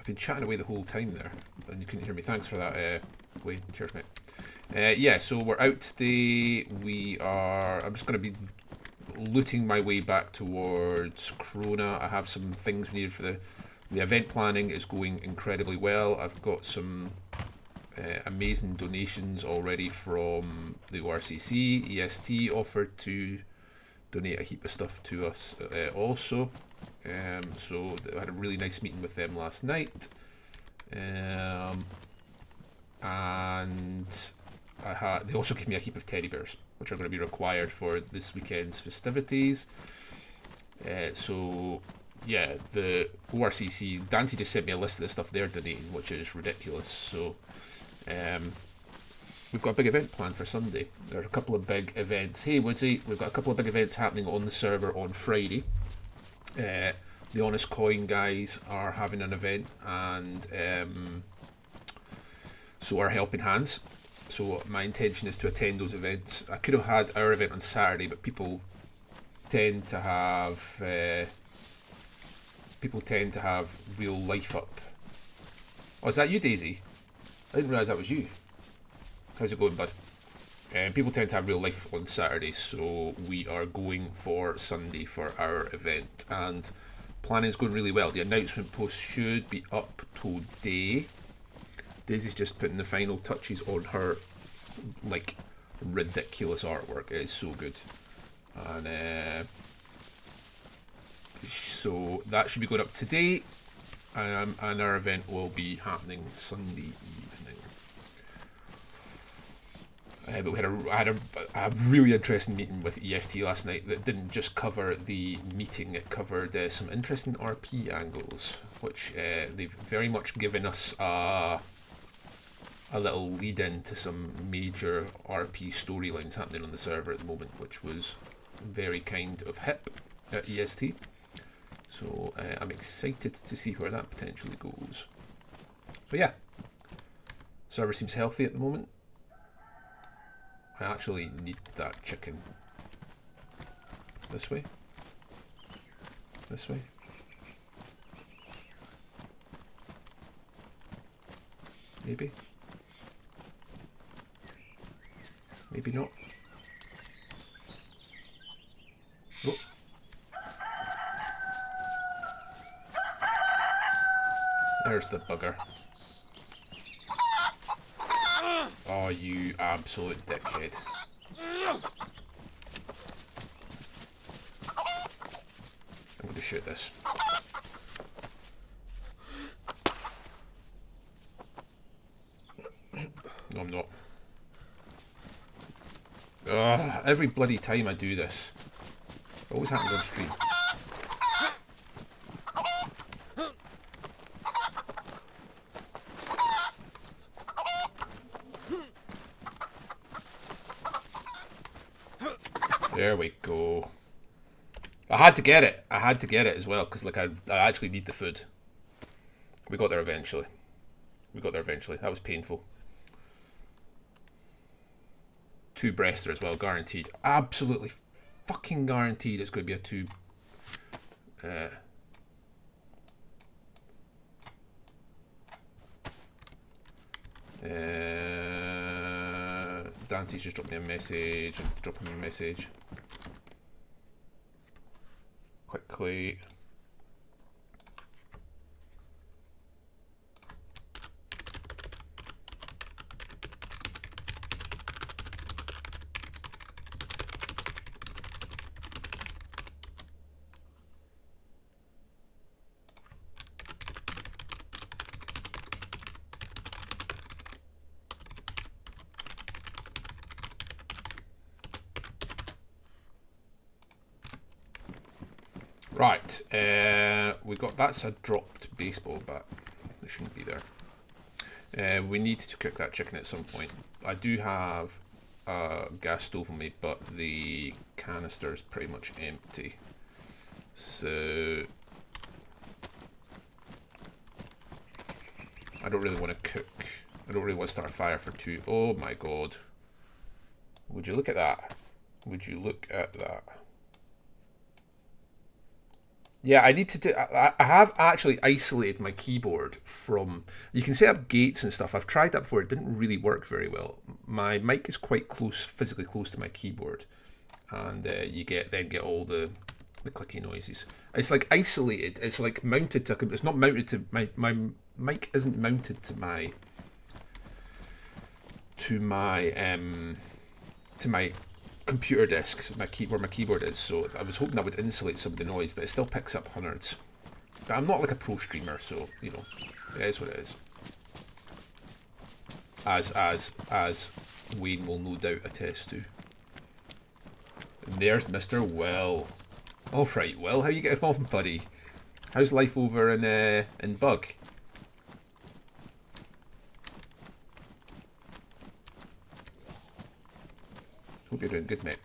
been chatting away the whole time there, and you couldn't hear me. Thanks for that, Wayne. Cheers, mate. Yeah, so we're out today. I'm just going to be looting my way back towards Krona. I have some things we need for the event planning is going incredibly well. I've got some amazing donations already from the ORCC. EST offered to donate a heap of stuff to us also. So I had a really nice meeting with them last night. And they also gave me a heap of teddy bears, which are going to be required for this weekend's festivities. So yeah, the ORCC, Dante just sent me a list of the stuff they're donating, which is ridiculous. So we've got a big event planned for Sunday. There are a couple of big events. Hey Woodsy, we've got a couple of big events happening on the server on Friday. The Honest Coin guys are having an event, and so are Helping Hands. So my intention is to attend those events. I could have had our event on Saturday, but people tend to have real life up. Oh, is that you, DayZ? I didn't realise that was you. How's it going, bud? People tend to have real life on Saturday, so we are going for Sunday for our event, and planning is going really well. The announcement post should be up today. Daisy's just putting the final touches on her like ridiculous artwork. It is so good, and so that should be going up today, and our event will be happening Sunday evening. But I had a really interesting meeting with EST last night that didn't just cover the meeting, it covered some interesting RP angles, which they've very much given us a little lead in to some major RP storylines happening on the server at the moment, which was very kind of hip at EST. So I'm excited to see where that potentially goes. But yeah, server seems healthy at the moment. I actually need that chicken. This way? This way? Maybe? Maybe not. Oh. There's the bugger. Oh, you absolute dickhead. I'm going to shoot this. No, I'm not. Ugh, every bloody time I do this. It always happens on stream. There we go. I had to get it. I had to get it as well, because like I actually need the food. We got there eventually. That was painful. 2 breaster as well, guaranteed. Absolutely fucking guaranteed it's going to be a 2. Dante's just dropped me a message. I need to drop him a message quickly. Right, we got, that's a dropped baseball bat. It shouldn't be there. We need to cook that chicken at some point. I do have a gas stove on me, but the canister is pretty much empty. So I don't really want to cook. I don't really want to start a fire for 2. Oh my god. Would you look at that? Would you look at that? Yeah, I need to do. I have actually isolated my keyboard from. You can set up gates and stuff. I've tried that before. It didn't really work very well. My mic is quite close, physically close to my keyboard, and you get all the clicky noises. It's like isolated. It's like mounted to. It's not mounted to my mic. Isn't mounted to my to my to my computer desk, where my keyboard is. So I was hoping that would insulate some of the noise, but it still picks up hundreds. But I'm not like a pro streamer, so you know, it is what it is. As Wayne will no doubt attest to. And there's Mr. Will. All right, Will, how you getting on, buddy? How's life over in Bug? Hope you're doing good, mate.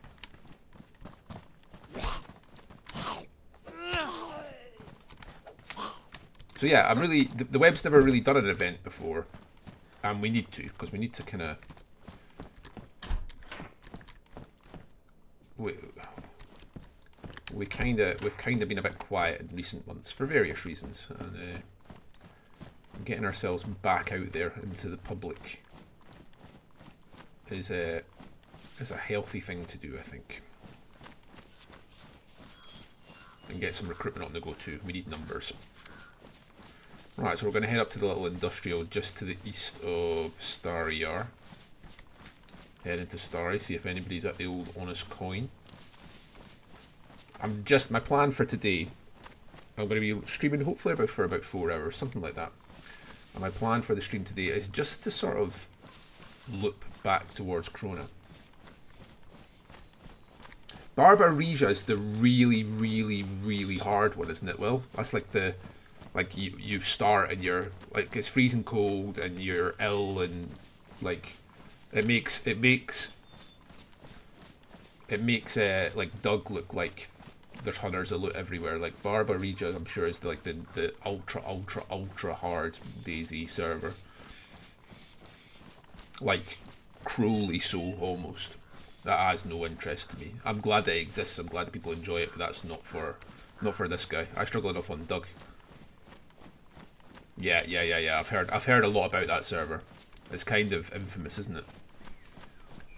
So yeah, I'm really the web's never really done an event before, and we need to because we need to kind of we've kind of been a bit quiet in recent months for various reasons, and getting ourselves back out there into the public is a healthy thing to do, I think, and get some recruitment on the go too. We need numbers. Right, so we're going to head up to the little industrial just to the east of Starry Yar. Head into Starry, see if anybody's at the old honest coin. My plan for today, I'm going to be streaming hopefully for about 4 hours, something like that. And my plan for the stream today is just to sort of loop back towards Krona. Barbarija is the really, really, really hard one, isn't it, Will? That's like the... Like, you start and you're... Like, it's freezing cold and you're ill and... Like, it makes like, Doug look like there's hunters of loot everywhere. Like, Barbarija, I'm sure, is the ultra, ultra, ultra hard DayZ server. Like, cruelly so, almost. That has no interest to me. I'm glad that it exists. I'm glad that people enjoy it, but that's not for this guy. I struggle enough on Doug. Yeah. I've heard a lot about that server. It's kind of infamous, isn't it?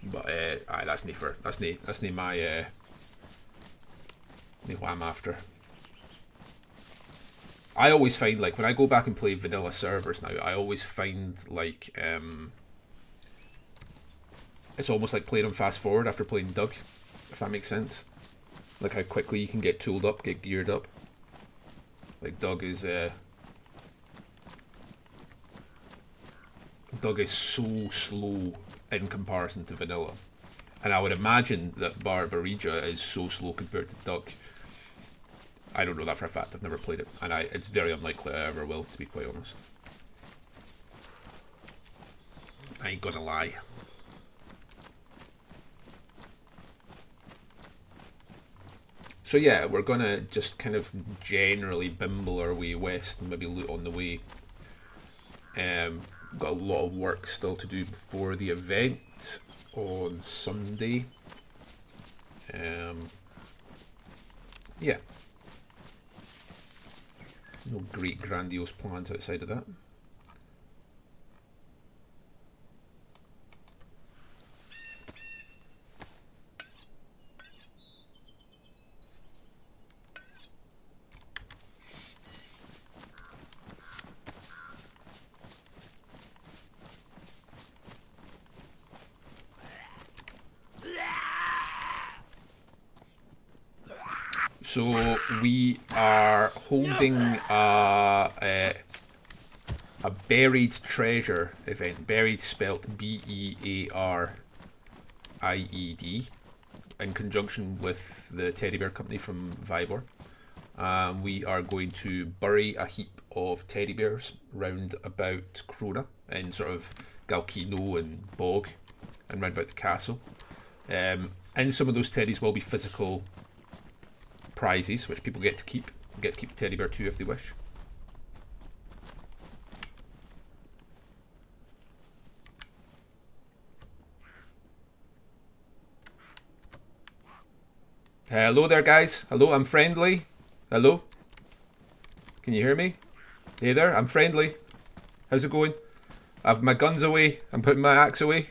But that's nae my what I'm after. I always find, like, when I go back and play vanilla servers now, I always find like it's almost like playing them fast forward after playing Doug, if that makes sense. Like how quickly you can get tooled up, get geared up. Like Doug is so slow in comparison to vanilla, and I would imagine that Barbarija is so slow compared to Doug. I don't know that for a fact. I've never played it, and it's very unlikely I ever will, to be quite honest. I ain't gonna lie. So yeah, we're gonna just kind of generally bimble our way west and maybe loot on the way. Got a lot of work still to do before the event on Sunday. Yeah. No great grandiose plans outside of that. So we are holding a buried treasure event. Buried spelt Bearied, in conjunction with the teddy bear company from Vibor. We are going to bury a heap of teddy bears round about Krona in sort of Galkino and Bog and round about the castle. And some of those teddies will be physical prizes, which people get to keep. Get to keep the teddy bear too if they wish. Hello there, guys. Hello, I'm friendly. Hello. Can you hear me? Hey there, I'm friendly. How's it going? I've my guns away. I'm putting my axe away.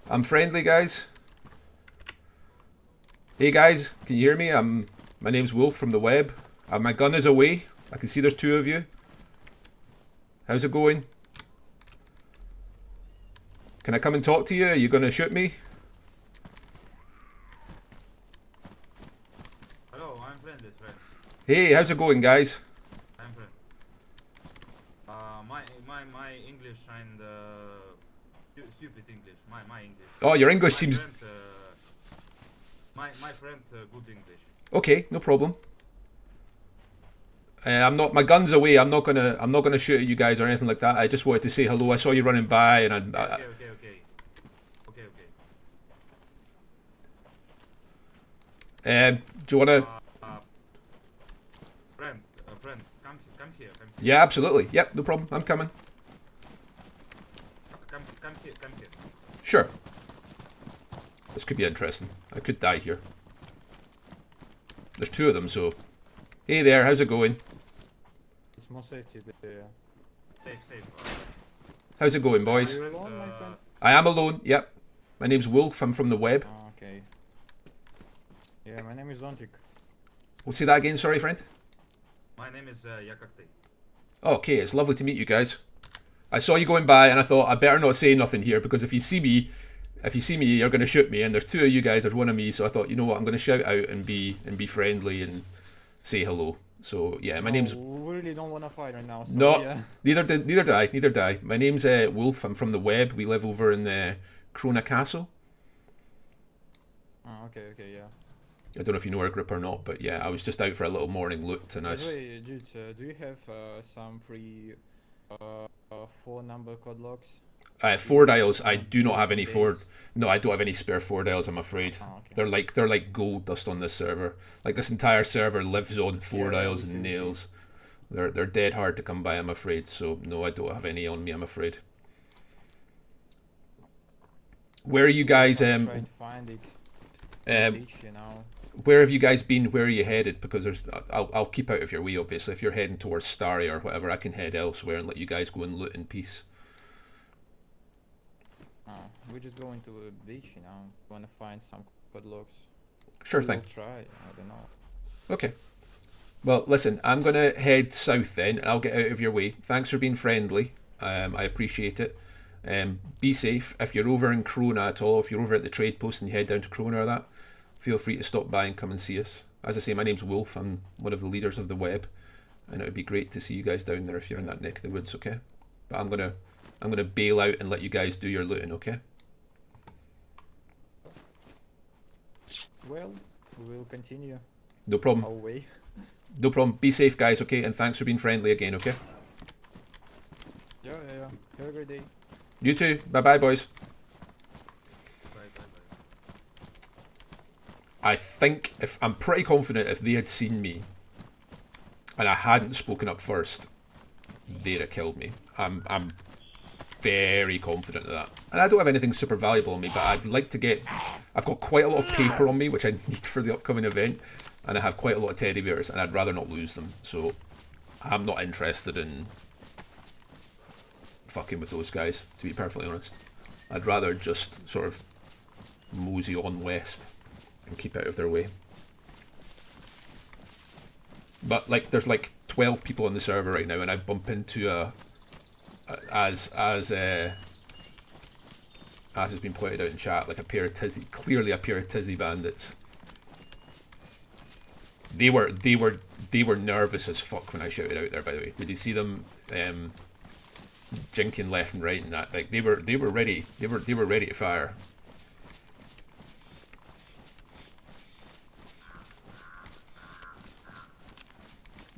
I'm friendly, guys. Hey guys, can you hear me? My name's Wolf from the web. My gun is away. I can see there's two of you. How's it going? Can I come and talk to you? Are you gonna shoot me? Hello, I'm friendly, friend. Hey, how's it going, guys? I'm friend. My English and stupid English. My English. Oh, your English My seems... friend, my friend good English. Okay, no problem. I'm not. My gun's away. I'm not gonna shoot at you guys or anything like that. I just wanted to say hello. I saw you running by, and Okay. do you wanna? Friend, come here. Yeah, absolutely. Yep, no problem. I'm coming. Come here. Sure. This could be interesting. I could die here. There's two of them, so. Hey there, how's it going? It's more safety there. Safe. How's it going, boys? Are you alone, my friend? I am alone. Yep. My name's Wolf. I'm from the web. Oh, okay. Yeah, my name is Zontik. We'll say that again. Sorry, friend. My name is Yakakti. Okay, it's lovely to meet you guys. I saw you going by, and I thought I better not say nothing here because if you see me, you're going to shoot me. And there's two of you guys. There's one of me. So I thought, you know what? I'm going to shout out and be friendly and say hello. So yeah, my name's. We really don't want to fight right now. So No, yeah. neither did I. My name's Wolf. I'm from the web. We live over in Krona Castle. Oh, okay, yeah. I don't know if you know our group or not, but yeah, I was just out for a little morning loot, and I was. Wait, dude, do you have some free four-number code locks? 4 dials. I do not have any four. No, I don't have any spare 4 dials. I'm afraid. Oh, okay. They're like gold dust on this server. Like this entire server lives on 4 dials and see. nails. They're dead hard to come by. I'm afraid. So no, I don't have any on me. I'm afraid. Where are you guys? Try to find it. Beach, you know. Where have you guys been? Where are you headed? Because there's, I'll keep out of your way. Obviously, if you're heading towards Starry or whatever, I can head elsewhere and let you guys go and loot in peace. We're just going to a beach, you know. Want to find some code locks. Sure thing. We'll try. I don't know. Okay. Well, listen, I'm going to head south then. I'll get out of your way. Thanks for being friendly. I appreciate it. Be safe. If you're over in Krona at all, if you're over at the trade post and you head down to Krona or that, feel free to stop by and come and see us. As I say, my name's Wolf. I'm one of the leaders of the web. And it would be great to see you guys down there if you're in that neck of the woods, okay? But I'm gonna bail out and let you guys do your looting, okay? Well, we will continue No problem. our way. No problem. Be safe, guys, okay? And thanks for being friendly again, okay? Yeah. Have a great day. You too. Bye-bye, boys. Bye. I think, I'm pretty confident if they had seen me and I hadn't spoken up first, they'd have killed me. I'm very confident of that. And I don't have anything super valuable on me, but I'd like to get... I've got quite a lot of paper on me, which I need for the upcoming event, and I have quite a lot of teddy bears, and I'd rather not lose them. So I'm not interested in fucking with those guys, to be perfectly honest. I'd rather just sort of mosey on west and keep out of their way. But like, there's like 12 people on the server right now, and I bump into as has been pointed out in chat, like clearly a pair of tizzy bandits. They were nervous as fuck when I shouted out there. By the way, did you see them jinking left and right and that? Like they were ready. They were ready to fire.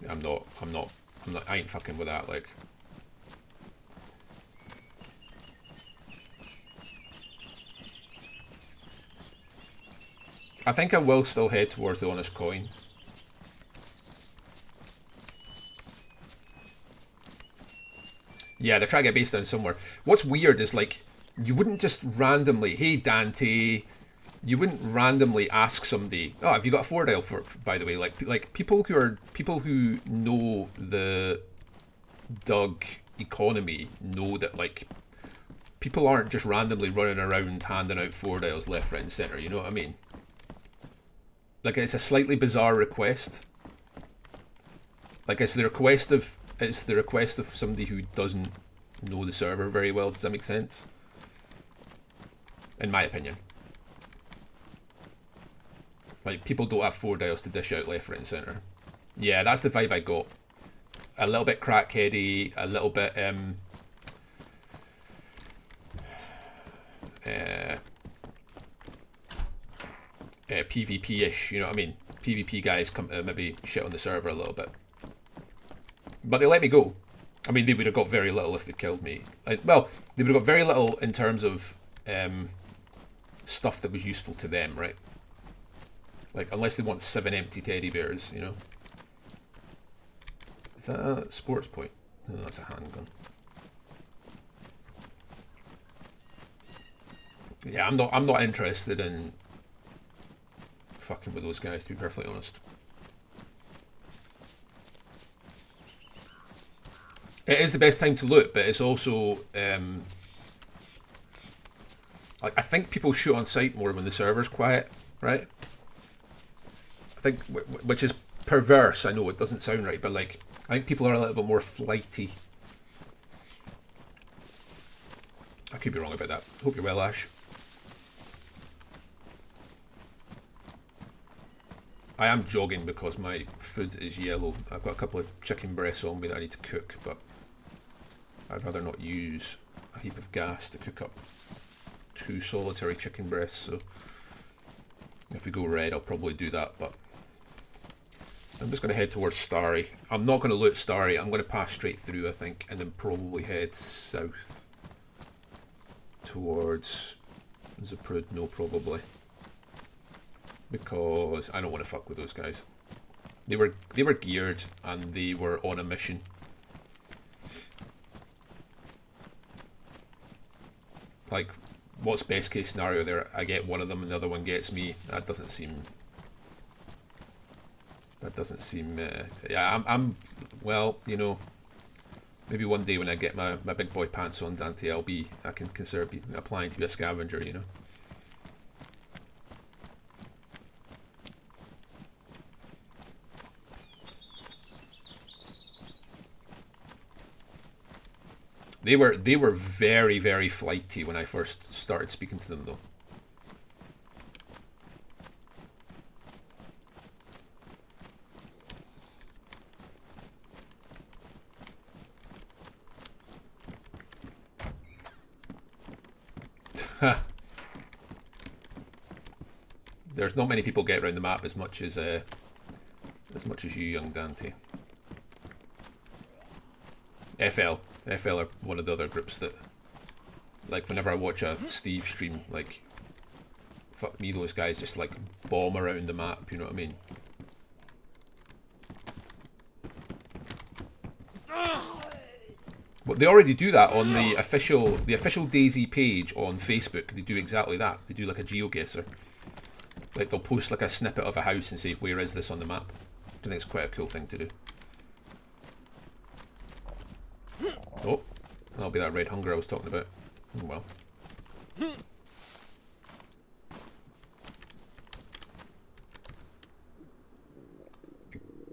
I ain't fucking with that, like. I think I will still head towards the honest coin. Yeah, they're trying to get base down somewhere. What's weird is, like, you wouldn't just randomly, hey Dante, you wouldn't randomly ask somebody, "Oh, have you got a 4 dial for?" By the way, like people who know the Doug economy know that like people aren't just randomly running around handing out 4 dials left, right, and center. You know what I mean? Like it's a slightly bizarre request. Like it's the request of somebody who doesn't know the server very well. Does that make sense? In my opinion. Like, people don't have 4 dials to dish out left, right, and centre. Yeah, that's the vibe I got. A little bit crackheady, a little bit, PvP-ish, you know what I mean? PvP guys come to maybe shit on the server a little bit. But they let me go. I mean, they would have got very little if they killed me. Well, they would have got very little in terms of stuff that was useful to them, right? Like, unless they want 7 empty teddy bears, you know? Is that a sports point? No, that's a handgun. Yeah, I'm not interested in fucking with those guys, to be perfectly honest. It is the best time to loot, but it's also like, I think people shoot on sight more when the server's quiet, right? I think, which is perverse. I know it doesn't sound right, but like, I think people are a little bit more flighty. I could be wrong about that. Hope you're well, Ash. I am jogging because my food is yellow. I've got a couple of chicken breasts on me that I need to cook, but I'd rather not use a heap of gas to cook up 2 solitary chicken breasts, so if we go red I'll probably do that, but I'm just going to head towards Starry. I'm not going to loot Starry, I'm going to pass straight through I think, and then probably head south towards Zaprudno probably, because I don't want to fuck with those guys. They were geared and they were on a mission. Like, what's best case scenario there? I get one of them and the other one gets me. That doesn't seem. Yeah, I'm. Well, you know, maybe one day when I get my big boy pants on, Dante, I can consider applying to be a scavenger. You know. They were very, very flighty when I first started speaking to them, though. There's not many people get around the map as much as you, young Dante. FL are one of the other groups that, like, whenever I watch a Steve stream, like, fuck me, those guys just like bomb around the map, you know what I mean? But they already do that on the official DayZ page on Facebook. They do exactly that. They do like a geoguesser. Like, they'll post like a snippet of a house and say, where is this on the map? I think it's quite a cool thing to do. Oh, that'll be that red hunger I was talking about. Oh well. I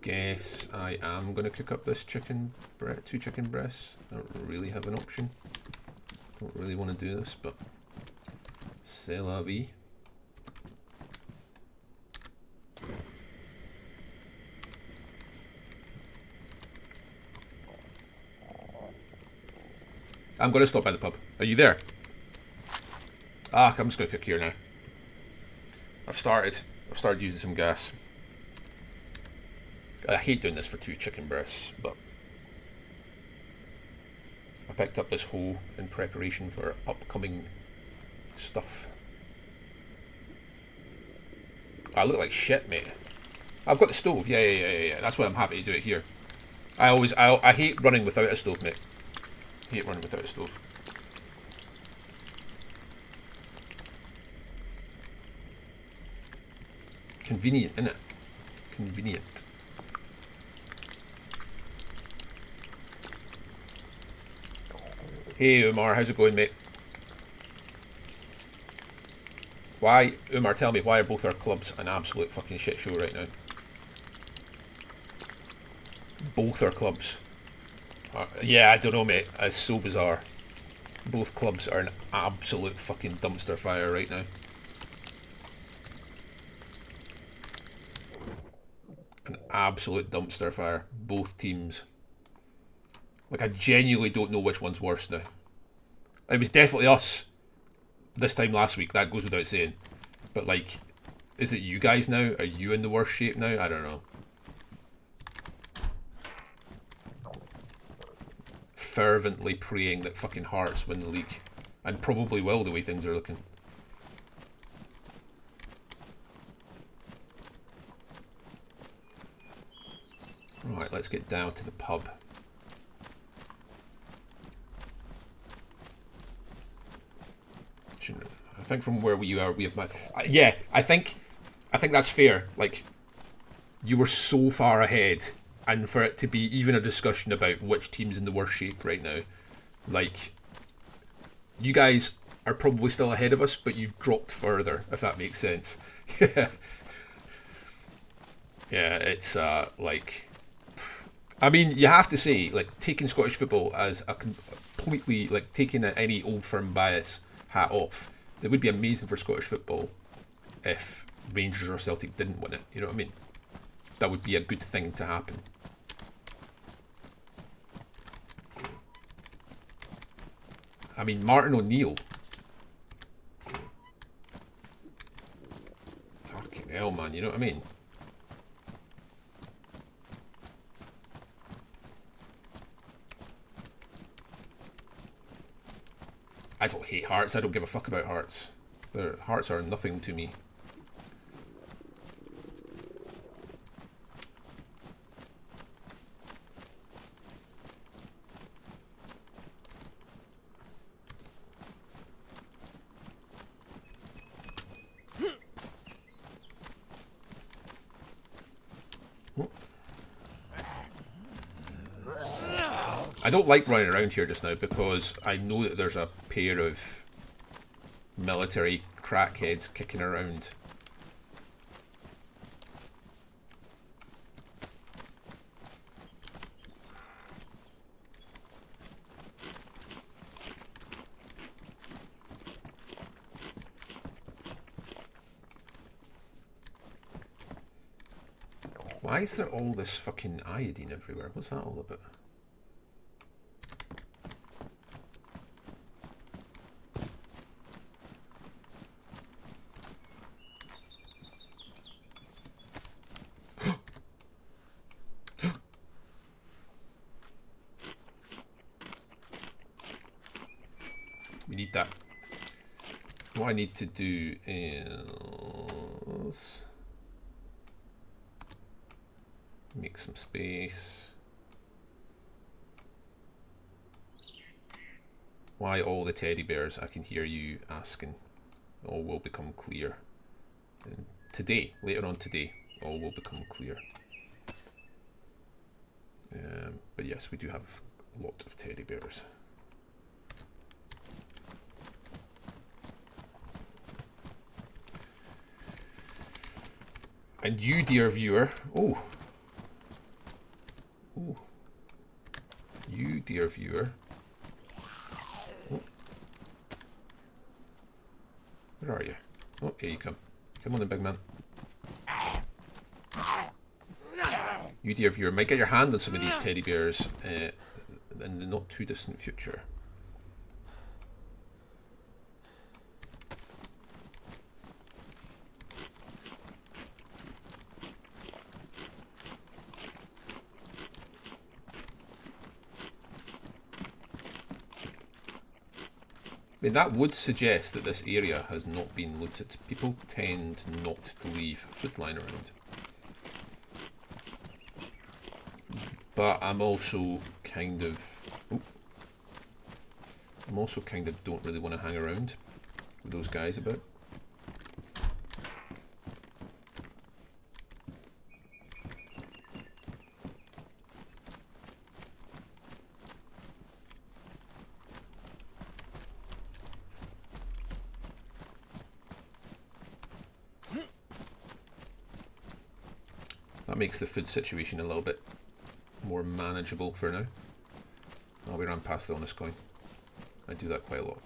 guess I am going to cook up this 2 chicken breasts. I don't really have an option. Don't really want to do this, but c'est la vie. I'm going to stop by the pub. Are you there? Ah, I'm just going to cook here now. I've started using some gas. I hate doing this for 2 chicken breasts, but I picked up this hoe in preparation for upcoming stuff. I look like shit, mate. I've got the stove. Yeah. That's why I'm happy to do it here. I hate running without a stove, mate. Hate running without a stove. Convenient, innit? Convenient. Hey Umar, how's it going, mate? Why, Umar, tell me, why are both our clubs an absolute fucking shit show right now? Both our clubs. Yeah, I don't know, mate. It's so bizarre. Both clubs are an absolute fucking dumpster fire right now. An absolute dumpster fire. Both teams. Like, I genuinely don't know which one's worse now. It was definitely us this time last week, that goes without saying. But, like, is it you guys now? Are you in the worst shape now? I don't know. Fervently praying that fucking Hearts win the league. And probably will, the way things are looking. Right, let's get down to the pub. I think from where we are, we have... yeah, I think that's fair. Like, you were so far ahead, and for it to be even a discussion about which team's in the worst shape right now, like, you guys are probably still ahead of us, but you've dropped further, if that makes sense. Yeah, it's like... I mean, you have to say, like, taking Scottish football as a completely, like, taking any Old Firm bias hat off, it would be amazing for Scottish football if Rangers or Celtic didn't win it. You know what I mean? That would be a good thing to happen. I mean, Martin O'Neill. Fucking hell, man. You know what I mean? I don't hate Hearts. I don't give a fuck about Hearts. Their Hearts are nothing to me. I don't like running around here just now because I know that there's a pair of military crackheads kicking around. Why is there all this fucking iodine everywhere? What's that all about? We need that. What I need to do is make some space. Why all the teddy bears? I can hear you asking. All will become clear. And today, later on today, all will become clear. But yes, we do have a lot of teddy bears. And you, dear viewer, you, dear viewer, where are you? Oh, here you come. Come on then, big man. You, dear viewer, might get your hand on some of these teddy bears in the not too distant future. I mean, that would suggest that this area has not been looted. People tend not to leave food lying around. But I'm also kind of... don't really want to hang around with those guys about. That makes the food situation a little bit more manageable for now. Oh, we ran past the honest coin. I do that quite a lot.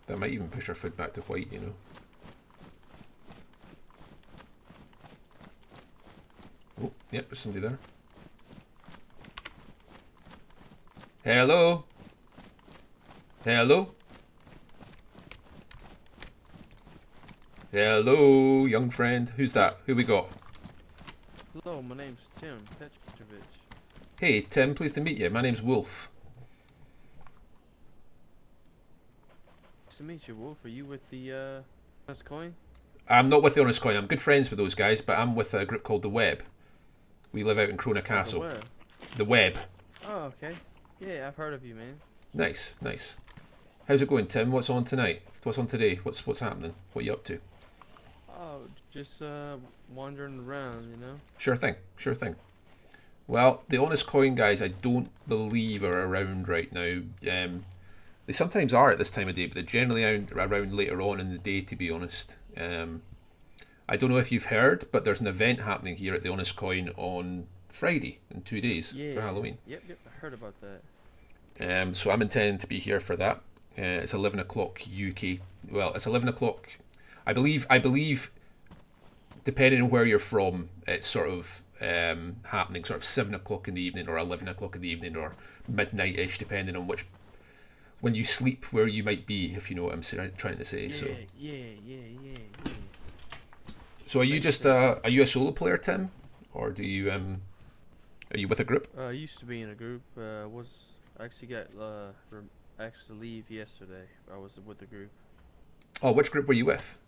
That might even push our food back to white, you know. Oh, yep, there's somebody there. Hello? Hello? Hello, young friend. Who's that? Who we got? Hello, my name's Tim Petrovich. Hey, Tim, pleased to meet you. My name's Wolf. Nice to meet you, Wolf. Are you with the honest coin? I'm not with the Honest Coin. I'm good friends with those guys, but I'm with a group called The Web. We live out in Crona Castle. The web. The Web. Oh, okay. Yeah, I've heard of you, man. Nice, nice. How's it going, Tim? What's on tonight? What's on today? What's happening? What are you up to? Oh, just wandering around, you know. Sure thing, sure thing. Well, the Honest Coin guys, I don't believe are around right now. They sometimes are at this time of day, but they're generally around later on in the day, to be honest. I don't know if you've heard, but there's an event happening here at the Honest Coin on Friday in 2 days for Halloween. Yep, I heard about that. So I'm intending to be here for that. It's 11 o'clock UK. Well, it's 11 o'clock. I believe, depending on where you're from, it's sort of happening sort of 7 o'clock in the evening or 11 o'clock in the evening or midnight-ish, depending on when you sleep, where you might be, if you know what I'm trying to say. Yeah. So are you just are you a solo player, Tim, or do you are you with a group? I used to be in a group. I actually got actually leave yesterday. I was with a group. Oh, which group were you with?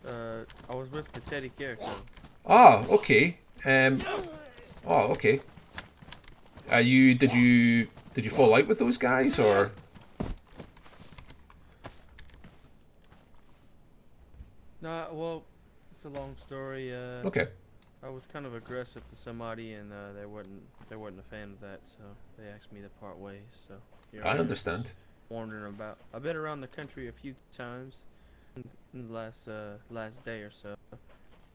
I was with the Teddy character. Oh, okay. Oh, okay. Did you fall out with those guys or? Nah, well, it's a long story. Okay. I was kind of aggressive to somebody, and they weren't a fan of that, so they asked me to part ways. So here I am, understand. just wandering about. I've been around the country a few times in the last day or so.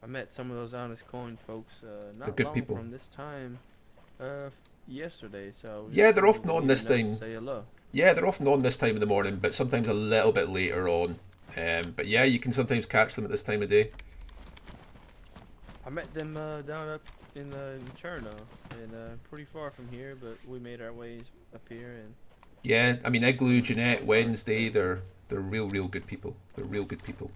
I met some of those honest coin folks not good long people. from this time yesterday. So I was Yeah, just they're often leaving on a this note to time. Say hello. Yeah, they're often on this time in the morning, but sometimes a little bit later on. But yeah, you can sometimes catch them at this time of day. I met them down up in Cherno, and pretty far from here, but we made our ways up here. And Yeah, I mean Igloo, Jeanette, Wednesday, they're real good people. They're real good people.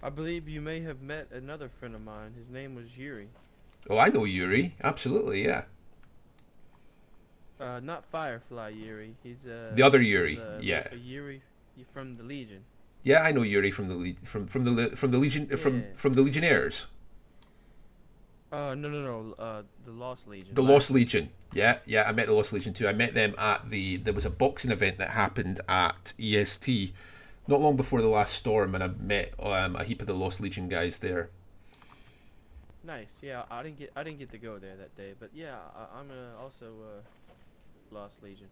I believe you may have met another friend of mine. His name was Yuri. Oh, I know Yuri. Absolutely, yeah. Not Firefly Yuri. He's The other Yuri, yeah. a Yuri from the Legion. Yeah, I know Yuri from the Legion from the Legionnaires. No. The Lost Legion. The Lost Legion. Yeah, I met the Lost Legion too. I met them at there was a boxing event that happened at EST not long before the last storm, and I met a heap of the Lost Legion guys there. Nice. Yeah, I didn't get to go there that day, but yeah, I'm also Lost Legion.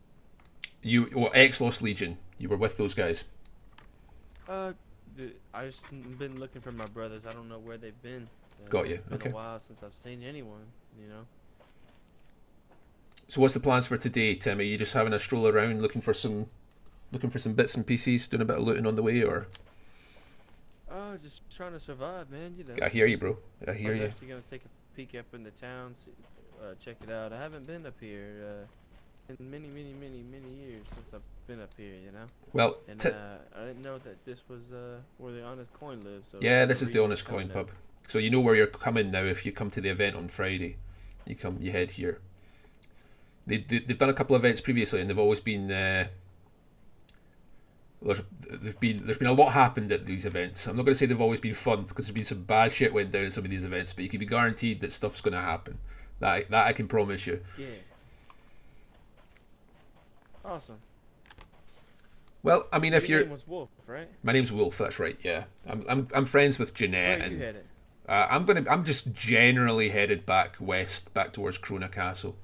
Ex-Lost Legion. You were with those guys. I just been looking for my brothers. I don't know where they've been. Got you. It's been Okay. a while since I've seen anyone, you know. So what's the plans for today, Tim? Are you just having a stroll around looking for some bits and pieces, doing a bit of looting on the way, or? Just trying to survive, man. You know. I hear you, bro. I hear I'm you. actually gonna take a peek up in the town, check it out. I haven't been up here in many years since I've been up here, you know. Well, And I didn't know that this was where the Honest Coin lives. So yeah, that's this is the reason Honest I'm coming Coin up. pub. So you know where you're coming now if you come to the event on Friday. You head here. They've done a couple of events previously, and they've always been there's been a lot happened at these events. I'm not going to say they've always been fun, because there's been some bad shit went down at some of these events, but you can be guaranteed that stuff's going to happen. That I can promise you. Yeah. Awesome. Well, I mean, if Your you're, name was Wolf, right? my name's Wolf. That's right. Yeah, I'm friends with Jeanette, Where are you and headed? I'm just generally headed back west, back towards Crona Castle.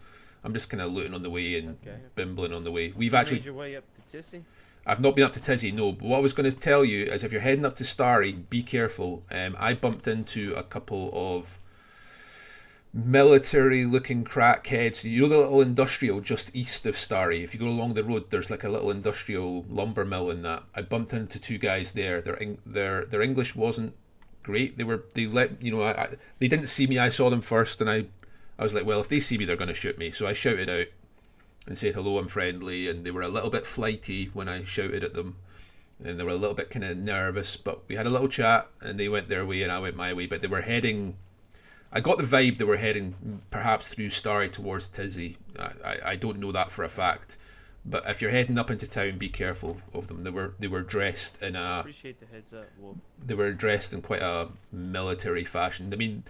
I'm just kind of looting on the way and Okay. bimbling on the way. We've You actually, made your way up to Tissy? I've not been up to Tizzy, no. But what I was going to tell you is, if you're heading up to Starry, be careful. I bumped into a couple of military-looking crackheads. You know the little industrial just east of Starry. If you go along the road, there's like a little industrial lumber mill in that. I bumped into two guys there. Their English wasn't great. They didn't see me. I saw them first, and I was like, well, if they see me, they're going to shoot me. So I shouted out and said hello, I'm friendly, and they were a little bit flighty when I shouted at them, and they were a little bit kind of nervous. But we had a little chat, and they went their way, and I went my way. But they were heading. I got the vibe they were heading perhaps through Starry towards Tizzy. I don't know that for a fact, but if you're heading up into town, be careful of them. They were dressed in a. Appreciate the heads up, Wolf. They were dressed in quite a military fashion. I mean,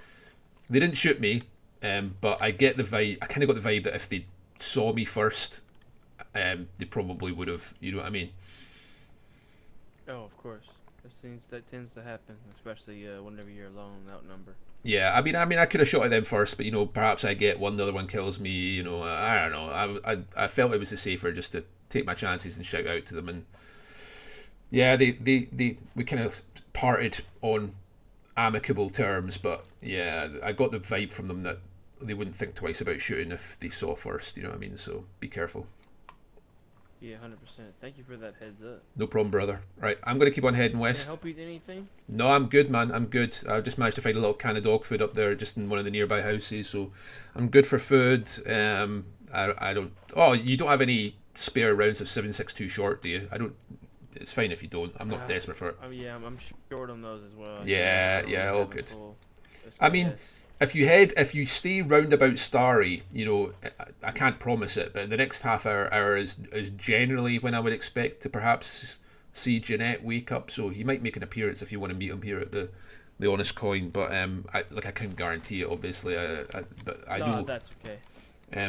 they didn't shoot me, but I get the vibe. I kind of got the vibe that if they saw me first, they probably would have. You know what I mean? Oh, of course. That tends to happen, especially whenever you're alone, outnumbered. Yeah, I mean, I could have shot at them first, but perhaps I get one, the other one kills me. I don't know. I felt it was the safer just to take my chances and shout out to them, and yeah, we kind of parted on amicable terms, but yeah, I got the vibe from them that they wouldn't think twice about shooting if they saw first. You know what I mean? So be careful. Yeah, 100%. Thank you for that heads up. No problem, brother. Right, I'm going to keep on heading Can I west. help you with anything? No, I'm good, man. I'm good. I just managed to find a little can of dog food up there, just in one of the nearby houses. So I'm good for food. I don't. Oh, you don't have any spare rounds of 7.62 short, do you? I don't. It's fine if you don't. I'm not desperate for it. Yeah, I'm short on those as well. Yeah, I don't yeah, really all have a good. full I mean, SKS. if you stay round about Starry, I can't promise it, but the next half hour is generally when I would expect to perhaps see Jeanette wake up. So he might make an appearance if you want to meet him here at the Honest Coin. But I couldn't guarantee it, obviously. But I No, know. that's okay.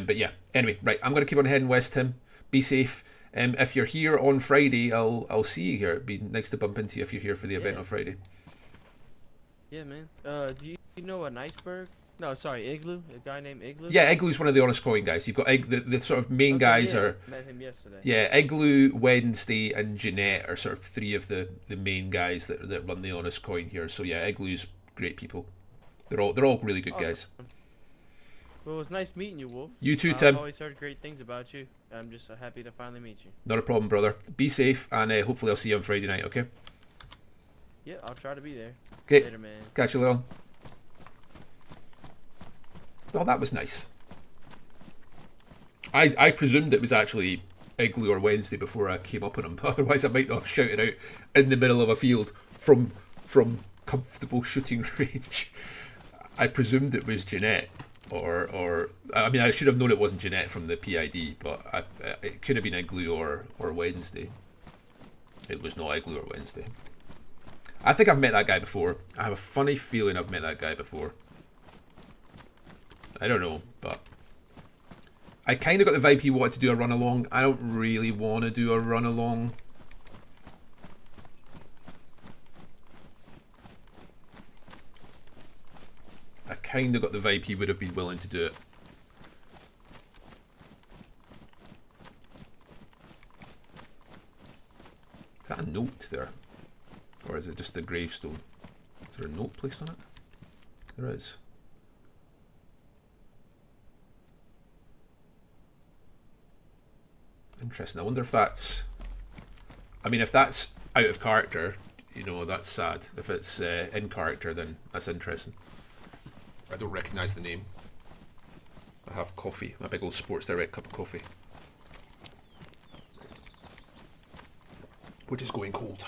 But yeah. Anyway, right. I'm gonna keep on heading west, Tim. Be safe. If you're here on Friday, I'll see you here. It'd be nice to bump into you if you're here for the event Yeah. on Friday. Yeah, man. Do you know an iceberg? No, sorry, Igloo. A guy named Igloo. Yeah, Igloo's one of the Honest Coin guys. You've got the sort of main Okay, guys yeah, are. met him yesterday. Yeah, Igloo, Wednesday, and Jeanette are sort of three of the main guys that run the Honest Coin here. So yeah, Igloo's great people. They're all really good Awesome. guys. Well, it was nice meeting you, Wolf. You too, Tim. I've always heard great things about you. I'm just happy to finally meet you. Not a problem, brother. Be safe, and hopefully I'll see you on Friday night. Okay. Yeah, I'll try to be there. Okay. Later, man. Catch you later. Oh, that was nice. I presumed it was actually Igloo or Wednesday before I came up on him. Otherwise, I might not have shouted out in the middle of a field from comfortable shooting range. I presumed it was Jeanette, or I mean, I should have known it wasn't Jeanette from the PID, but it could have been Igloo or Wednesday. It was not Igloo or Wednesday. I think I've met that guy before. I have a funny feeling I've met that guy before. I don't know, but I kind of got the vibe he wanted to do a run along. I don't really want to do a run along. I kind of got the vibe he would have been willing to do it. Is that a note there? Or is it just a gravestone? Is there a note placed on it? There is. Interesting. I wonder if that's... I mean, if that's out of character, that's sad. If it's in character, then that's interesting. I don't recognise the name. I have coffee, my big old Sports Direct cup of coffee, which is going cold.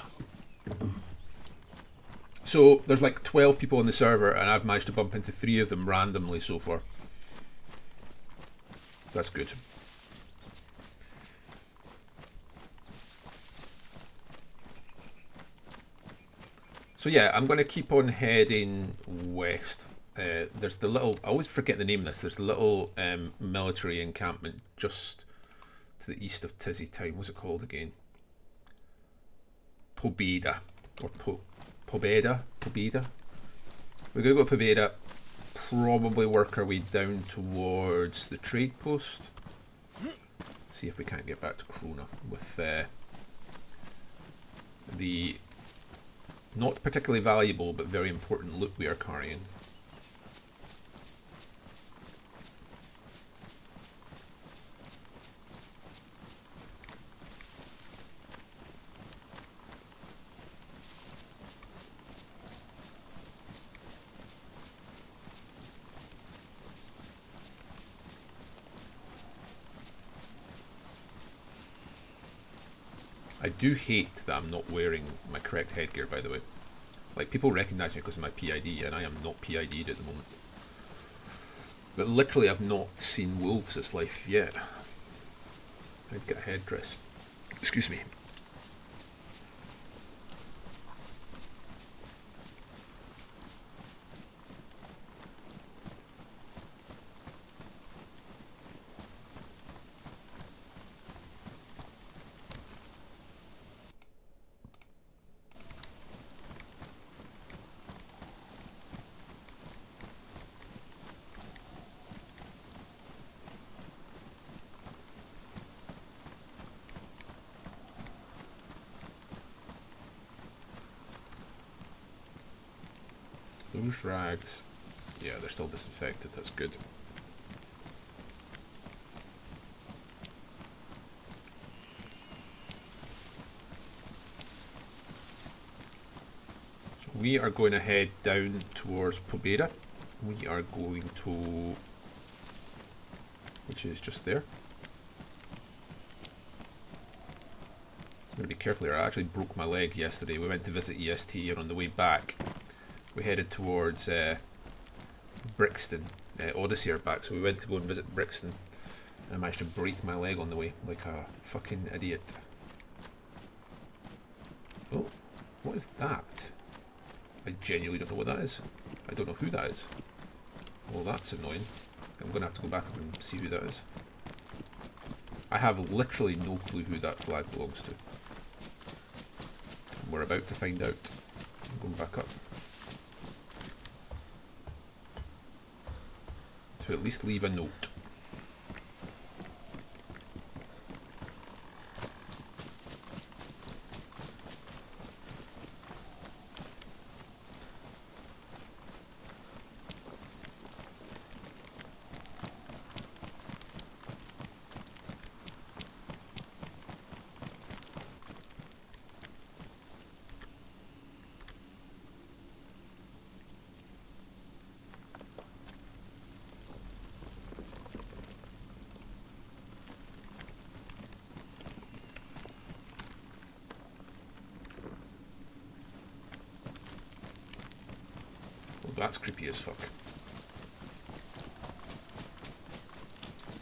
So there's like 12 people on the server, and I've managed to bump into 3 of them randomly so far. That's good. So yeah, I'm going to keep on heading west. There's the little... I always forget the name of this. There's the little military encampment just to the east of Tizzy Town. What's it called again? Pobeda. Or Pobeda? We're going to go Poveda, probably work our way down towards the trade post. See if we can't get back to Krona with the not particularly valuable but very important loot we are carrying. I do hate that I'm not wearing my correct headgear, by the way. Like, people recognise me because of my PID, and I am not PID'd at the moment. But literally, I've not seen wolves this life yet. I'd get a headdress. Excuse me. Those rags, yeah, they're still disinfected, that's good. So we are going to head down towards Pobeda. We are going to, which is just there. I'm going to be careful here. I actually broke my leg yesterday. We went to visit EST, and on the way back we headed towards Brixton. Odyssey are back, so we went to go and visit Brixton. And I managed to break my leg on the way, like a fucking idiot. Oh, what is that? I genuinely don't know what that is. I don't know who that is. Well, that's annoying. I'm going to have to go back and see who that is. I have literally no clue who that flag belongs to. And we're about to find out. I'm going back up. To at least leave a note. That's creepy as fuck.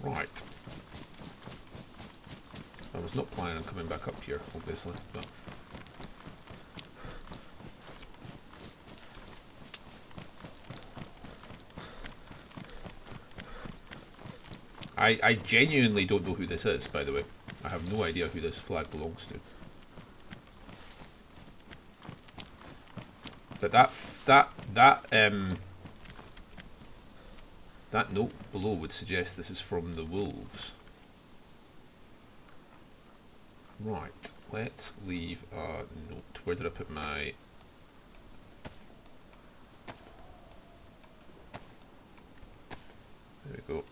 Right. I was not planning on coming back up here, obviously, but... I genuinely don't know who this is, by the way. I have no idea who this flag belongs to. But that note below would suggest this is from the wolves. Right, let's leave a note. Where did I put my... There we go.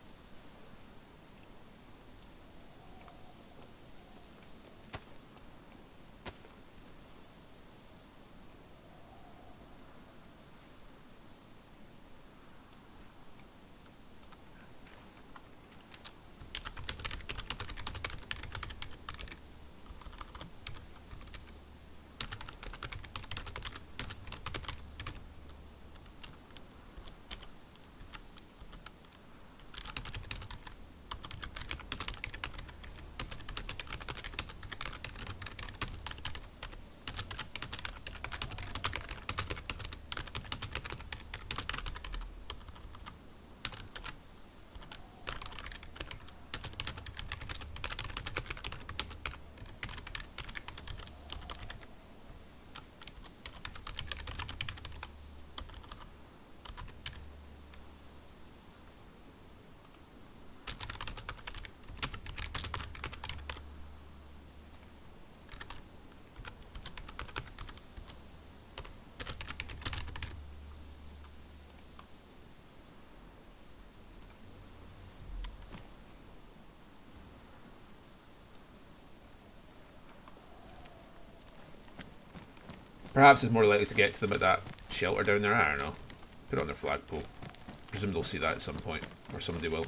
Perhaps it's more likely to get to them at that shelter down there. I don't know. Put it on their flagpole. Presume they'll see that at some point, or somebody will.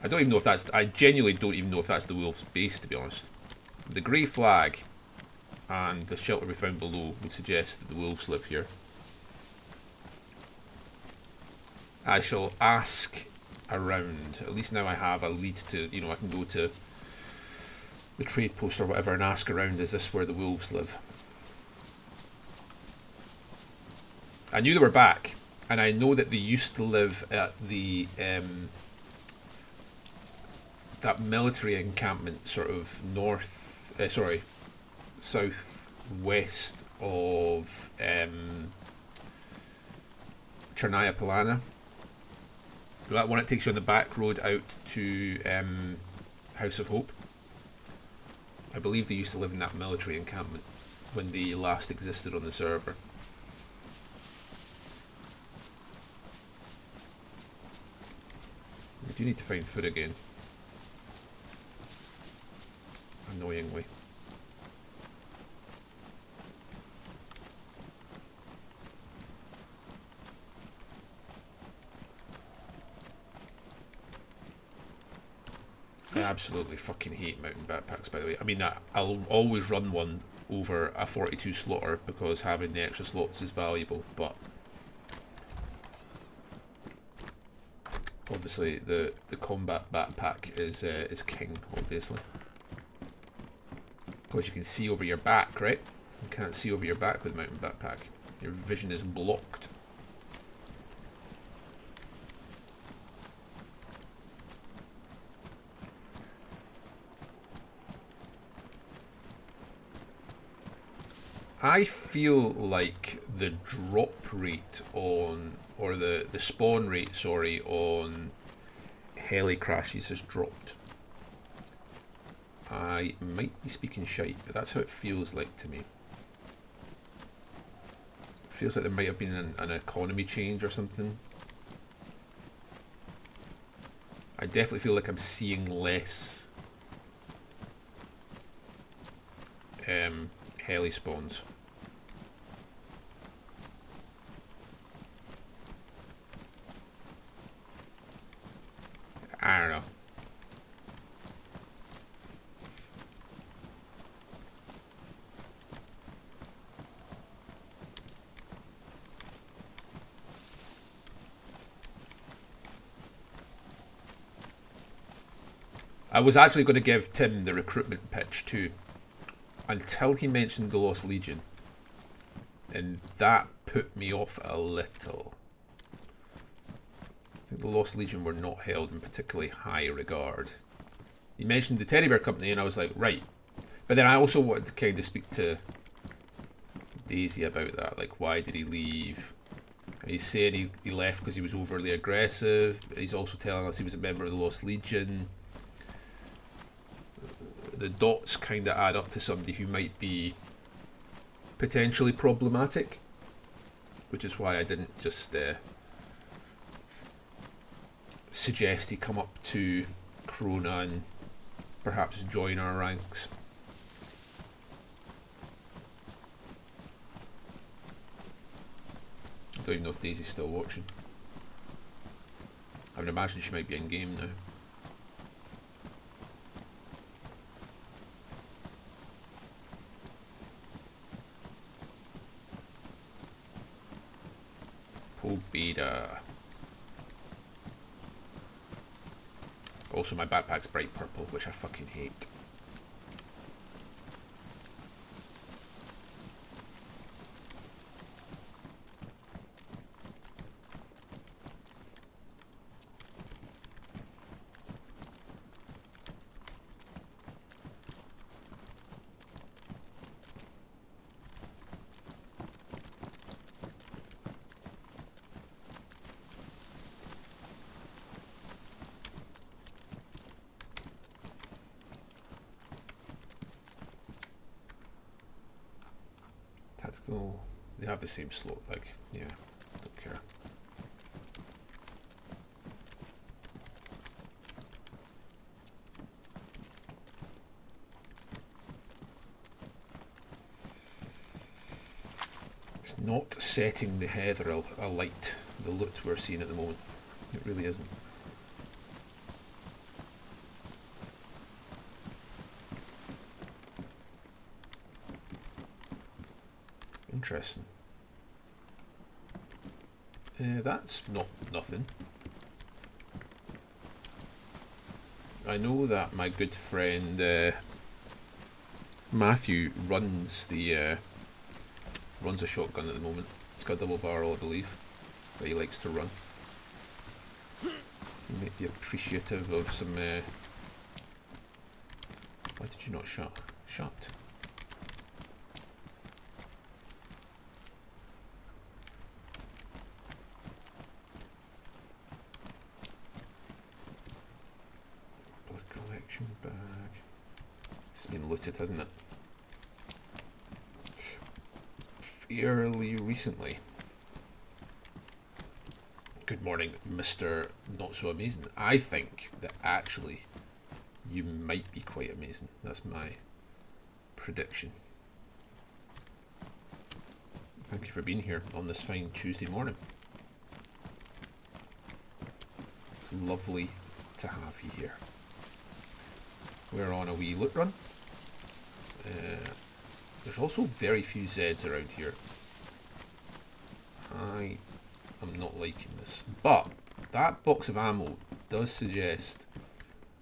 I don't even know if that's... I genuinely don't even know if that's the wolves' base, to be honest. The grey flag and the shelter we found below would suggest that the wolves live here. I shall ask around. At least now I have a lead to... You know, I can go to the trade post or whatever and ask around, is this where the wolves live? I knew they were back, and I know that they used to live at the that military encampment sort of southwest of Chernaya Polana. That one, it takes you on the back road out to House of Hope. I believe they used to live in that military encampment when they last existed on the server. We do need to find food again. Annoyingly. I absolutely fucking hate mountain backpacks, by the way. I mean, I'll always run one over a 42 slotter because having the extra slots is valuable, but obviously the combat backpack is king, obviously. Because you can see over your back, right? You can't see over your back with mountain backpack. Your vision is blocked. I feel like the drop rate on, or the spawn rate, sorry, on heli crashes has dropped. I might be speaking shite, but that's how it feels like to me. It feels like there might have been an economy change or something. I definitely feel like I'm seeing less heli spawns. I don't know. I was actually going to give Tim the recruitment pitch too, until he mentioned the Lost Legion, and that put me off a little. I think the Lost Legion were not held in particularly high regard. He mentioned the Teddy Bear Company, and I was like, right. But then I also wanted to kind of speak to DayZ about that, like, why did he leave? He's saying he left because he was overly aggressive. He's also telling us he was a member of the Lost Legion. The dots kind of add up to somebody who might be potentially problematic, which is why I didn't just suggest he come up to Krona and perhaps join our ranks. I don't even know if DayZ's still watching. I would imagine she might be in game now. Beta. Also, my backpack's bright purple, which I fucking hate. Tactical. They have the same slot, like, yeah, don't care. It's not setting the heather alight, the loot we're seeing at the moment. It really isn't. Interesting. That's not nothing. I know that my good friend Matthew runs a shotgun at the moment. It's got a double barrel, I believe, that he likes to run. He might be appreciative of some. Why did you not shut? Shut. Blood collection bag. It's been looted, hasn't it? Fairly recently. Good morning, Mr. Not So Amazing. I think that actually you might be quite amazing. That's my prediction. Thank you for being here on this fine Tuesday morning. It's lovely to have you here. We're on a wee loot run. There's also very few Zeds around here. I am not liking this. But that box of ammo does suggest...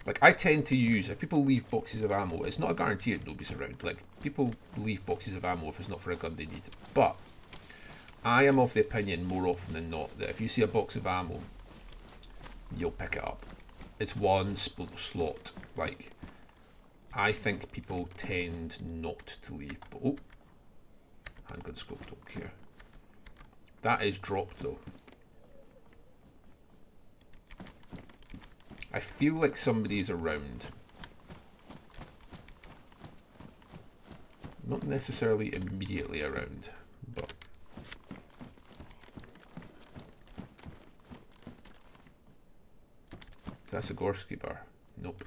Like, I tend to use... If people leave boxes of ammo, it's not a guarantee that nobody's around. Like, people leave boxes of ammo if it's not for a gun they need. But I am of the opinion, more often than not, that if you see a box of ammo, you'll pick it up. It's one slot. Like... I think people tend not to leave. But, oh, handgun scope, don't care. That is dropped though. I feel like somebody's around. Not necessarily immediately around, but... That's a Gorski bar. Nope.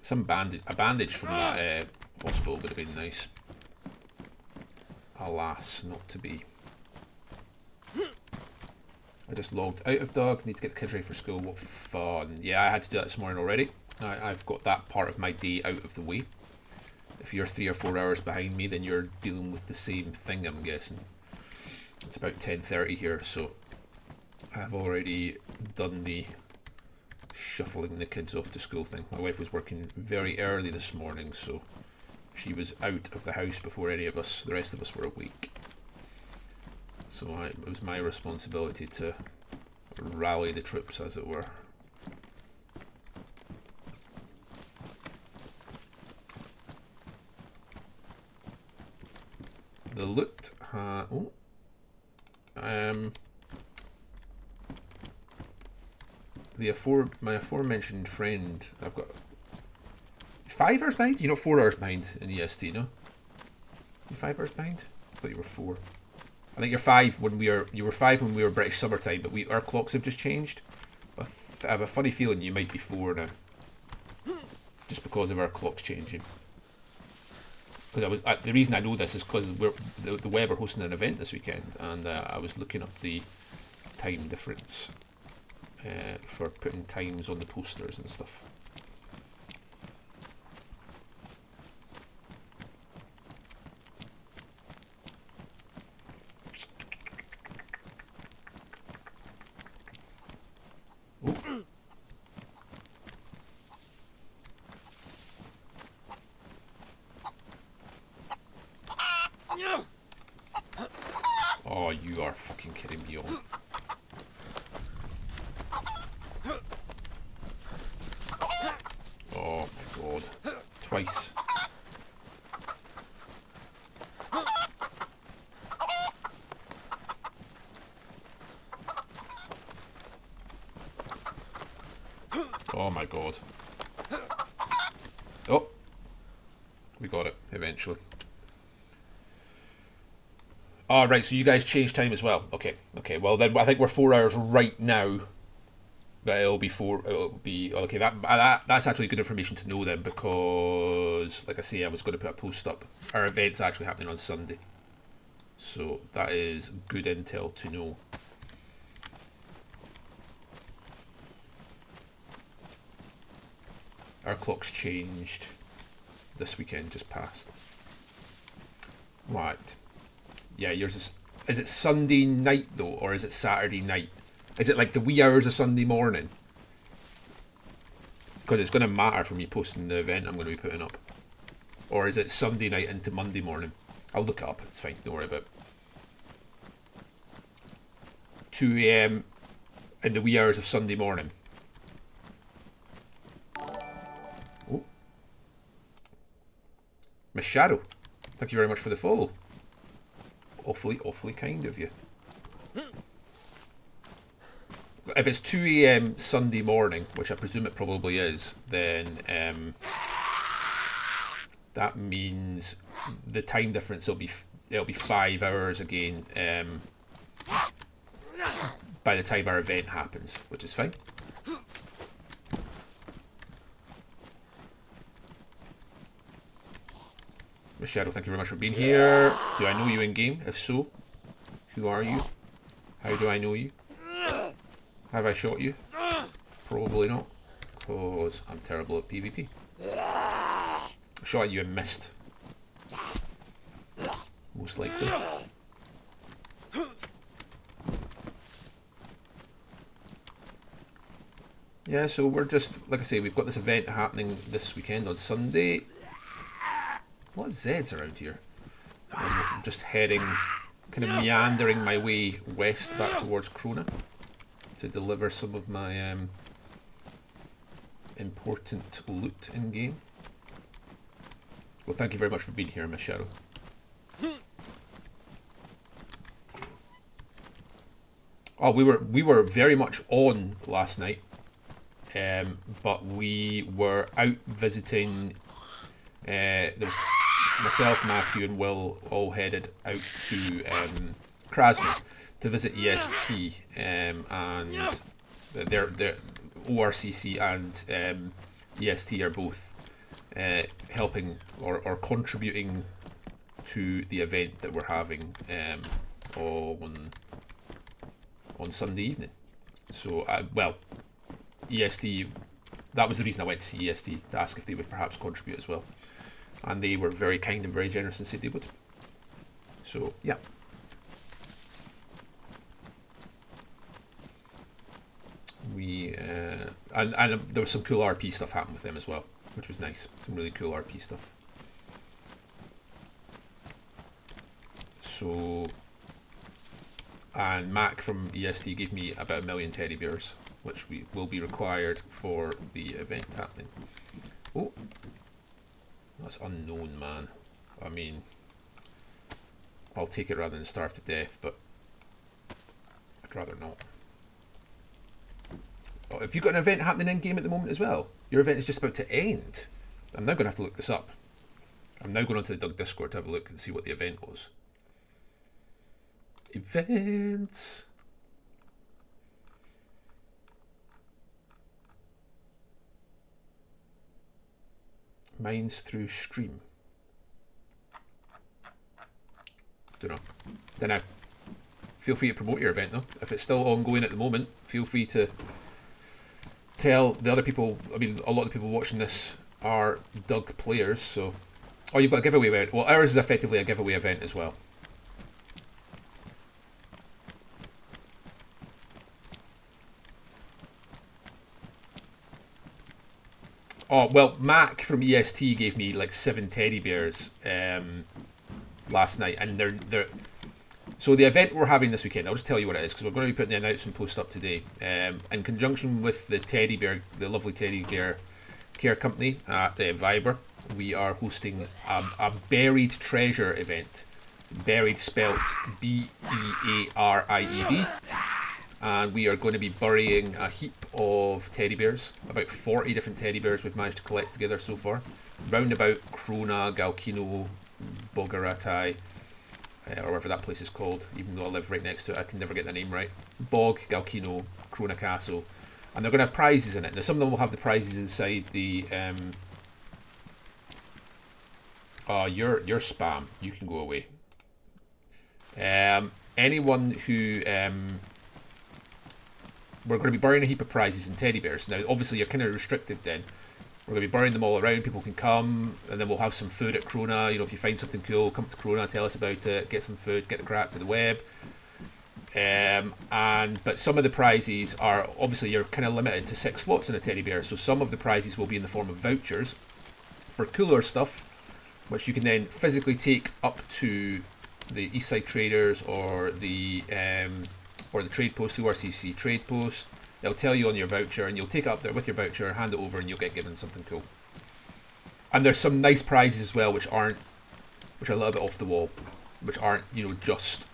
Some a bandage from that hospital would have been nice. Alas, not to be. I just logged out of dog. Need to get the kids ready for school. What fun! Yeah, I had to do that this morning already. I've got that part of my day out of the way. If you're 3 or 4 hours behind me, then you're dealing with the same thing, I'm guessing. It's about 10:30 here, so I've already done the shuffling the kids off to school thing. My wife was working very early this morning, so she was out of the house before any of the rest of us were awake. So it was my responsibility to rally the troops, as it were. The loot, my aforementioned friend, I've got 5 hours behind? You're not 4 hours behind in EST, no? You're 5 hours behind? I thought you were 4. I think you're 5 when you were 5 when we were British summertime, but our clocks have just changed. I have a funny feeling you might be 4 now, just because of our clocks changing. Because the reason I know this is because the web are hosting an event this weekend, and I was looking up the time difference for putting times on the posters and stuff. Oh, you are fucking kidding me on. Oh my god. Twice. Oh my god. Oh. We got it eventually. Oh, right, so you guys changed time as well. Okay, okay. Well, then I think we're 4 hours right now. But it'll be okay. That's actually good information to know then, because, like I say, I was going to put a post up. Our event's actually happening on Sunday, so that is good intel to know. Our clock's changed this weekend, just passed. Right. Yeah, yours is it Sunday night though, or is it Saturday night? Is it like the wee hours of Sunday morning? Because it's going to matter for me posting the event I'm going to be putting up. Or is it Sunday night into Monday morning? I'll look it up, it's fine, don't worry about it. 2 AM in the wee hours of Sunday morning. Oh. Miss Shadow, thank you very much for the follow. Awfully kind of you. If it's 2 AM Sunday morning, which I presume it probably is, then that means the time difference will be 5 hours again by the time our event happens, which is fine. Miss Shadow, thank you very much for being here. Do I know you in game? If so, who are you? How do I know you? Have I shot you? Probably not, because I'm terrible at PvP. I shot at you and missed. Most likely. Yeah, so we're just, like I say, we've got this event happening this weekend on Sunday. A lot of Zeds around here. I'm just heading, kind of meandering my way west back towards Krona to deliver some of my important loot in game. Well, thank you very much for being here, Miss Shadow. Oh, we were very much on last night, but we were out visiting. There's myself, Matthew, and Will all headed out to Krasny to visit EST, and their ORCC and EST are both helping or contributing to the event that we're having on Sunday evening. So, well, EST, that was the reason I went to see EST, to ask if they would perhaps contribute as well. And they were very kind and very generous and said they would. So, yeah. And there was some cool RP stuff happening with them as well, which was nice. Some really cool RP stuff. So, and Mac from EST gave me about 1 million teddy bears, which will be required for the event happening. Oh, that's unknown, man. I mean, I'll take it rather than starve to death, but I'd rather not. Oh, have you got an event happening in game at the moment as well? Your event is just about to end. I'm now going to have to look this up. I'm now going onto the Doug Discord to have a look and see what the event was. Events. Mines through stream. Don't know. Feel free to promote your event though. If it's still ongoing at the moment, feel free to tell the other people. I mean, a lot of the people watching this are Doug players, so. Oh, you've got a giveaway event. Well, ours is effectively a giveaway event as well. Oh, well, Mac from EST gave me like 7 teddy bears last night, and they're so the event we're having this weekend, I'll just tell you what it is, because we're going to be putting the announcement post up today. In conjunction with the teddy bear, the lovely teddy bear care company at Viber, we are hosting a buried treasure event. Buried spelt B-E-A-R-I-E-D. And we are going to be burying a heap of teddy bears, about 40 different teddy bears we've managed to collect together so far. roundabout Krona, Galkino, Bogaratai, or whatever that place is called, even though I live right next to it, I can never get the name right. Bog, Galkino, Krona Castle. And they're going to have prizes in it. Now, some of them will have the prizes inside the... you're spam. You can go away. Anyone who... we're going to be burying a heap of prizes and teddy bears. Now, obviously, you're kind of restricted then. We're going to be burying them all around. People can come, and then we'll have some food at Krona. You know, if you find something cool, come to Krona, tell us about it, get some food, get the crap to the web. But some of the prizes are, obviously, you're kind of limited to 6 slots in a teddy bear. So some of the prizes will be in the form of vouchers for cooler stuff, which you can then physically take up to the Eastside Traders or the trade post, the RCC trade post. It'll tell you on your voucher, and you'll take it up there with your voucher, hand it over, and you'll get given something cool. And there's some nice prizes as well, which are a little bit off the wall, which aren't, you know, just,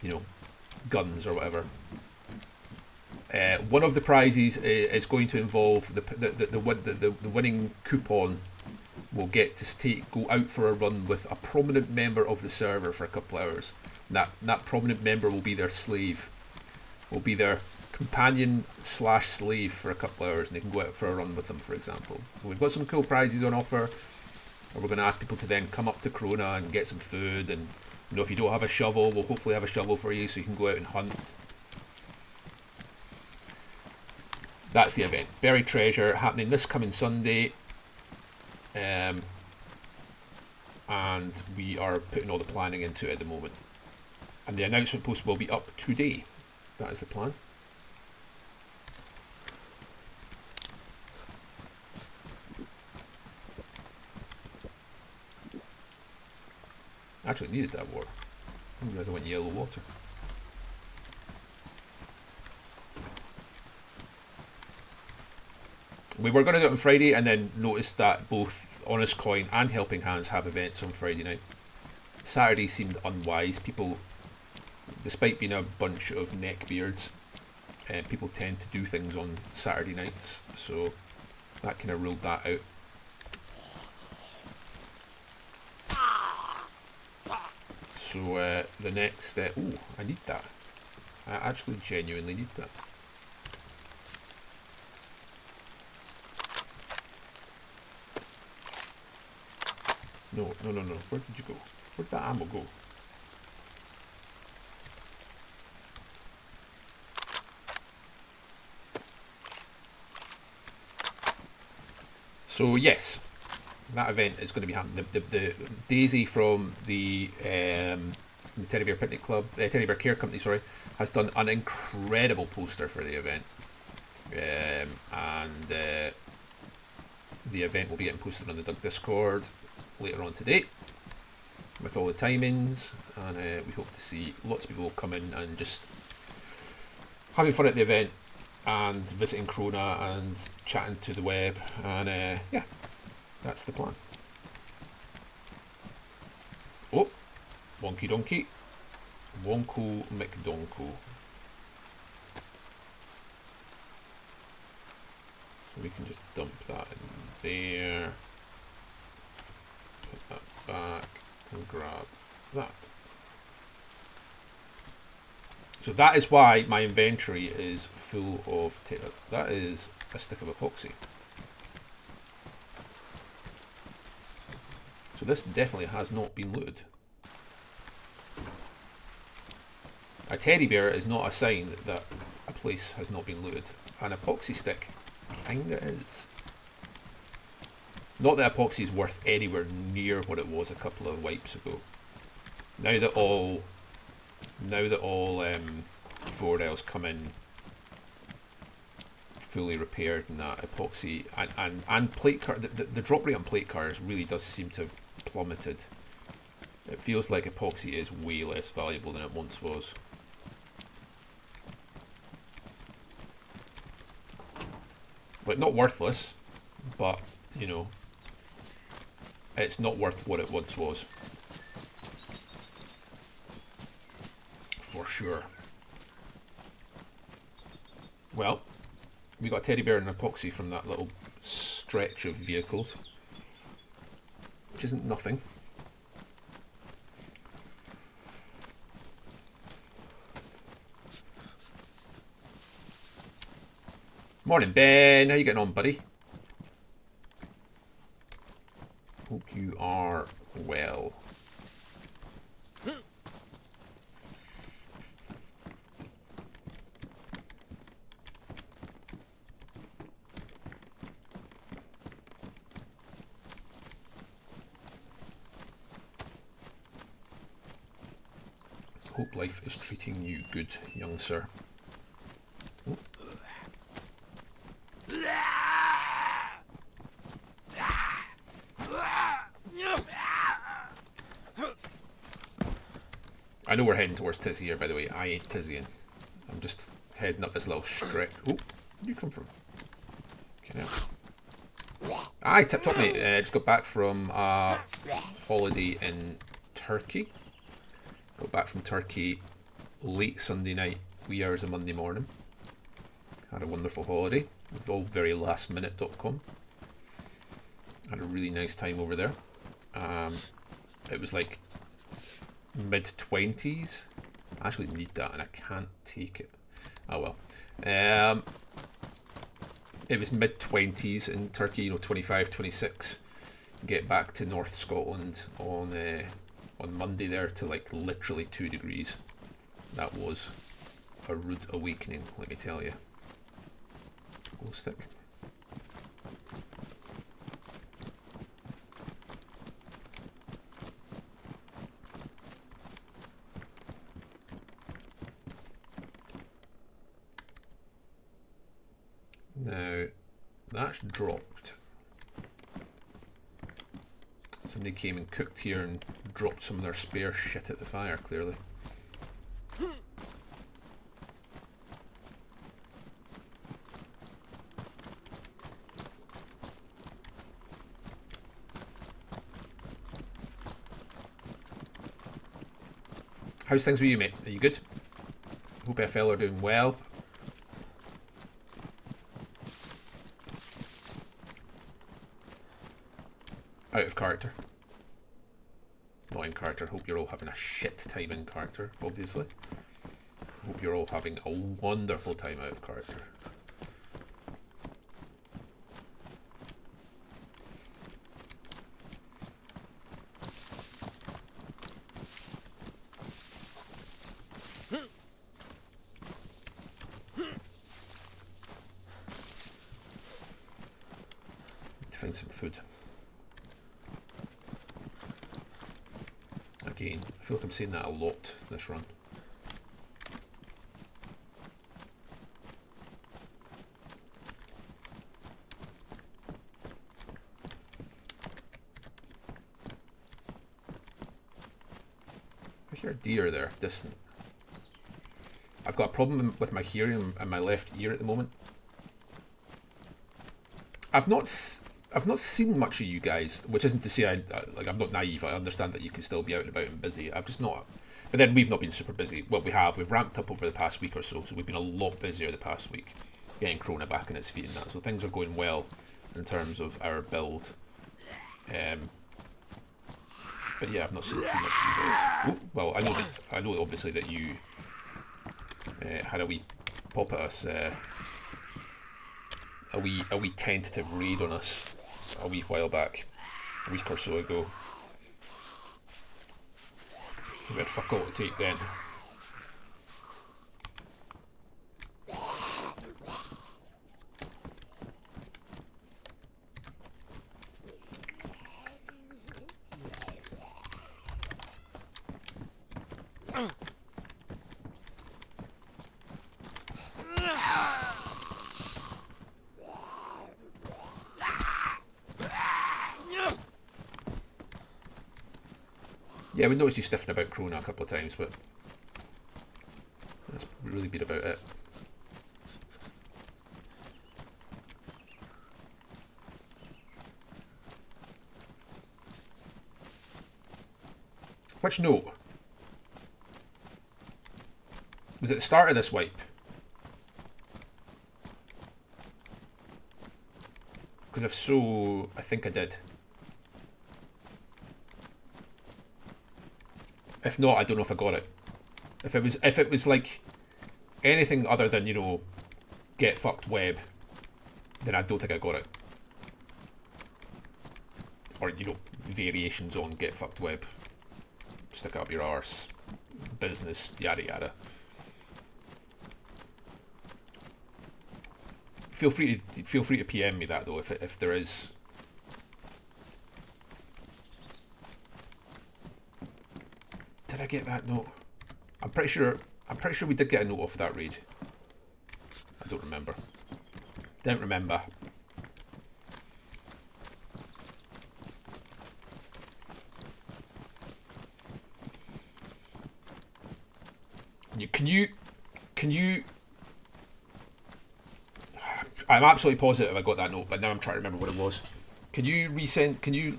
you know, guns or whatever. One of the prizes is going to involve the winning coupon will get to go out for a run with a prominent member of the server for a couple of hours. That prominent member will be their slave, will be their companion / slave for a couple of hours, and they can go out for a run with them, for example. So we've got some cool prizes on offer, and we're going to ask people to then come up to Krona and get some food, and you know, if you don't have a shovel, we'll hopefully have a shovel for you so you can go out and hunt. That's the event. Buried Treasure, happening this coming Sunday. And we are putting all the planning into it at the moment. And the announcement post will be up today. That is the plan. Actually needed that water. I didn't realise I went yellow water. We were going to do it on Friday, and then noticed that both Honest Coin and Helping Hands have events on Friday night. Saturday seemed unwise. People, despite being a bunch of neckbeards, people tend to do things on Saturday nights, so that kind of ruled that out. So the next... oh, I need that. I actually genuinely need that. No. Where did you go? Where did that ammo go? So yes, that event is going to be happening. The DayZ from the Teddy Bear Picnic Club, Teddy Bear Care Company, sorry, has done an incredible poster for the event, and the event will be getting posted on the Doug Discord later on today with all the timings, and we hope to see lots of people come in and just having fun at the event and visiting Krona and chatting to the web, and yeah, that's the plan. Oh, wonky donkey, wonko McDonko. We can just dump that in there, put that back, and grab that. So that is why my inventory is full of that is a stick of epoxy. So this definitely has not been looted. A teddy bear is not a sign that a place has not been looted. An epoxy stick kinda is. Not that epoxy is worth anywhere near what it was a couple of wipes ago. Now that all 4Ls come in fully repaired, and that epoxy and plate car, the drop rate on plate cars really does seem to have plummeted. It feels like epoxy is way less valuable than it once was. Like, not worthless, but you know, it's not worth what it once was. For sure. Well, we got a teddy bear and epoxy from that little stretch of vehicles. which isn't nothing. Morning, Ben. How you getting on, buddy? Hope you are well. Hope life is treating you good, young sir. Oh. I know we're heading towards Tizzy here, by the way. I ain't Tizzying. I'm just heading up this little stretch. Oh, where do you come from? Okay, now. Aye, tip top, mate. Just got back from a holiday in Turkey. Got back from Turkey late Sunday night, wee hours of Monday morning. Had a wonderful holiday. It was all very lastminute.com. Had a really nice time over there. It was like mid-20s. I actually need that and I can't take it. Oh well. It was mid-20s in Turkey, 25, 26. Get back to North Scotland on Monday there to like literally 2 degrees. That was a rude awakening, let me tell you. Glow stick. Now, that's dropped. Somebody came and cooked here and dropped some of their spare shit at the fire, clearly. How's things with you, mate? Are you good? Hope FL are doing well. Out of character. Not in character. Hope you're all having a shit time in character, obviously. Hope you're all having a wonderful time out of character. Need to find some food. Again, I feel like I'm saying that a lot this run. I hear a deer there, distant. I've got a problem with my hearing in my left ear at the moment. I've not seen much of you guys, which isn't to say I'm not naive. I understand that you can still be out and about and busy. I've just not. But then we've not been super busy. Well, we have. We've ramped up over the past week or so, so we've been a lot busier the past week, getting Krona back on its feet and that. So things are going well in terms of our build. But yeah, I've not seen too much of you guys. Ooh, well, I know obviously that you had a wee pop at us. A wee tentative raid on us a wee while back, a week or so ago. We had fuck all to take then. Yeah, we noticed you sniffing about Krona a couple of times, but that's really been about it. Which note? Was it the start of this wipe? Because if so, I think I did. If not, I don't know if I got it. If it was like anything other than, you know, get fucked web, then I don't think I got it. Or, you know, variations on get fucked web. Stick it up your arse. Business, yada yada. Feel free to PM me that though if there is. Did I get that note? I'm pretty sure we did get a note off that raid. I don't remember. Don't remember. Can you I'm absolutely positive I got that note, but now I'm trying to remember what it was. Can you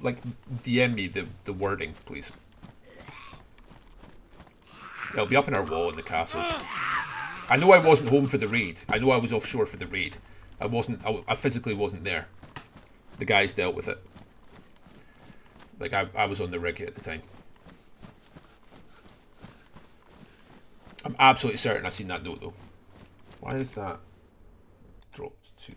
like DM me the wording, please? It'll be up in our wall in the castle. I know I wasn't home for the raid. I know I was offshore for the raid. I physically wasn't there. The guys dealt with it. Like I was on the rig at the time. I'm absolutely certain I've seen that note though. Why is that dropped to...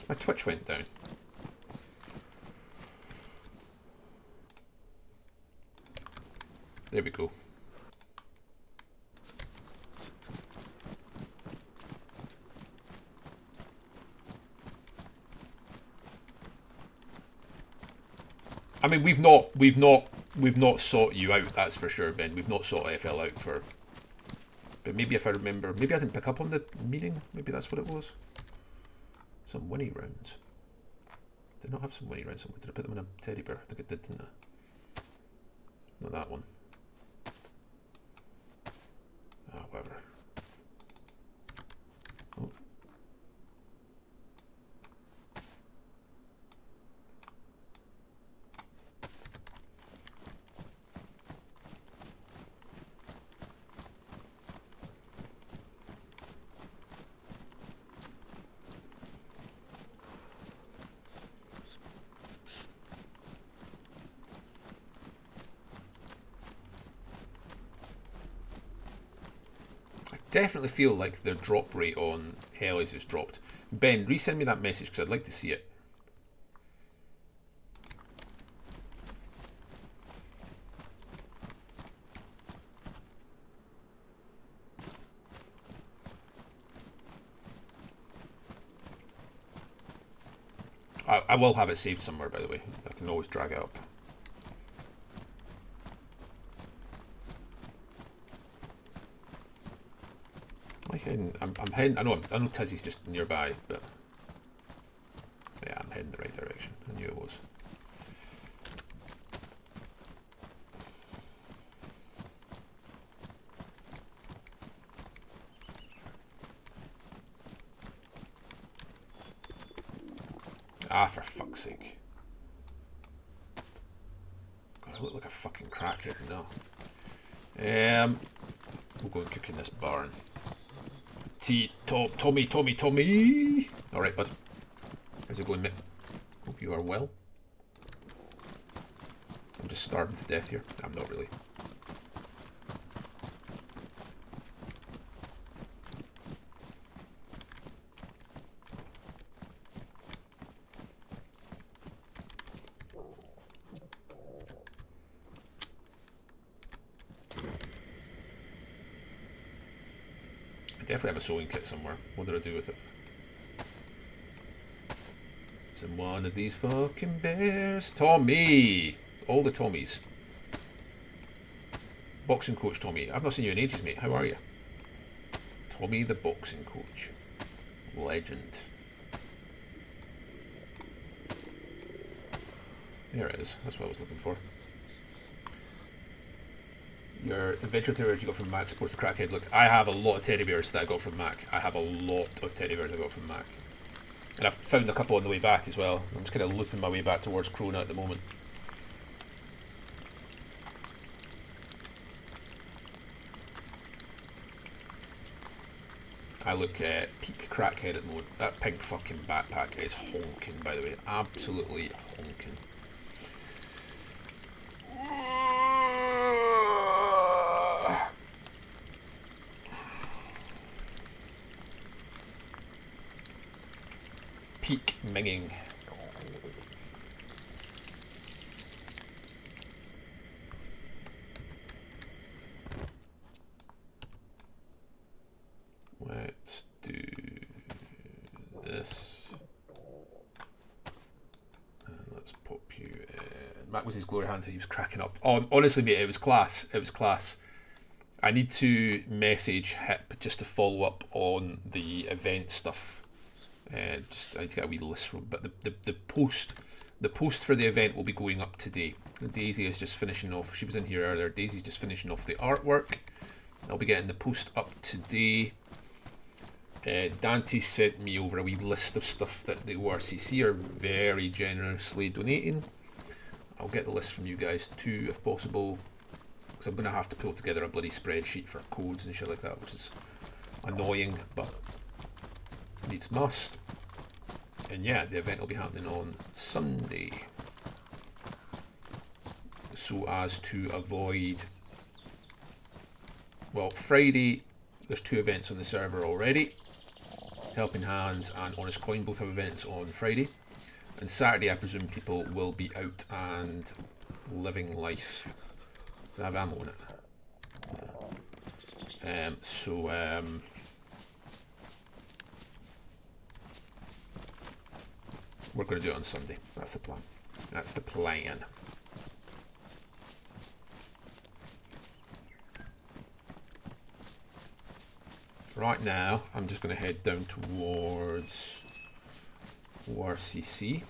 My Twitch went down. There we go. I mean, we've not sought you out, that's for sure, Ben. We've not sought FL out for... But maybe if I remember... Maybe I didn't pick up on the meaning. Maybe that's what it was. Some Winnie rounds. Did not have some Winnie rounds somewhere. Did I put them in a teddy bear? I think I did, didn't I? Not that one. Ah, whatever. Oh. Definitely feel like the drop rate on Hellies has dropped. Ben, resend me that message because I'd like to see it. I will have it saved somewhere, by the way. I can always drag it up. I'm heading. I know Tizzy's just nearby, but yeah, I'm heading the right direction. I knew it was. Ah, for fuck's sake! God, I look like a fucking crackhead now. We'll go and cook in this barn. Tommy. Alright, bud. How's it going, mate? Hope you are well. I'm just starving to death here. I'm not really. Definitely have a sewing kit somewhere. What did I do with it? It's in one of these fucking bears. Tommy! All the Tommies. Boxing coach Tommy. I've not seen you in ages, mate. How are you? Tommy the boxing coach. Legend. There it is. That's what I was looking for. Your adventure tours you got from Mac supports the crackhead. Look, I have a lot of teddy bears that I got from Mac. I have a lot of teddy bears I got from Mac. And I've found a couple on the way back as well. I'm just kind of looping my way back towards Krona at the moment. I look peak crackhead at the moment. That pink fucking backpack is honking, by the way. Absolutely honking. Peak minging. Let's do this. And let's pop you in. Matt was his glory hunter, he was cracking up. Oh, honestly, mate, it was class. It was class. I need to message Hip just to follow up on the event stuff. Just I need to get a wee list from, but the post for the event will be going up today. DayZ is just finishing off. She was in here earlier. DayZ's just finishing off the artwork. I'll be getting the post up today. Dante sent me over a wee list of stuff that the ORCC are very generously donating. I'll get the list from you guys too, if possible, because I'm going to have to pull together a bloody spreadsheet for codes and shit like that, which is annoying, but needs must. And yeah, the event will be happening on Sunday, so as to avoid, well, Friday there's 2 events on the server already. Helping Hands and Honest Coin both have events on Friday, and Saturday I presume people will be out and living life. Does it have ammo in it? We're going to do it on Sunday. That's the plan. That's the plan. Right now, I'm just going to head down towards ORCC.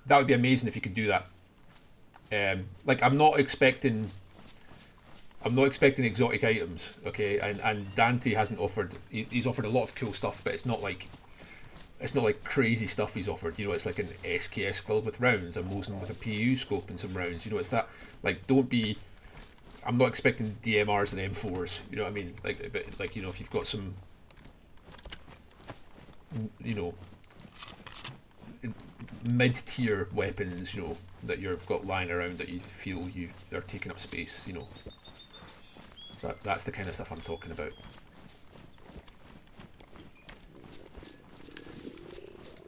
That would be amazing if you could do that. Like, I'm not expecting exotic items, okay? And Dante hasn't offered. He's offered a lot of cool stuff, but it's not like crazy stuff he's offered. You know, it's like an SKS filled with rounds, a Mosin with a PU scope and some rounds. You know, it's that, like, don't be. I'm not expecting DMRs and M4s. You know what I mean? Like you know, if you've got some, you know, mid-tier weapons, you know, that you've got lying around that you feel they're taking up space. You know, that's the kind of stuff I'm talking about.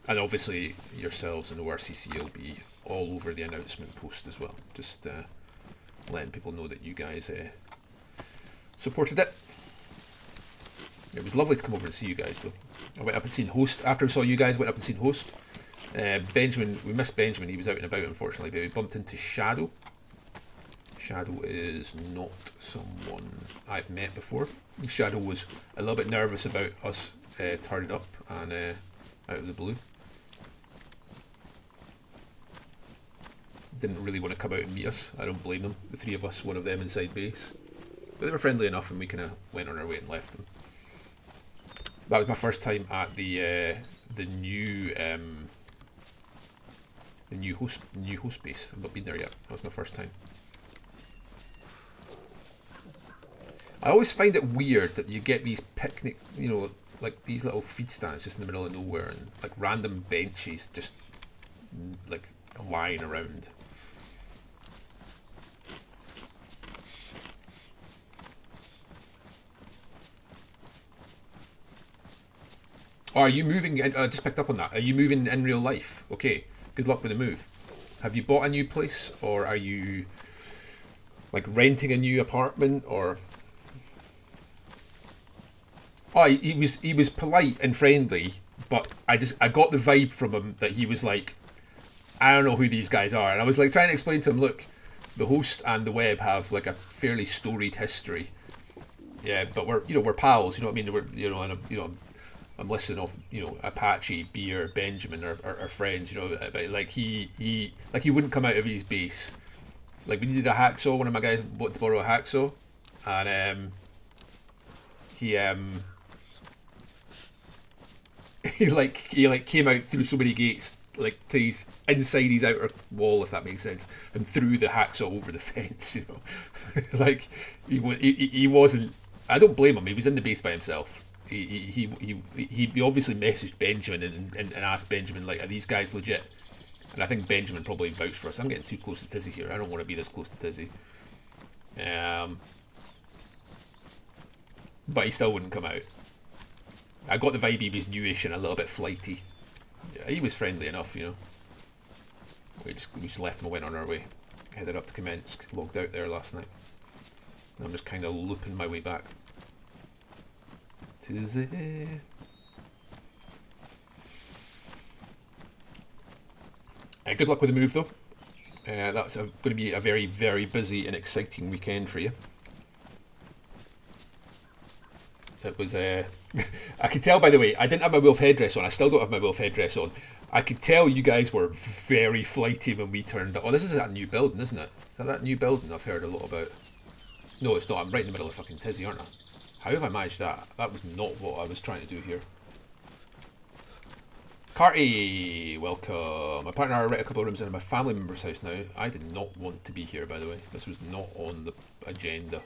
And obviously yourselves and the ORCC will be all over the announcement post as well. Just letting people know that you guys supported it. It was lovely to come over and see you guys though. I went up and seen Host. After I saw you guys, went up and seen Host. Benjamin, we missed Benjamin. He was out and about unfortunately, but we bumped into Shadow. Shadow is not someone I've met before. Shadow was a little bit nervous about us turning up and out of the blue. Didn't really want to come out and meet us. I don't blame them. The 3 of us, one of them inside base. But they were friendly enough and we kind of went on our way and left them. That was my first time at the new host base. I've not been there yet. That was my first time. I always find it weird that you get these picnic, you know, like these little feed stands just in the middle of nowhere, and like random benches just like lying around. Oh, are you moving? I just picked up on that. Are you moving in real life? Okay, good luck with the move. Have you bought a new place, or are you like renting a new apartment, or? Oh, he was polite and friendly, but I got the vibe from him that he was like, I don't know who these guys are, and I was like trying to explain to him, look, the host and the web have like a fairly storied history. Yeah, but we're pals, you know what I mean? I'm listening off, you know, Apache, Beer, Benjamin are friends, you know, but like he wouldn't come out of his base. Like we needed a hacksaw, one of my guys wanted to borrow a hacksaw, and he he came out through so many gates like to his inside his outer wall, if that makes sense, and threw the hacksaw over the fence. You know, like he wasn't. I don't blame him. He was in the base by himself. He obviously messaged Benjamin and asked Benjamin, like, are these guys legit? And I think Benjamin probably vouched for us. I'm getting too close to Tizzy here. I don't want to be this close to Tizzy. But he still wouldn't come out. I got the vibe he was newish and a little bit flighty. Yeah, he was friendly enough, you know. We just left him and went on our way. Headed up to Kamensk. Logged out there last night. And I'm just kind of looping my way back. Tizzy. Good luck with the move, though. That's going to be a very, very busy and exciting weekend for you. It was, I could tell, by the way, I didn't have my wolf headdress on. I still don't have my wolf headdress on. I could tell you guys were very flighty when we turned up. Oh, this is that new building, isn't it? Is that new building I've heard a lot about? No, it's not. I'm right in the middle of fucking Tizzy, aren't I? How have I managed that? That was not what I was trying to do here. Carty, welcome. My partner and I rent a couple of rooms in my family member's house now. I did not want to be here, by the way. This was not on the agenda.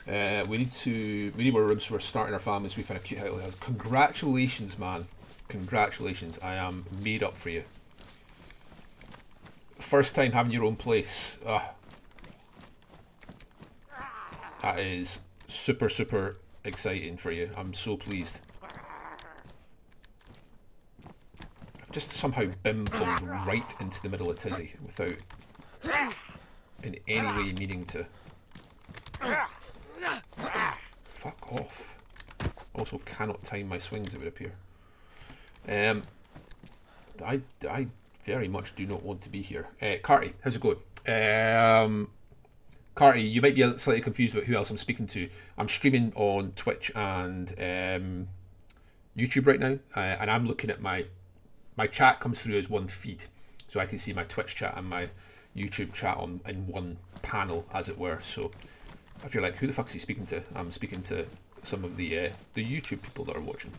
We need more rooms, so we're starting our families. We found a cute house. Congratulations, man. Congratulations. I am made up for you. First time having your own place. That is super, super exciting for you. I'm so pleased. I've just somehow bimbled right into the middle of Tizzy without in any way meaning to. Fuck off. Also cannot time my swings, it would appear. I very much do not want to be here. Carty, how's it going? Carty, you might be slightly confused about who else I'm speaking to. I'm streaming on Twitch and YouTube right now, and I'm looking at my chat comes through as one feed, so I can see my Twitch chat and my YouTube chat in one panel, as it were. So if you're like, who the fuck is he speaking to? I'm speaking to some of the YouTube people that are watching,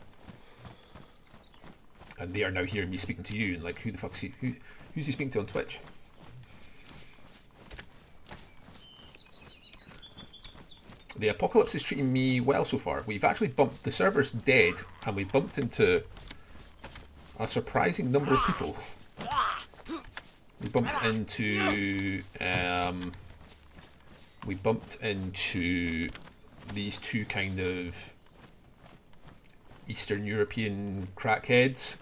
and they are now hearing me speaking to you, and like, who the fuck is he? Who's he speaking to on Twitch? The apocalypse is treating me well so far. We've actually bumped, the server's dead, and we bumped into a surprising number of people. We bumped into these two kind of Eastern European crackheads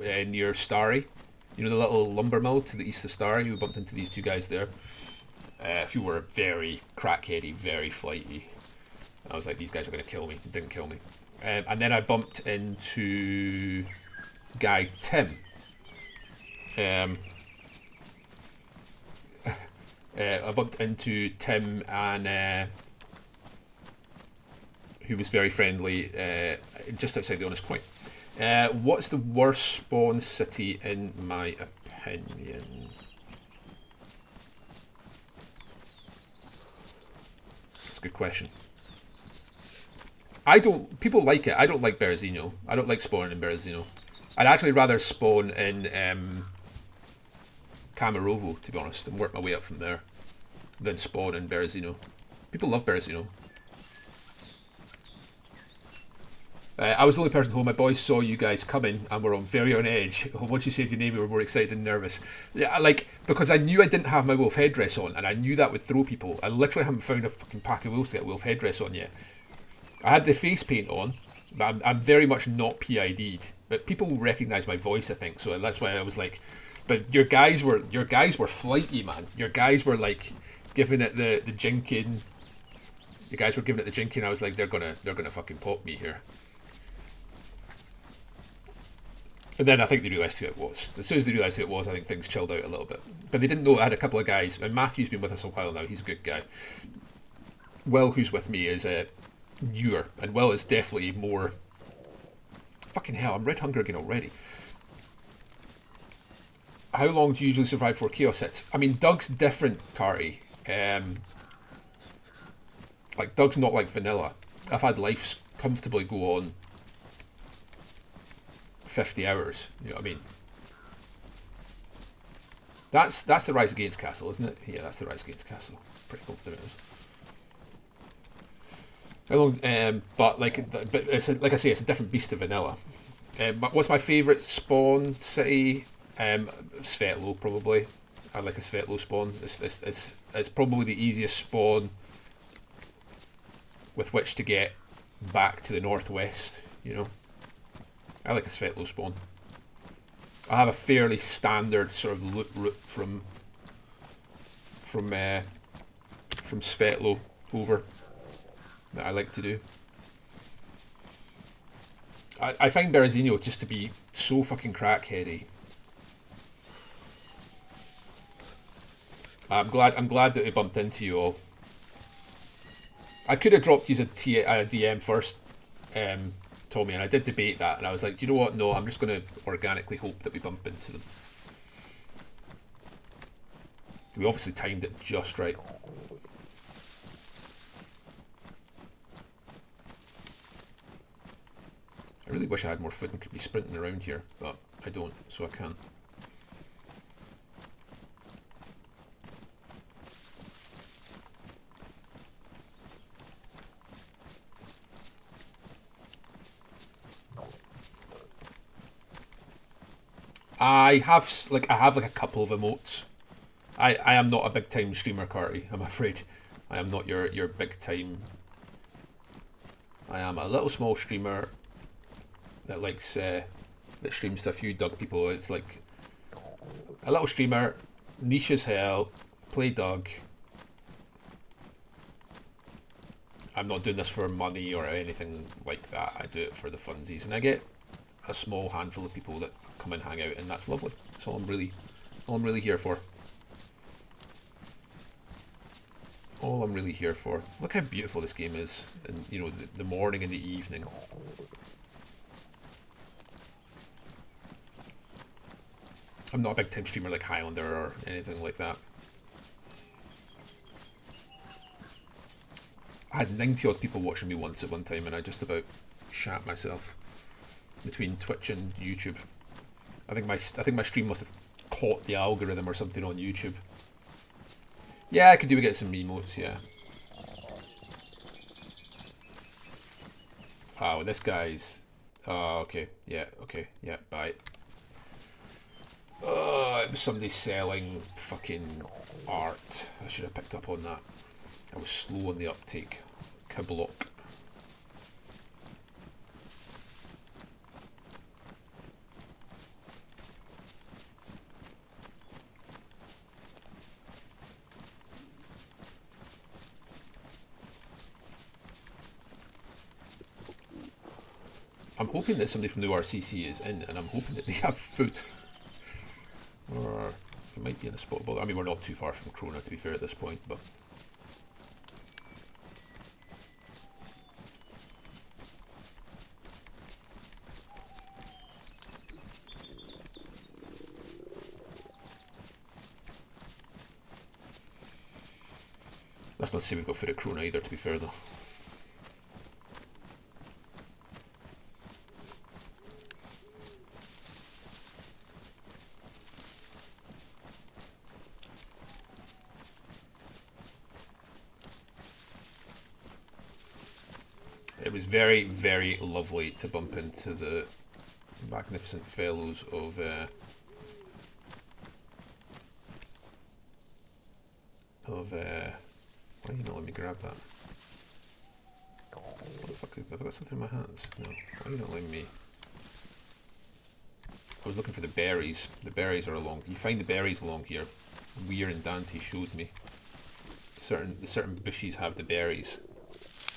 near Starry. You know, the little lumber mill to the east of Starry? We bumped into these two guys there, who were very crackheady, very flighty. I was like, these guys are going to kill me. They didn't kill me. And then I bumped into guy Tim. I bumped into Tim and who was very friendly just outside the Honest Coin. What's the worst spawn city in my opinion? That's a good question. People like it. I don't like Berezino. I don't like spawning in Berezino. I'd actually rather spawn in Kamarovo, to be honest, and work my way up from there than spawn in Berezino. People love Berezino. I was the only person home. My boys saw you guys coming and were very on edge. Once you said your name, we were more excited and nervous. Yeah, like, because I knew I didn't have my wolf headdress on, and I knew that would throw people. I literally haven't found a fucking pack of wolves to get a wolf headdress on yet. I had the face paint on, but I'm very much not PID'd. But people recognise my voice, I think, so that's why I was like. But your guys were flighty, man. Your guys were like giving it the jinking. You guys were giving it the jinking. I was like, they're gonna fucking pop me here. And then I think they realised who it was. As soon as they realised who it was, I think things chilled out a little bit. But they didn't know I had a couple of guys. And Matthew's been with us a while now. He's a good guy. Will, who's with me, is newer. And Will is definitely more... Fucking hell, I'm red hunger again already. How long do you usually survive for chaos hits? I mean, Doug's different, Carty. Like, Doug's not like vanilla. I've had lives comfortably go on 50 hours, you know what I mean? That's the Rise Against Castle, isn't it? Yeah, that's the Rise Against Castle. Pretty confident it is. How long? But it's like I say, it's a different beast of vanilla. What's my favourite spawn city? Svetlo, probably. I like a Svetlo spawn. It's probably the easiest spawn with which to get back to the northwest. You know, I like a Svetlo spawn. I have a fairly standard sort of loot route from Svetlo over that I like to do. I find Berezino just to be so fucking crackheady. I'm glad that we bumped into you all. I could have dropped you a DM first, Tommy, and I did debate that, and I was like, do you know what? No, I'm just going to organically hope that we bump into them. We obviously timed it just right. I really wish I had more food and could be sprinting around here, but I don't, so I can't. I have a couple of emotes. I am not a big time streamer, Carty, I'm afraid. I am not your big time. I am a little small streamer that likes that streams to a few Doug people. It's like a little streamer, niche as hell, play Doug. I'm not doing this for money or anything like that. I do it for the funsies, and I get a small handful of people that come and hang out, and that's lovely. That's all I'm really here for. All I'm really here for. Look how beautiful this game is, and you know, the morning and the evening. I'm not a big time streamer like Highlander or anything like that. I had 90 odd people watching me once at one time, and I just about shat myself between Twitch and YouTube. I think my stream must have caught the algorithm or something on YouTube. Yeah, I could do with getting some emotes, yeah. Oh, this guy's... Oh, okay, yeah, bye. It was somebody selling fucking art. I should have picked up on that. I was slow on the uptake. Kiblock. I'm hoping that somebody from the RCC is in, and I'm hoping that they have food. Or it might be in a spot. I mean, we're not too far from Krona, to be fair, at this point, but... Let's not say we've got food at Krona either, to be fair, though. It was very, very lovely to bump into the magnificent fellows of why are you not letting me grab that? What the fuck is... Have I got something in my hands? No. Why are you not letting me... I was looking for the berries. The berries are along... You find the berries along here. Weir and Dante showed me. The certain bushes have the berries,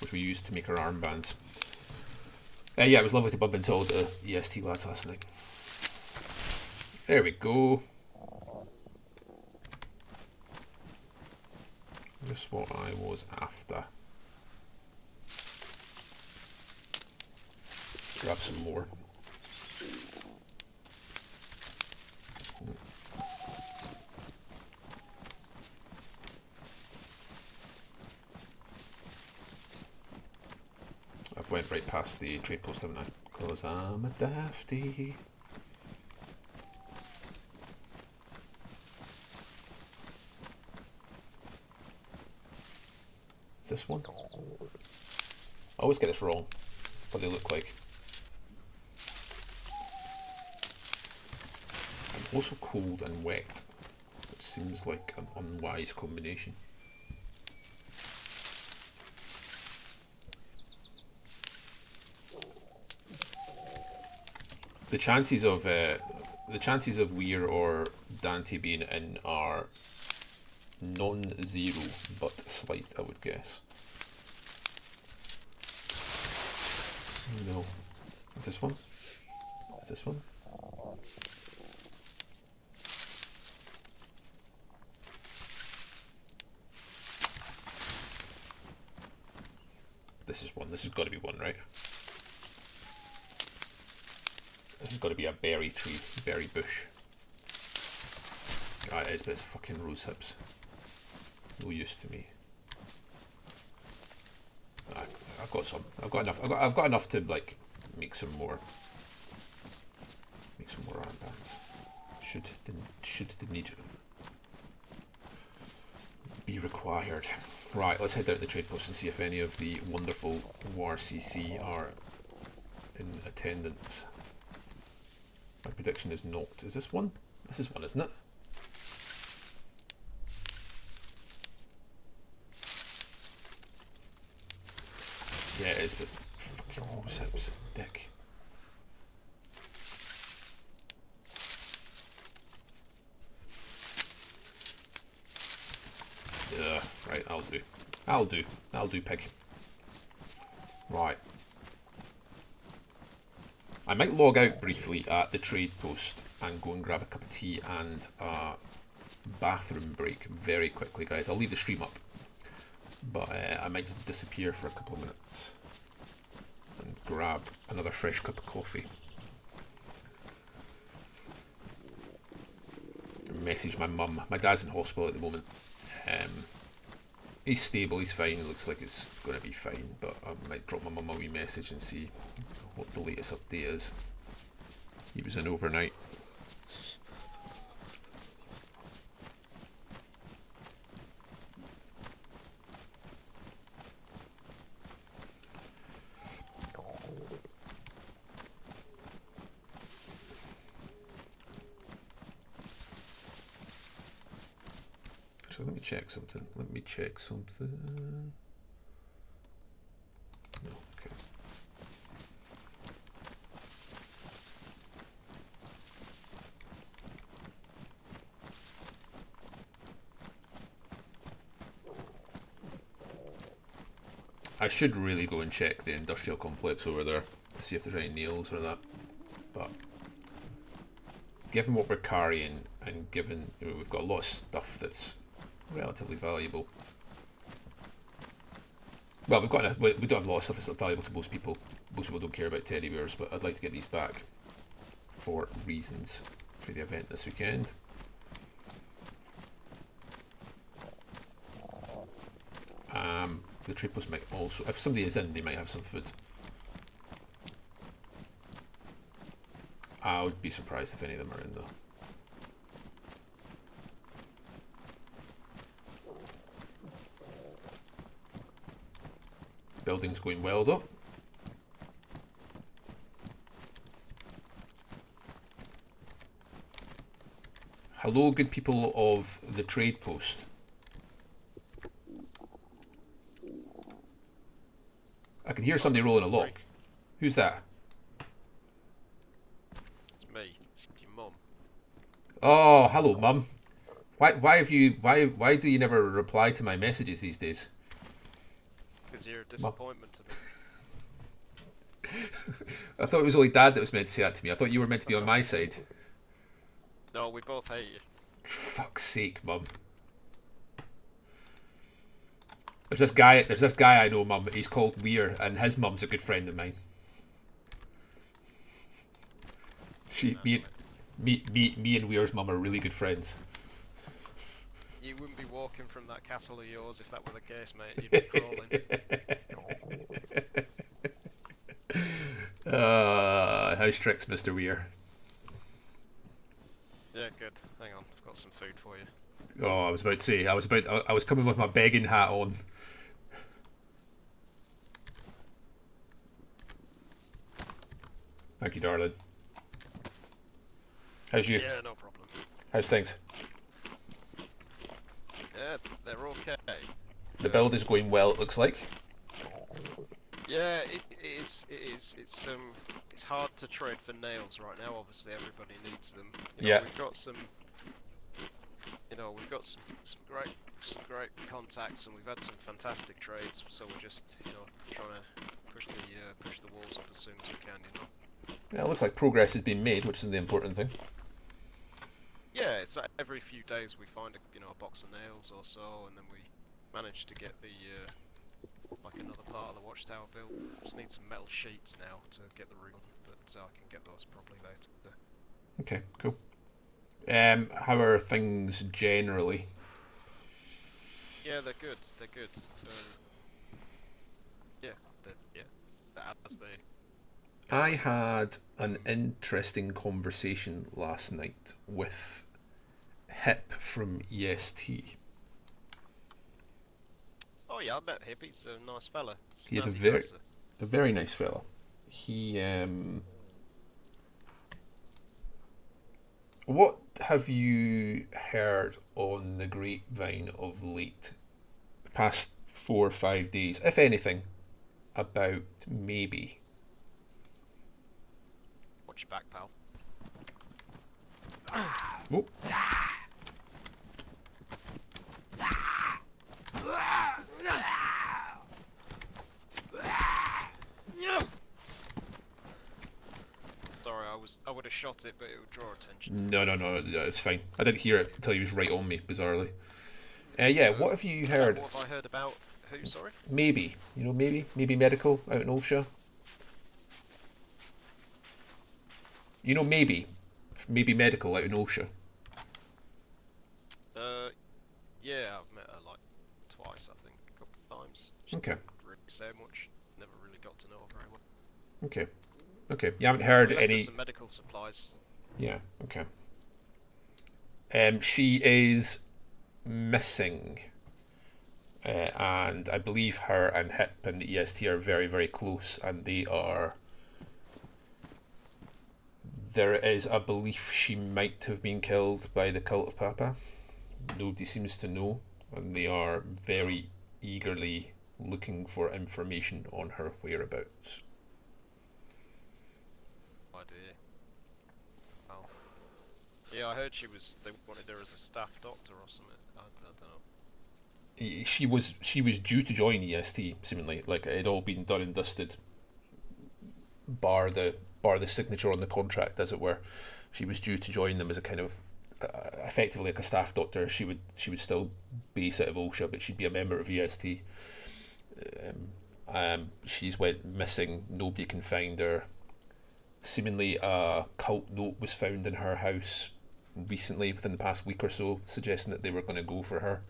which we used to make our armbands. Yeah, it was lovely to bump into all the EST lads last night. There we go. Just what I was after. Grab some more. I've went right past the trade post, haven't I? Because I'm a dafty. this one? I always get this wrong. What they look like. I'm also cold and wet, which seems like an unwise combination. The chances of Weir or Dante being in are non-zero, but slight, I would guess. No. Is this one? Is this one? This is one. This has got to be one, right? This has got to be a berry tree, berry bush. Ah, it is, but it's fucking rose hips. No use to me. I've got some. I've got enough. I've got enough to like make some more. Make some more armbands. Should the need be required? Right, let's head down to the trade post and see if any of the wonderful WarCC are in attendance. My prediction is not. Is this one? This is one, isn't it? Yeah, it is, but it's fucking rose hips, dick. Yeah, right, I'll do. I'll do, pig. Right. I might log out briefly at the trade post and go and grab a cup of tea and a bathroom break very quickly, guys. I'll leave the stream up, but I might just disappear for a couple of minutes and grab another fresh cup of coffee. Message my mum. My dad's in hospital at the moment. He's stable, he's fine, it looks like it's going to be fine, but I might drop my mum a wee message and see what the latest update is. He was in overnight. So let me check something. No, okay. I should really go and check the industrial complex over there to see if there's any nails or that. But given what we're carrying and given we've got a lot of stuff that's relatively valuable. Well, we don't have a lot of stuff that's valuable to most people. Most people don't care about teddy bears, but I'd like to get these back for reasons for the event this weekend. The trade post might also, if somebody is in, they might have some food. I would be surprised if any of them are in though. Building's going well though. Hello, good people of the trade post. I can hear somebody rolling a log. Who's that? It's me. It's your mum. Oh, hello, mum. Why do you never reply to my messages these days? Because you're a disappointment to me. I thought it was only Dad that was meant to say that to me. I thought you were meant to be on my side. No, we both hate you. Fuck's sake, mum. There's this guy I know, mum. He's called Weir, and his mum's a good friend of mine. Me and Weir's mum are really good friends. You wouldn't be walking from that castle of yours if that were the case, mate. You'd be crawling. How's tricks, Mr. Weir? Yeah, good. Hang on, I've got some food for you. Oh, I was coming with my begging hat on. Thank you, darling. How's you? Yeah, no problem. How's things? Yeah, they're okay. The build is going well, it looks like. Yeah, it is. It's hard to trade for nails right now. Obviously, everybody needs them. Yeah. We've got some. We've got some great contacts, and we've had some fantastic trades. So we're just, trying to push the walls up as soon as we can. Yeah, it looks like progress has been made, which is the important thing. Yeah, it's like every few days we find a box of nails or so, and then we manage to get the like another part of the watchtower built. Just need some metal sheets now to get the roof, but I can get those probably later. Okay, cool. How are things generally? Yeah, they're good. They're good. As they. I had an interesting conversation last night with Hip from EST. Oh yeah, I met him. He's a nice fella. He is a Snazzy very nice fella. He What have you heard on the grapevine of late, the past 4 or 5 days, if anything, about maybe? Watch your back, pal. Oh. Sorry, I would have shot it, but it would draw attention. No, it's fine. I didn't hear it until he was right on me, bizarrely. Yeah, what have you heard? What have I heard about who, sorry? Maybe, maybe medical out in Olsha. Maybe medical out in Olsha. Yeah, I've met her like twice, I think, a couple of times. She Okay. didn't really say much. Never really got to know her very well. Okay. You haven't heard We left her any. some medical supplies. Yeah. Okay. She is missing, and I believe her and Hip and the EST are very, very close, and they are. There is a belief she might have been killed by the cult of Papa. Nobody seems to know, and they are very eagerly looking for information on her whereabouts. Idea. Well, yeah, I heard they wanted her as a staff doctor or something. I don't know. She was due to join EST, seemingly. Like, it had all been done and dusted, bar the signature on the contract, as it were. She was due to join them as a kind of effectively like a staff doctor. She would still base out of Olsha, but she'd be a member of EST. She's went missing. Nobody can find her. Seemingly a cult note was found in her house recently, within the past week or so, suggesting that they were going to go for her.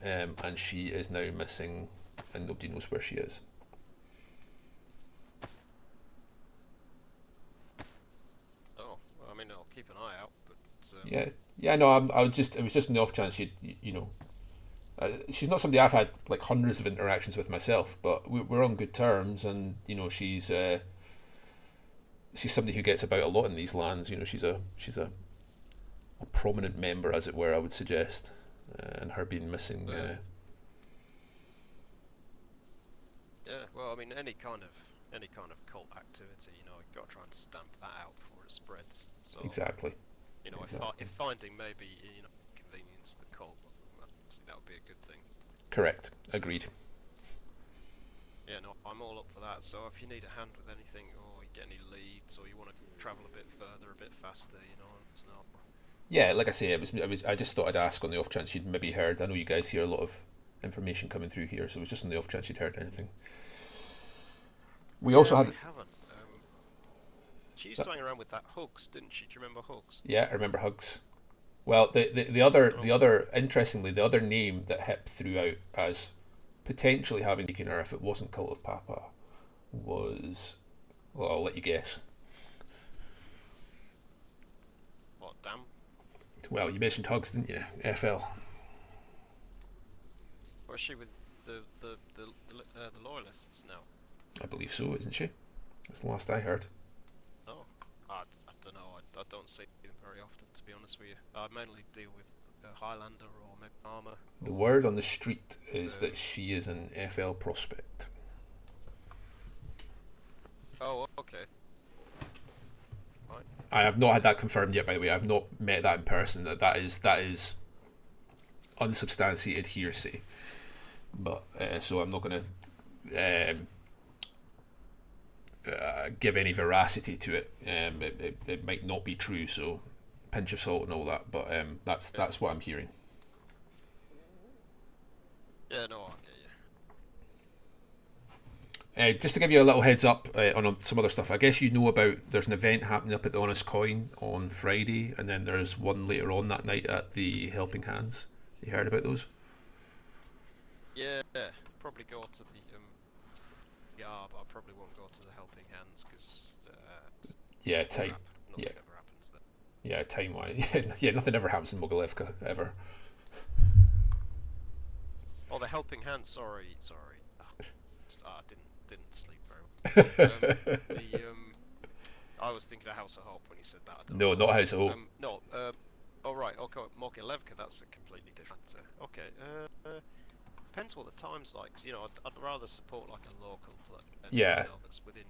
And she is now missing, and nobody knows where she is. Oh, well, I mean, I'll keep an eye out, but... Yeah. No, it was just on the off chance she's not somebody I've had like hundreds of interactions with myself, but we're on good terms, and she's somebody who gets about a lot in these lands. She's a prominent member, as it were, I would suggest, and her being missing. Yeah, well, I mean, any kind of cult activity, you've got to try and stamp that out before it spreads. So, Exactly. If finding maybe convenience the cult, obviously that would be a good thing. Correct. Agreed. Yeah, no, I'm all up for that. So if you need a hand with anything, or you get any leads, or you want to travel a bit further, a bit faster, it's not. Yeah, like I say, I just thought I'd ask on the off chance you'd maybe heard. I know you guys hear a lot of information coming through here, so it was just on the off chance you'd heard anything. We also had. We haven't. She used to hang around with that Hugs, didn't she? Do you remember Hugs? Yeah, I remember Hugs. Well, the other interestingly, the other name that Hip threw out as potentially having taken her if it wasn't Cult of Papa was, well, I'll let you guess. What, damn? Well, you mentioned Hugs, didn't you? FL. Was she with the loyalists now? I believe so, isn't she? That's the last I heard. don't see them very often, to be honest with you. I mainly deal with Highlander or Mega Armor. The word on the street is that she is an FL prospect. Oh, okay. Right. I have not had that confirmed yet, by the way. I've not met that in person. That is unsubstantiated hearsay. But so I'm not going to give any veracity to it. It might not be true, so pinch of salt and all that. But that's what I'm hearing. Yeah, no, I get you. Just to give you a little heads up on some other stuff, I guess you know about there's an event happening up at the Honest Coin on Friday, and then there's one later on that night at the Helping Hands. You heard about those? Yeah, probably go to the but I probably won't go to the Helping Hands because Yeah, time. Nothing Yeah, ever happens there. yeah, time wise. Yeah, nothing ever happens in Mogilevka ever. Oh, the Helping Hand. Sorry. I didn't sleep very well. I was thinking of House of Hope when you said that. I don't No, know. not House of Hope. No. Oh right. Okay. Mogilevka. That's a completely different. Okay. Depends what the time's like. You know, I'd rather support like a local club. Yeah. That's within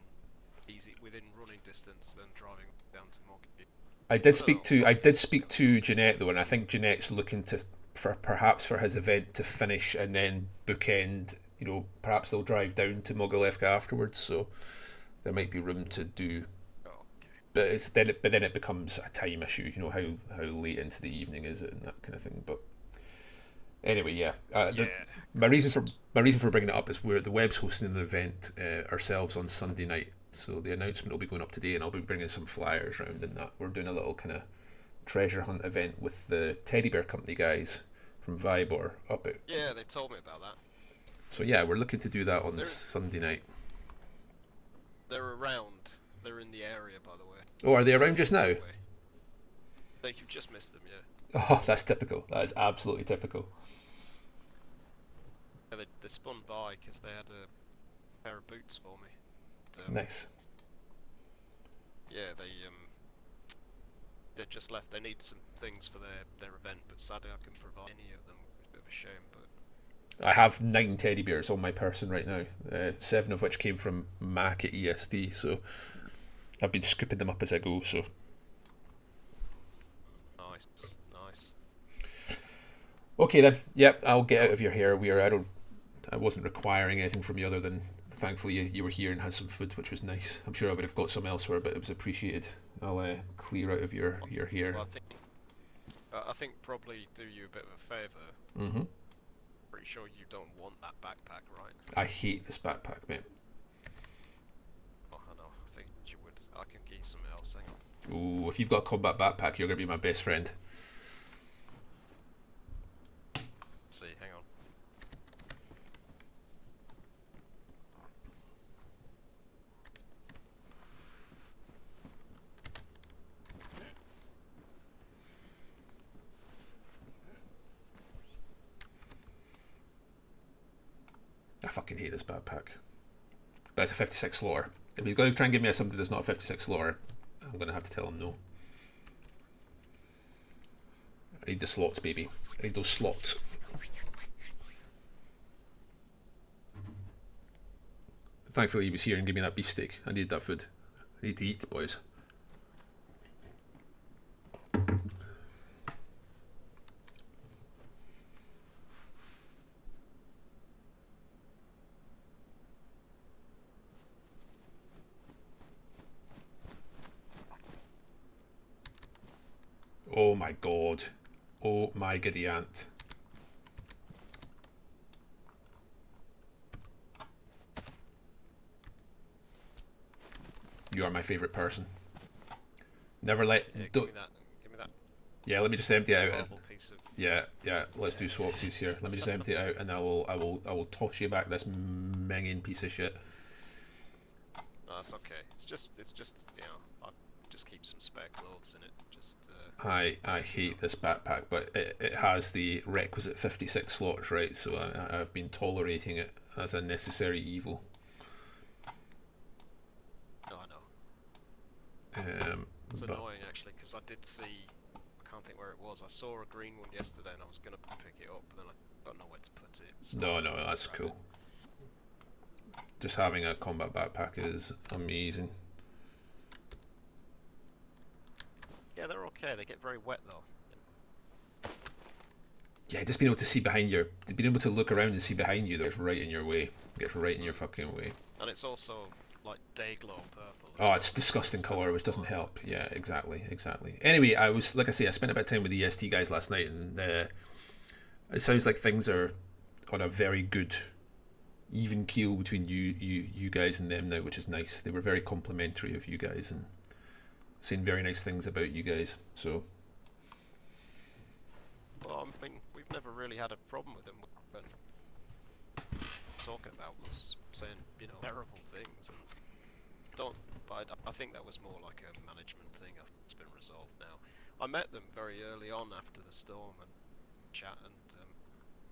running distance than driving down to Mogilevka. I did speak to Jeanette though, and I think Jeanette's looking perhaps for his event to finish and then bookend. You know, perhaps they'll drive down to Mogilevka afterwards, so there might be room to do. Oh, okay. But then it becomes a time issue. You know, how late into the evening is it and that kind of thing. But anyway, yeah. My reason for bringing it up is the web's hosting an event ourselves on Sunday night. So the announcement will be going up today, and I'll be bringing some flyers around in that. We're doing a little kind of treasure hunt event with the Teddy Bear Company guys from Vibor up at. Yeah, they told me about that. So yeah, we're looking to do that on Sunday night. They're around. They're in the area, by the way. Oh, are they around just now? I think you've just missed them, yeah. Oh, that's typical. That is absolutely typical. Yeah, they spun by because they had a pair of boots for me. Nice. Yeah, they just left. They need some things for their event, but sadly I can provide any of them. It's a bit of a shame, but I have 9 teddy bears on my person right now, 7 of which came from Mac at ESD, so I've been scooping them up as I go. So nice. Okay then. Yep, I'll get out of your hair. I wasn't requiring anything from you other than thankfully you were here and had some food, which was nice. I'm sure I would have got some elsewhere, but it was appreciated. I'll clear out of your hair. Well, I think probably do you a bit of a favour. Mm-hmm. Pretty sure you don't want that backpack, right? I hate this backpack, mate. Oh, I know. I think you would. I can get you something else. Hang on. Ooh, if you've got a combat backpack, you're gonna be my best friend. See, hang on. I fucking hate this backpack. But it's a 56 slaughter. If he's going to try and give me something that's not a 56 slaughter, I'm going to have to tell him no. I need the slots, baby. I need those slots. Thankfully he was here and gave me that beefsteak. I needed that food. I need to eat, boys. Oh my god. Oh my giddy aunt. You are my favourite person. Never let... Yeah, don't, give me that. yeah, let me just empty it out. Horrible piece of. Yeah, let's do swapsies here. Let me just empty it out and I will toss you back this minging piece of shit. No, that's okay. It's just you know, I just keep some spare clothes in it. Just. I hate this backpack, but it has the requisite 56 slots, right? So I've been tolerating it as a necessary evil. No, I know. It's But annoying actually, because I did see. I can't think where it was. I saw a green one yesterday, and I was gonna pick it up, but then I don't know where to put it. So no, I no, didn't that's grab cool. Just having a combat backpack is amazing. Yeah, they're okay. They get very wet though. Yeah, just being able to see behind being able to look around and see behind you that's right in your way. It gets right in your fucking way. And it's also like day glow purple. Oh, it's disgusting colour, which doesn't help. Yeah, exactly. Anyway, I spent a bit of time with the EST guys last night, and it sounds like things are on a very good, even keel between you guys and them now, which is nice. They were very complimentary of you guys and saying very nice things about you guys. So, Well, I mean, we've never really had a problem with them. When talking about was saying, terrible things, and but I think that was more like a management thing. I think it's been resolved now. I met them very early on after the storm and chat, and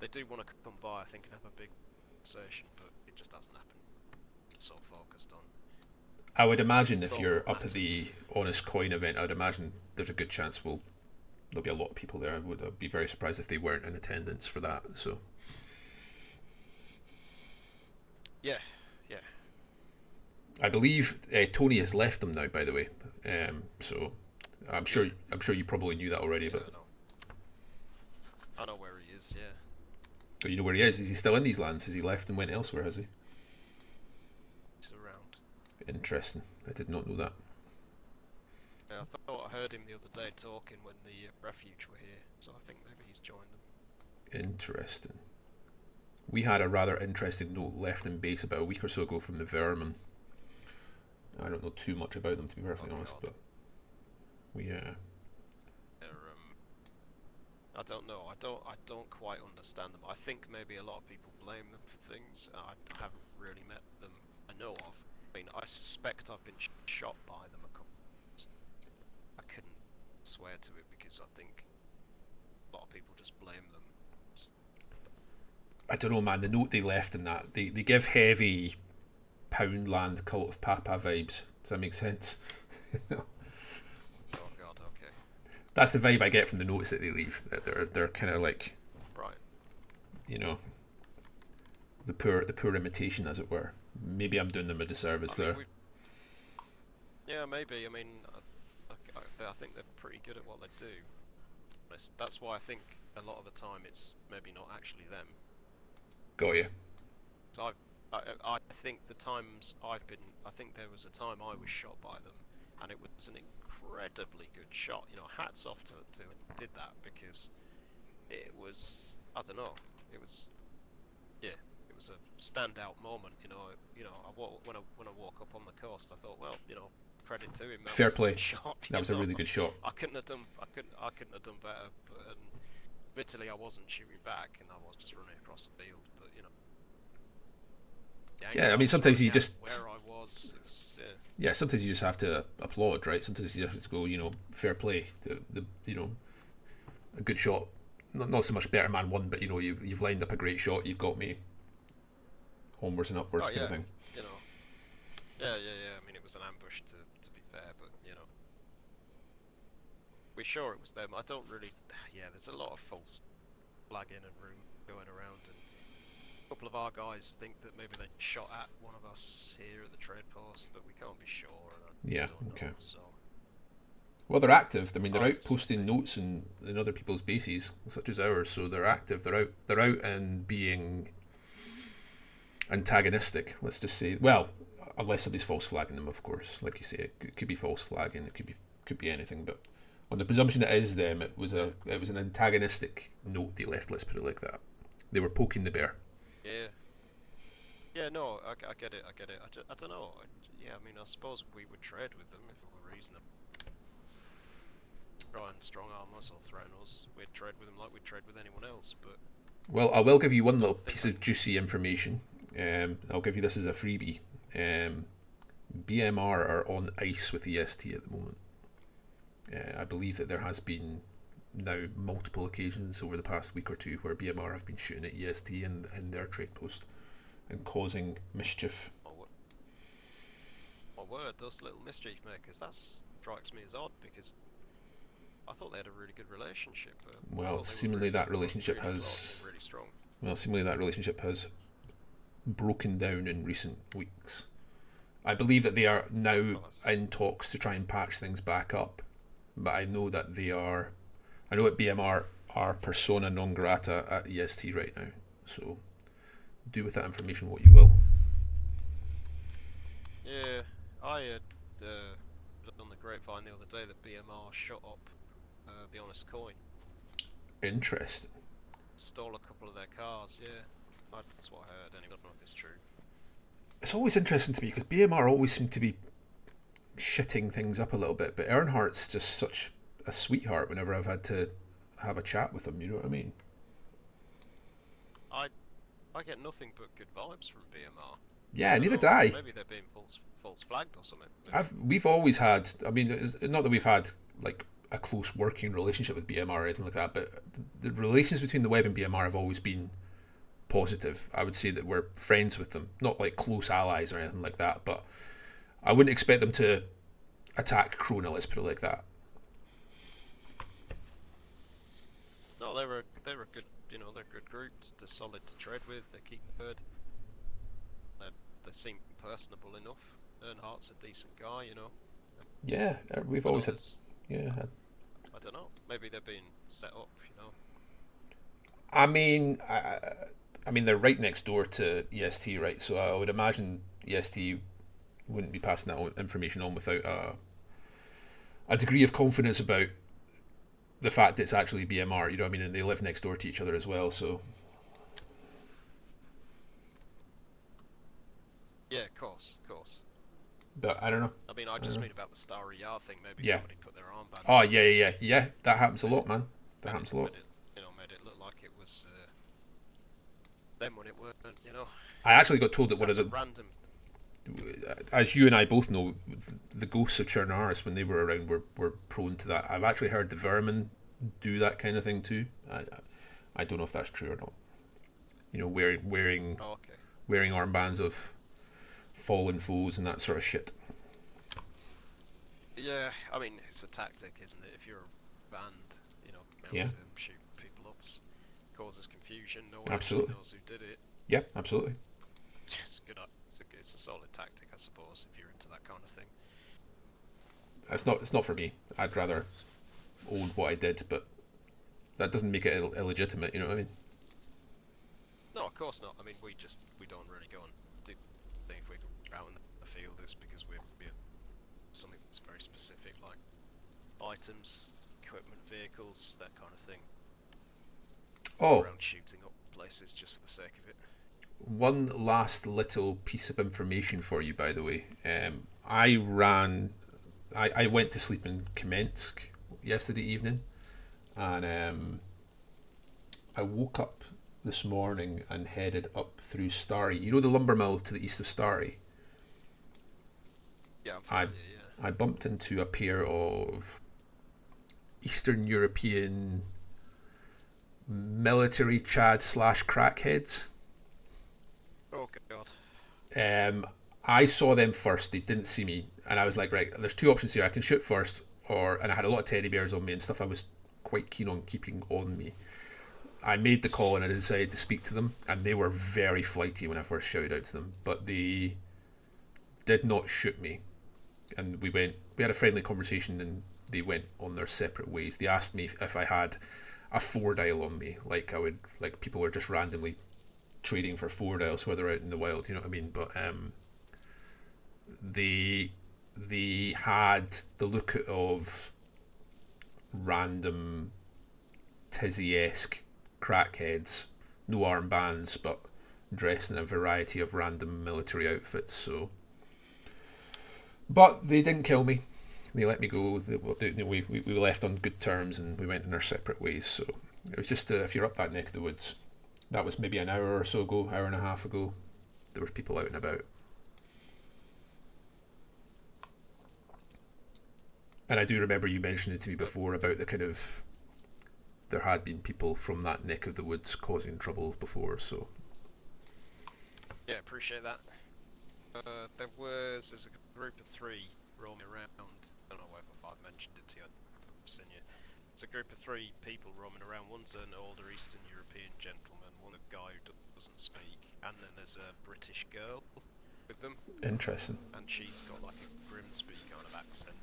they do want to come by, I think, and have a big conversation, but it just hasn't happened. It's so focused on. I would imagine if you're up at the Honest Coin event, I'd imagine there's a good chance there'll be a lot of people there. I'd be very surprised if they weren't in attendance for that. So. Yeah. I believe Tony has left them now, by the way. So I'm sure you probably knew that already, Yeah, but I know where he is. Yeah. do you know where he is? Is he still in these lands? Has he left and went elsewhere? Has he? He's around. Interesting. I did not know that. Yeah, I thought I heard him the other day talking when the refuge were here, so I think maybe he's joined them. Interesting. We had a rather interesting note left in base about a week or so ago from the Vermin. I don't know too much about them, to be perfectly honest, but we They're, I don't know. I don't quite understand them. I think maybe a lot of people blame them for things. I haven't really met them I know of. I mean, I suspect I've been shot by them a couple times. I couldn't swear to it because I think a lot of people just blame them. I don't know, man. The note they left in that they give heavy Poundland Cult of Papa vibes. Does that make sense? Oh God, okay. That's the vibe I get from the notes that they leave. That they're kind of like, Right. the poor imitation, as it were. Maybe I'm doing them a disservice there. Yeah, maybe. I mean, I think they're pretty good at what they do. That's why I think a lot of the time it's maybe not actually them. Got you. So I think the times I think there was a time I was shot by them, and it was an incredibly good shot. Hats off to who did that, because it was, I don't know, it was a standout moment. When I walk up on the coast, I thought, well, credit to him. That Fair was a play. good shot, That was a really good shot. I couldn't have done better, but admittedly I wasn't shooting back, and I was just running across the field. But yeah, I mean, sometimes you just where I was, it was, yeah, sometimes you just have to applaud, right? Sometimes you have to go, fair play. The a good shot. Not so much better man won, but you've lined up a great shot. You've got me onwards and upwards, kind of thing. Yeah. I mean, it was an ambush to be fair, but we're sure it was them. I don't really. Yeah, there's a lot of false flagging and room going around, and a couple of our guys think that maybe they shot at one of us here at the trade post, but we can't be sure. And I just don't Okay. know, so. Well, they're active. I mean, they're out posting notes in other people's bases, such as ours. So they're active. They're out and being antagonistic. Let's just say. Well, unless somebody's false flagging them, of course. Like you say, it could be false flagging. It could be anything. But on the presumption it is them, it was an antagonistic note they left. Let's put it like that. They were poking the bear. Yeah. Yeah, no, I get it. I don't know. I mean, I suppose we would trade with them if it were reasonable. Try and strong arm us or threaten us. We'd trade with them like we'd trade with anyone else, but. Well, I will give you one little piece of juicy information. I'll give you this as a freebie. BMR are on ice with EST at the moment. I believe that there has been now multiple occasions over the past week or two where BMR have been shooting at EST and their trade post and causing mischief. My word, those little mischief makers, that's strikes me as odd because I thought they had a really good relationship. I Well, thought they were seemingly really, that relationship really has close and really strong. broken down in recent weeks. I believe that they are now Well, that's- in talks to try and patch things back up, but I know that BMR are persona non grata at EST right now. So do with that information what you will. Yeah, I had on the grapevine the other day that BMR shot up the Honest Coin, Interesting. stole a couple of their cars. Yeah, that's what I heard. Anyway, I don't know if it's true. It's always interesting to me because BMR always seem to be shitting things up a little bit, but Earnhardt's just such a sweetheart whenever I've had to have a chat with him, you know what I mean? I get nothing but good vibes from BMR. Yeah, I don't neither know, do I. Maybe they're being false flagged or something. We've always had, I mean, not that we've had like a close working relationship with BMR or anything like that, but the relations between the web and BMR have always been positive. I would say that we're friends with them, not like close allies or anything like that, but I wouldn't expect them to attack Krona, let's put it like that. No, they're a good, they're a good group. They're solid to trade with. They keep good. They seem personable enough. Earnhardt's a decent guy, Yeah, we've But always had, others, yeah. I don't know. Maybe they're being set up, I mean, I mean, they're right next door to EST, right? So I would imagine EST wouldn't be passing that information on without a degree of confidence about the fact it's actually BMR, you know what I mean? And they live next door to each other as well, so. Yeah, of course. But I don't know. I mean, I just mean about the Starry Yard thing. Maybe Yeah. somebody put their armband. Oh, on yeah. That happens a lot, man. That happens a lot. Made it look like it was them when it weren't. I actually got told that one of That's the, a random. as you and I both know, the ghosts of Chernaris, when they were around, were prone to that. I've actually heard the vermin do that kind of thing too. I don't know if that's true or not. Wearing Oh, okay. wearing armbands of fallen foes and that sort of shit. Yeah, I mean it's a tactic, isn't it? If you're a band, Yeah. to shoot people up, causes confusion. No one Absolutely. actually knows who did it. Yeah, absolutely. It's a good. It's a solid tactic, I suppose, if you're into that kind of thing. It's not for me. I'd rather own what I did, but that doesn't make it illegitimate. You know what I mean? No, of course not. I mean, we don't really go and do things if we're out in the field. It's because we're something that's very specific, like items, equipment, vehicles, that kind of thing. Oh, Around shooting up places just for the sake of it. one last little piece of information for you, by the way. I went to sleep in Kamensk yesterday evening, and I woke up this morning and headed up through Stary. You know the lumber mill to the east of Stary? Yeah, I bumped into a pair of Eastern European military Chad / crackheads. Oh god. I saw them first. They didn't see me, and I was like, right, there's two options here. I can shoot first, and I had a lot of teddy bears on me and stuff I was quite keen on keeping on me. I made the call and I decided to speak to them, and they were very flighty when I first shouted out to them, but they did not shoot me. And we had a friendly conversation, and they went on their separate ways. They asked me if I had a 4-dial on me, like people were just randomly trading for 4-dials whether out in the wild, you know what I mean? But they had the look of random Tizzy-esque crackheads, no armbands, but dressed in a variety of random military outfits. So, but they didn't kill me. They let me go. We left on good terms, and we went in our separate ways. So it was just if you're up that neck of the woods, that was maybe an hour or so ago, hour and a half ago. There was people out and about. And I do remember you mentioning to me before about the kind of, there had been people from that neck of the woods causing trouble before, so. Yeah, appreciate that. There's a group of 3 roaming around. I don't know where It's a group of 3 people roaming around. One's an older Eastern European gentleman, one a guy who doesn't speak, and then there's a British girl with them. Interesting. And she's got like a Grimsby kind of accent.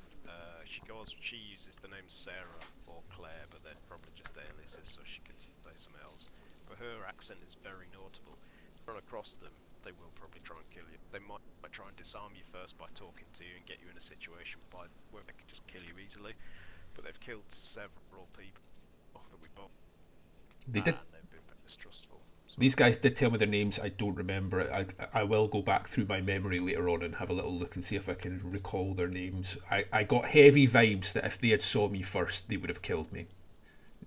She uses the name Sarah or Claire, but they're probably just aliases, so she could say something else. But her accent is very notable. Run across them, they will probably try and kill you. They might try and disarm you first by talking to you and get you in a situation where they could just kill you easily. But they've killed several people that we both. They did. And they've been distrustful. So These guys did tell me their names. I don't remember it. I will go back through my memory later on and have a little look and see if I can recall their names. I got heavy vibes that if they had saw me first, they would have killed me.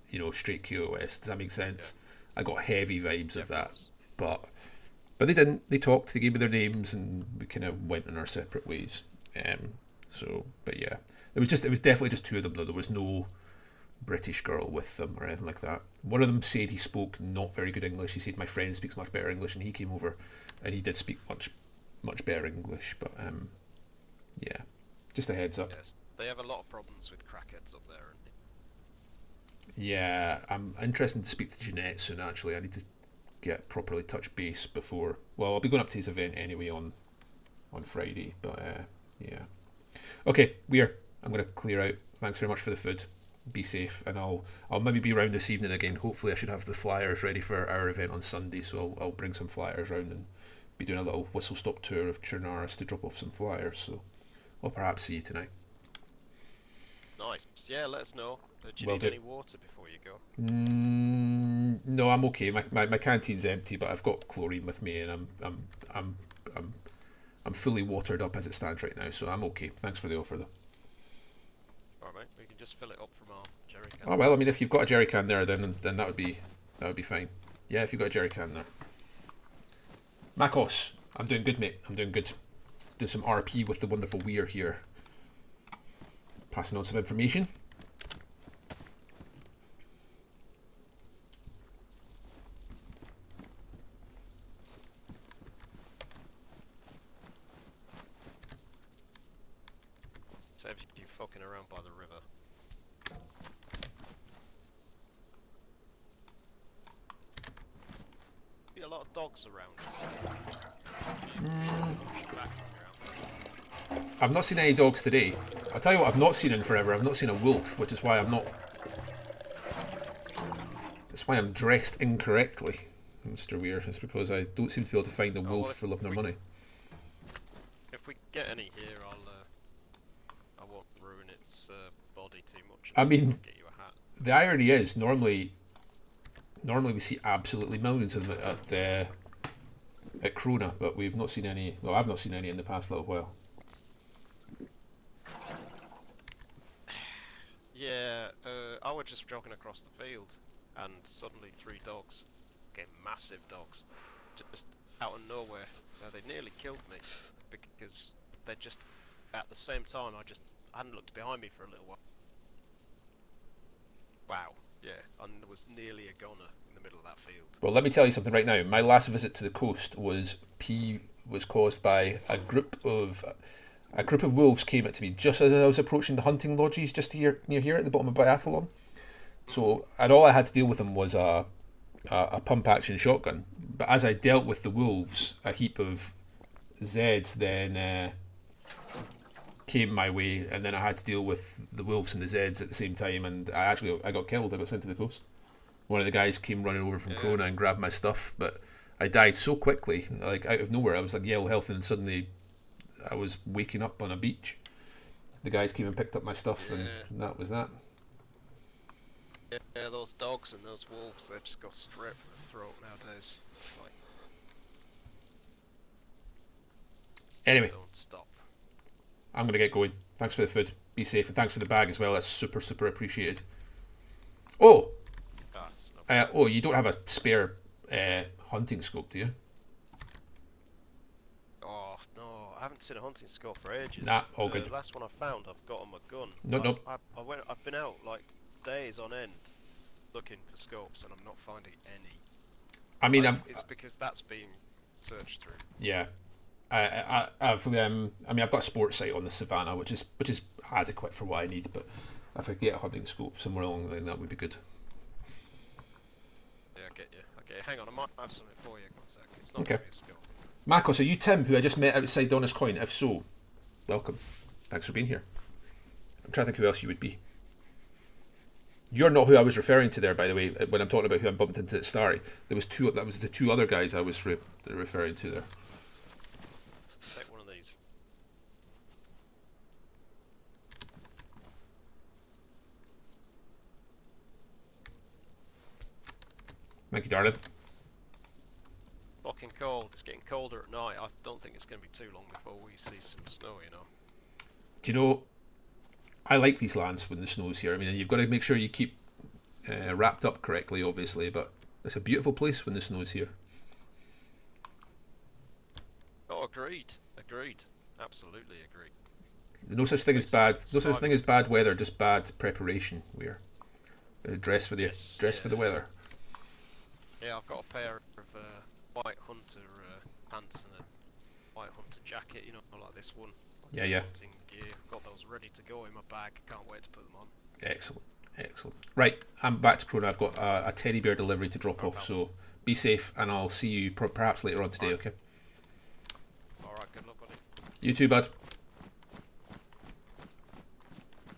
You know, straight QOS. Does that make sense? Yeah. I got heavy vibes of that. But they didn't. They talked. They gave me their names, and we kind of went in our separate ways. But yeah, it was definitely just 2 of them though. There was no British girl with them or anything like that. One of them said he spoke not very good English. He said my friend speaks much better English, and he came over and he did speak much better English. But yeah, just a heads up. Yes, they have a lot of problems with crackheads up there. Yeah, I'm interested to speak to Jeanette soon. Actually, I need to get properly touch base before. Well, I'll be going up to his event anyway on Friday. But yeah, okay, I'm going to clear out. Thanks very much for the food. Be safe, and I'll maybe be around this evening again. Hopefully I should have the flyers ready for our event on Sunday, so I'll bring some flyers around and be doing a little whistle stop tour of Chernarus to drop off some flyers, so I'll perhaps see you tonight. Nice. Yeah, let us know. Do you Will need do. any water before you go? No, I'm okay. My canteen's empty, but I've got chlorine with me, and I'm fully watered up as it stands right now, so I'm okay. Thanks for the offer though. Alright mate, we can just fill it up from our jerry can. Oh well, I mean, if you've got a jerry can there, then that would be fine. Yeah, if you've got a jerry can there. Makos, I'm doing good, mate. I'm doing good. Do some RP with the wonderful Weir here. Passing on some information. Save you fucking around by the river. Be a lot of dogs around. I've not seen any dogs today. I'll tell you what I've not seen in forever. I've not seen a wolf, which is why I'm not... That's why I'm dressed incorrectly, Mr. Weir. It's because I don't seem to be able to find a wolf for love nor money. If we get any here, I won't ruin its body too much. I mean, Get you a hat. the irony is, normally we see absolutely millions of them at Krona, but we've not seen any. Well, I've not seen any in the past little while. Yeah, I was just jogging across the field, and suddenly 3 dogs, okay, massive dogs, just out of nowhere. They nearly killed me because they just, at the same time, I hadn't looked behind me for a little while. Wow, yeah, and there was nearly a goner in the middle of that field. Well, let me tell you something right now. My last visit to the coast was caused by a group of wolves came up to me just as I was approaching the hunting lodges just here near here at the bottom of Biathlon. So, and all I had to deal with them was a pump action shotgun. But as I dealt with the wolves, a heap of Zeds then came my way, and then I had to deal with the wolves and the Zeds at the same time, and I got killed. I got sent to the coast. One of the guys came running over from Krona and grabbed my stuff, but I died so quickly, like out of nowhere. I was like yellow health, and suddenly I was waking up on a beach. The guys came and picked up my stuff, and that was that. Yeah, those dogs and those wolves, they've just got straight for the throat nowadays. Like, Anyway, don't stop. I'm going to get going. Thanks for the food. Be safe, and thanks for the bag as well. That's super, super appreciated. Oh! You don't have a spare hunting scope, do you? Oh, no, I haven't seen a hunting scope for ages. Nah, all good. The last one I found, I've got on my gun. Nope. I've been out, like, days on end looking for scopes, and I'm not finding any. I mean, it's because that's being searched through. Yeah. I've got a sports site on the Savannah, which is adequate for what I need, but if I get a hunting scope somewhere along the line, that would be good. Yeah, I get you. Okay, hang on, I might have something for you. One sec. It's not Okay. obvious skill. Marcos, are you Tim, who I just met outside Donna's Coin? If so, welcome. Thanks for being here. I'm trying to think who else you would be. You're not who I was referring to there, by the way, when I'm talking about who I bumped into at Starry. That was the two other guys I was referring to there. Take one of these. Thank you, darling. Fucking cold. It's getting colder at night. I don't think it's going to be too long before we see some snow, you know. Do you know, I like these lands when the snow's here. I mean, you've got to make sure you keep wrapped up correctly, obviously, but it's a beautiful place when the snow's here. Oh, agreed. Agreed. Absolutely agreed. No such thing as bad. No such thing as bad weather, just bad preparation. We're dress for the weather. Yeah, I've got a pair of white hunter pants and a white hunter jacket, you know, like this one. Yeah, yeah. Hunting gear. Got those ready to go in my bag. Can't wait to put them on. Excellent, excellent. Right, I'm back to Crona. I've got a teddy bear delivery to drop off, so be safe, and I'll see you perhaps later on today. Okay. All right. Good luck, buddy. You too, bud.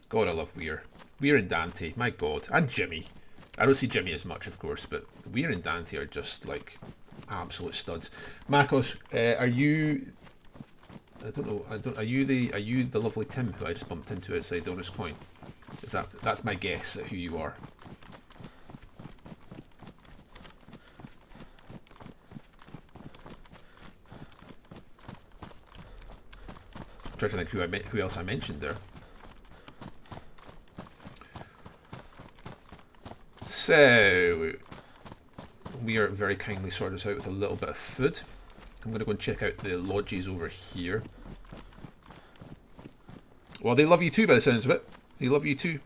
God, I love Weir. Weir and Dante, my God, and Jimmy. I don't see Jimmy as much, of course, but Weir and Dante are just like absolute studs. Marcos, are you? I don't know. Are you the lovely Tim who I just bumped into outside Donna's Coin? That's my guess at who you are. I'm trying to think who else I mentioned there. So we are very kindly sorted us out with a little bit of food. I'm going to go and check out the lodges over here. Well, they love you too by the sounds of it. They love you too,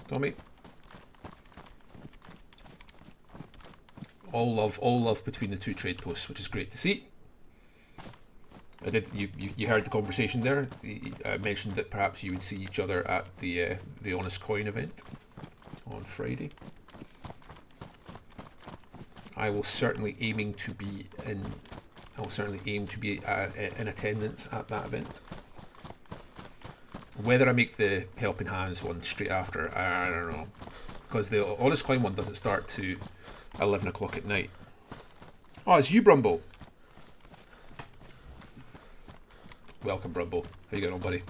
Tommy. All love between the two trade posts, which is great to see. You heard the conversation there. I mentioned that perhaps you would see each other at the Honest Coin event on Friday. I will certainly aim to be in attendance at that event. Whether I make the Helping Hands one straight after, I don't know, because the Honest Coin one doesn't start to 11 o'clock at night. Oh, it's you, Brumble. Welcome, Brumble. How you getting on, buddy?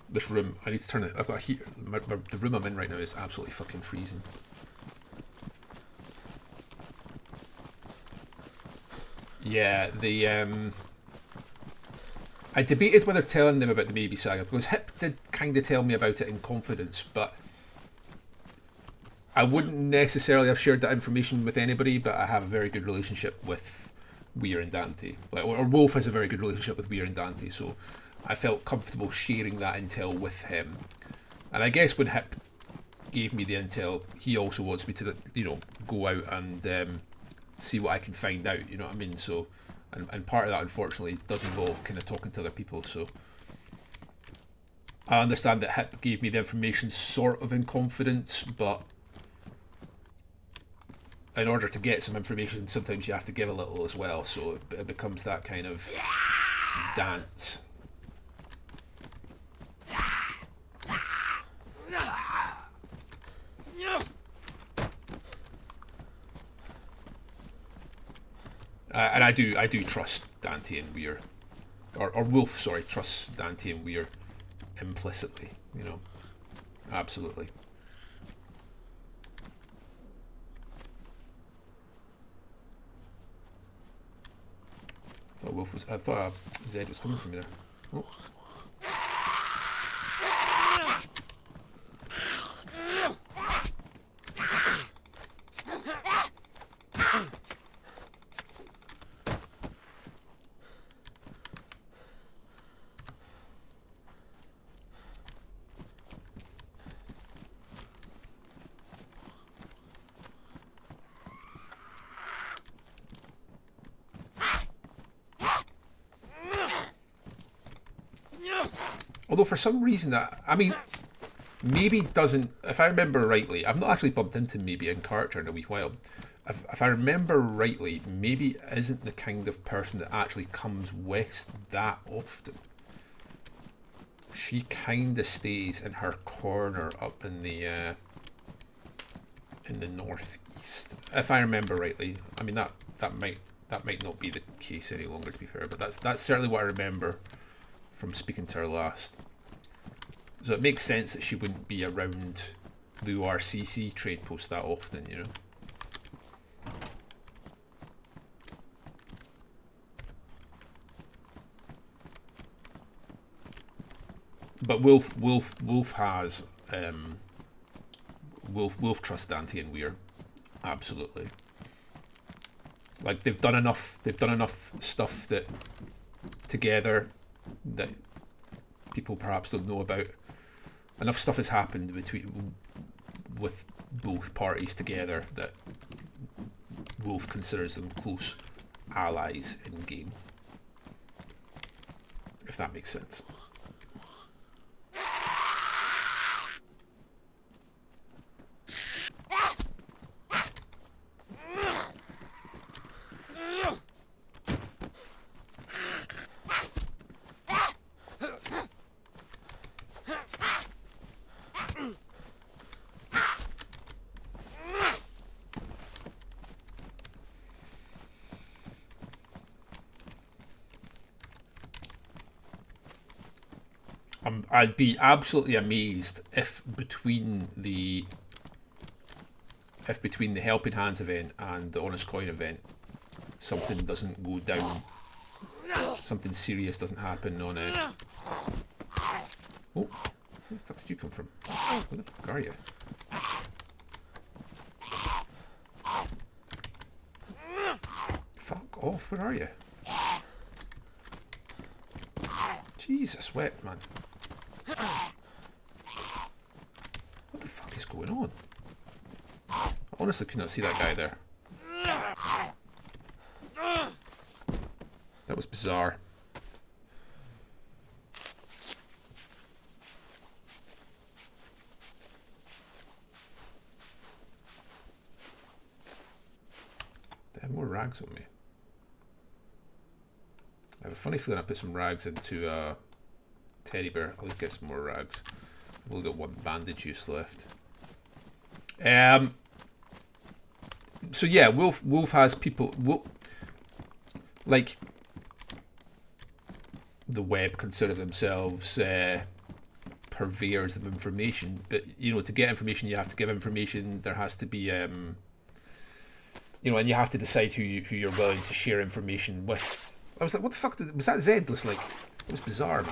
This room, I need to turn it. I've got a heat. The room I'm in right now is absolutely fucking freezing. Yeah, I debated whether telling them about the Maybe Saga, because Hip did kind of tell me about it in confidence, but I wouldn't necessarily have shared that information with anybody, but I have a very good relationship with Weir and Dante. Or Wolf has a very good relationship with Weir and Dante, so I felt comfortable sharing that intel with him. And I guess when Hip gave me the intel, he also wants me to, go out and see what I can find out, you know what I mean? So, and part of that, unfortunately, does involve kind of talking to other people, so I understand that Hip gave me the information sort of in confidence, but in order to get some information, sometimes you have to give a little as well, so it becomes that kind of dance. And I do trust Dante and Weir, or Wolf, sorry, trusts Dante and Weir implicitly, absolutely. I thought Zed was coming from me there. Oh. Although for some reason, I mean, maybe doesn't. If I remember rightly, I've not actually bumped into maybe in character in a wee while. If I remember rightly, maybe isn't the kind of person that actually comes west that often. She kind of stays in her corner up in the northeast. If I remember rightly, I mean that might not be the case any longer, to be fair, but that's certainly what I remember from speaking to her last. So it makes sense that she wouldn't be around the ORCC trade post that often, you know. But Wolf has Wolf trusts Dante and Weir, absolutely. Like they've done enough stuff that together that people perhaps don't know about. Enough stuff has happened with both parties together that Wolf considers them close allies in game. If that makes sense. I'd be absolutely amazed if between the Helping Hands event and the Honest Coin event, something doesn't go down, something serious doesn't happen on it. Oh, where the fuck did you come from? Where the fuck are you? Fuck off, where are you? Jesus, wet man. What the fuck is going on? I honestly could not see that guy there. That was bizarre. They have more rags on me. I have a funny feeling I put some rags into teddy bear. I'll get some more rags. I've only got one bandage use left. So yeah, Wolf has people. Like the web consider themselves purveyors of information, but you know, to get information, you have to give information. There has to be, you know, and you have to decide who you're willing to share information with. I was like, what the fuck was that? Zed was like, it was bizarre,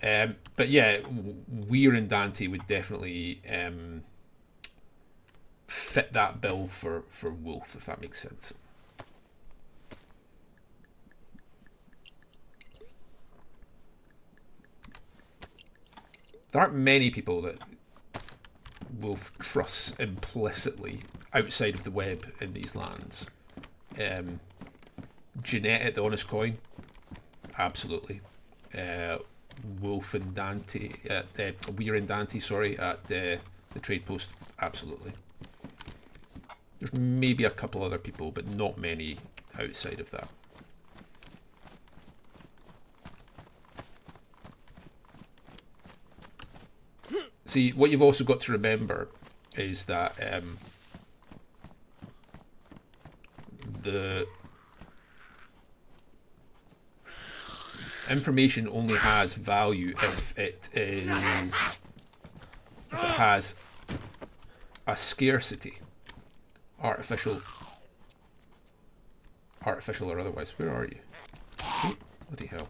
man. But yeah, Weir and Dante would definitely fit that bill for Wolf, if that makes sense. There aren't many people that Wolf trusts implicitly outside of the web in these lands. Jeanette at the Honest Coin, absolutely. Wolf and Dante, Weir and Dante, sorry, at the trade post, absolutely. There's maybe a couple other people, but not many outside of that. See, what you've also got to remember is that the information only has value if it has a scarcity, artificial or otherwise. Where are you? Oh, bloody hell.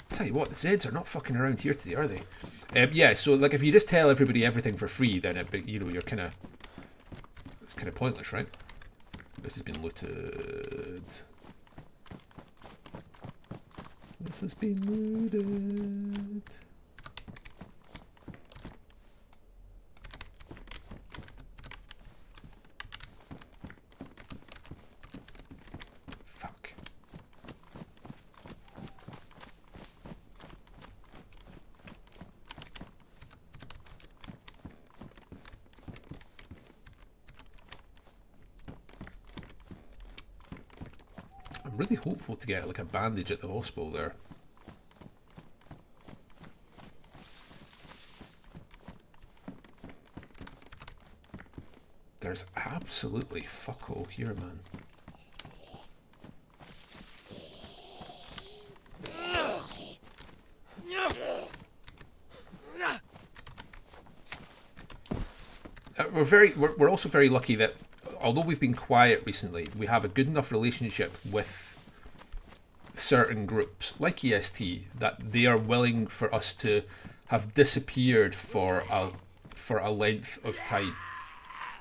Tell you what, the Zeds are not fucking around here today, are they? Yeah, so like if you just tell everybody everything for free, then you're kind of, it's kind of pointless, right? This has been looted. This has been looted. I'm really hopeful to get like a bandage at the hospital there. There's absolutely fuck all here, man. We're also very lucky that although we've been quiet recently, we have a good enough relationship with certain groups like EST that they are willing for us to have disappeared for a length of time,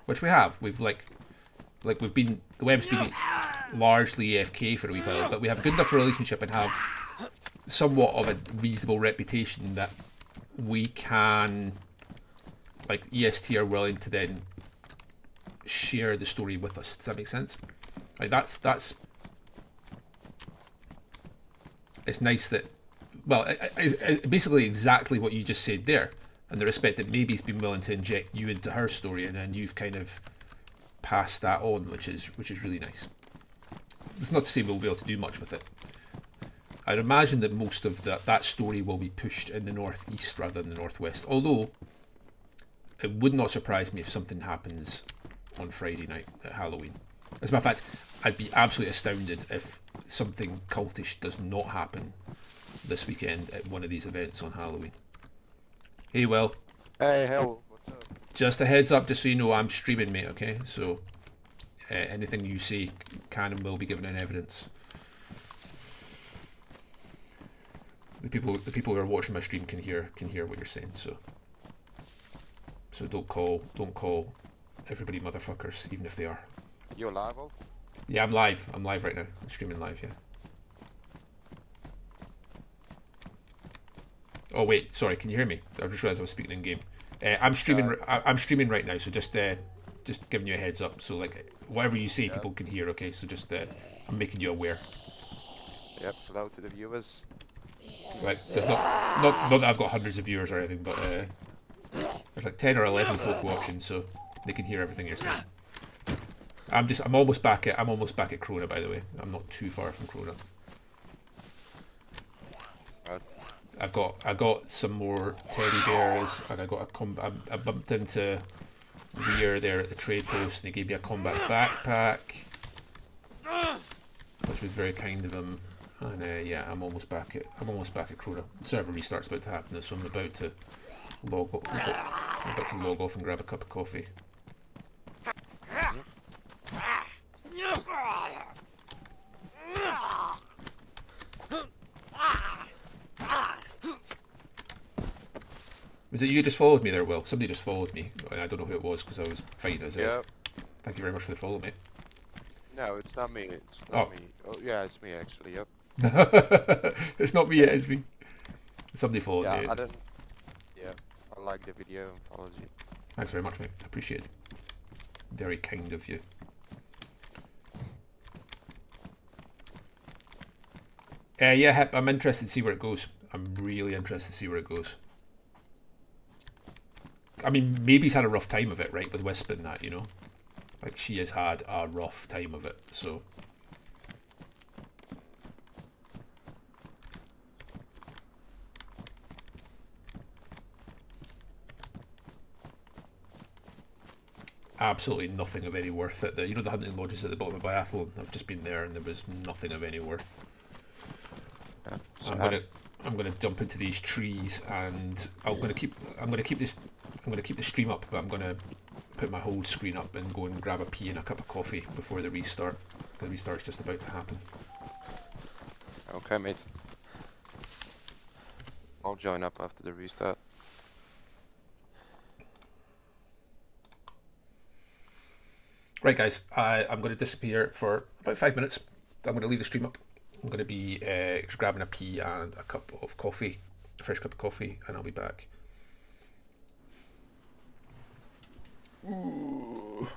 which we have. We've we've been, the web's been largely AFK for a wee while, but we have a good enough relationship and have somewhat of a reasonable reputation that we can, like, EST are willing to then share the story with us. Does that make sense? Like, that's it's nice that, well, it's basically exactly what you just said there, in the respect that maybe he's been willing to inject you into her story, and then you've kind of passed that on, which is really nice. It's not to say we'll be able to do much with it. I'd imagine that most of that story will be pushed in the northeast rather than the northwest, although it would not surprise me if something happens on Friday night at Halloween. As a matter of fact, I'd be absolutely astounded if something cultish does not happen this weekend at one of these events on Halloween. Hey, Will. Hey, hell, what's up? Just a heads up, just so you know, I'm streaming, mate, okay? So anything you say can and will be given in evidence. The people who are watching my stream can hear what you're saying, so don't call everybody motherfuckers, even if they are. You're live, Will? Yeah, I'm live right now. I'm streaming live, yeah. Oh wait, sorry, can you hear me? I just realised I was speaking in game. I'm streaming. I'm streaming right now, so just giving you a heads up. So like whatever you say, people can hear. Okay, so just I'm making you aware. Yep. Hello to the viewers. Like there's not that I've got hundreds of viewers or anything, but there's like 10 or 11 folk watching, so they can hear everything you're saying. I'm almost back at Krona, by the way. I'm not too far from Krona. I got some more teddy bears, and I bumped into Weir there at the trade post, and he gave me a combat backpack, which was very kind of him. And yeah, I'm almost back at Krona. The server restart's about to happen, so I'm about to log off and grab a cup of coffee. Was it you just followed me there, Will? Somebody just followed me, and I don't know who it was because I was fighting as Yep. Thank you very much for the follow, mate. No, it's not me. It's not me. Oh, yeah, it's me actually. Yep. It's not me, it is me. Somebody followed me. I didn't. Yeah, I liked the video and followed you. Thanks very much, mate. I appreciate it. Very kind of you. Yeah, Hip, I'm interested to see where it goes. I'm really interested to see where it goes. I mean, maybe he's had a rough time of it, right, with Wisp and that, you know? Like, she has had a rough time of it, so... Absolutely nothing of any worth at the... You know the hunting lodges at the bottom of Biathlon? I've just been there and there was nothing of any worth. Yeah, I'm gonna jump into these trees, and I'm gonna keep the stream up, but I'm gonna put my whole screen up and go and grab a pee and a cup of coffee before the restart. The restart's just about to happen. Okay, mate. I'll join up after the restart. Right, guys, I'm going to disappear for about 5 minutes. I'm going to leave the stream up. I'm going to be just grabbing a pee and a cup of coffee, a fresh cup of coffee, and I'll be back. Ooh.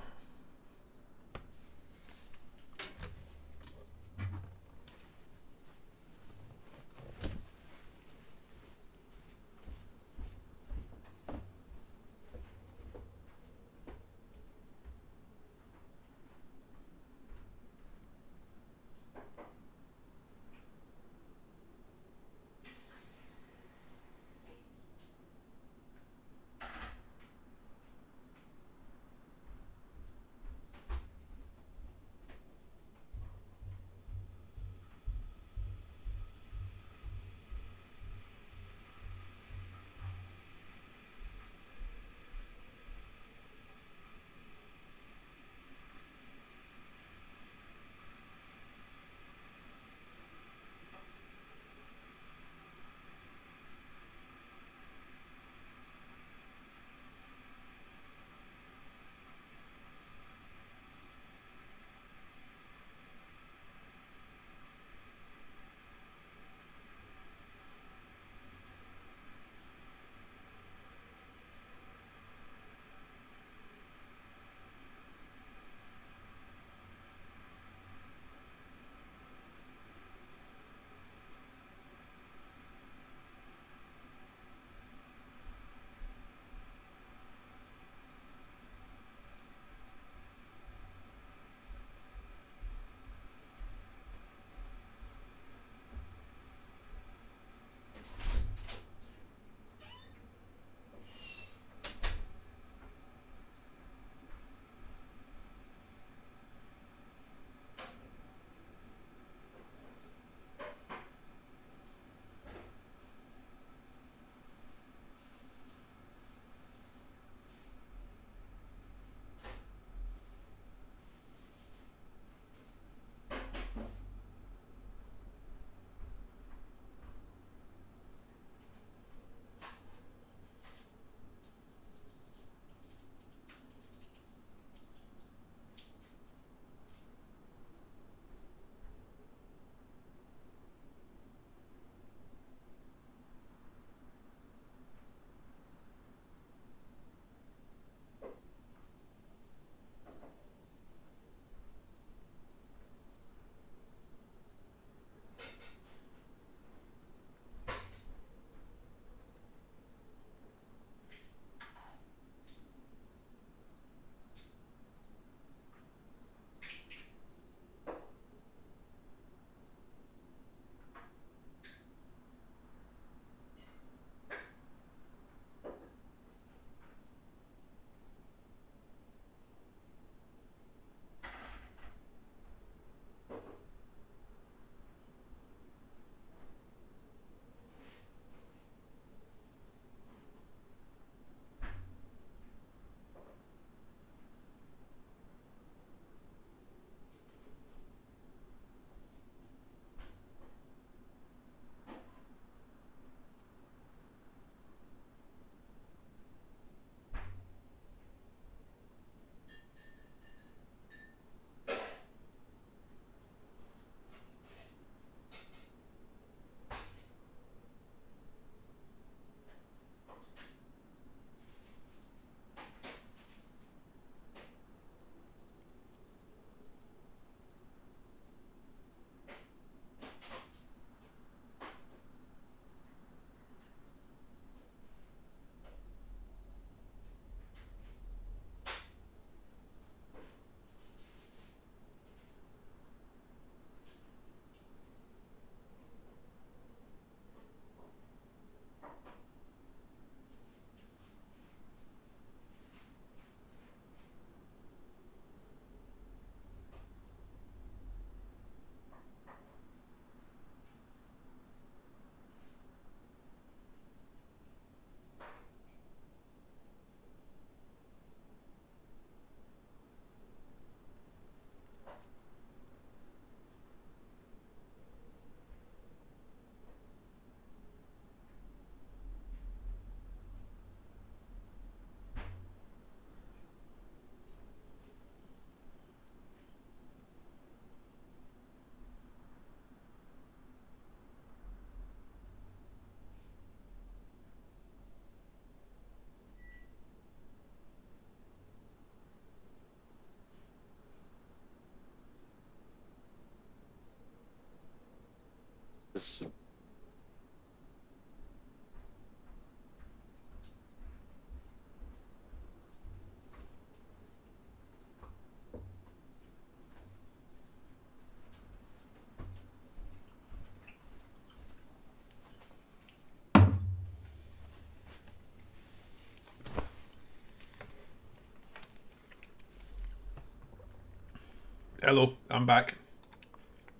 Hello, I'm back.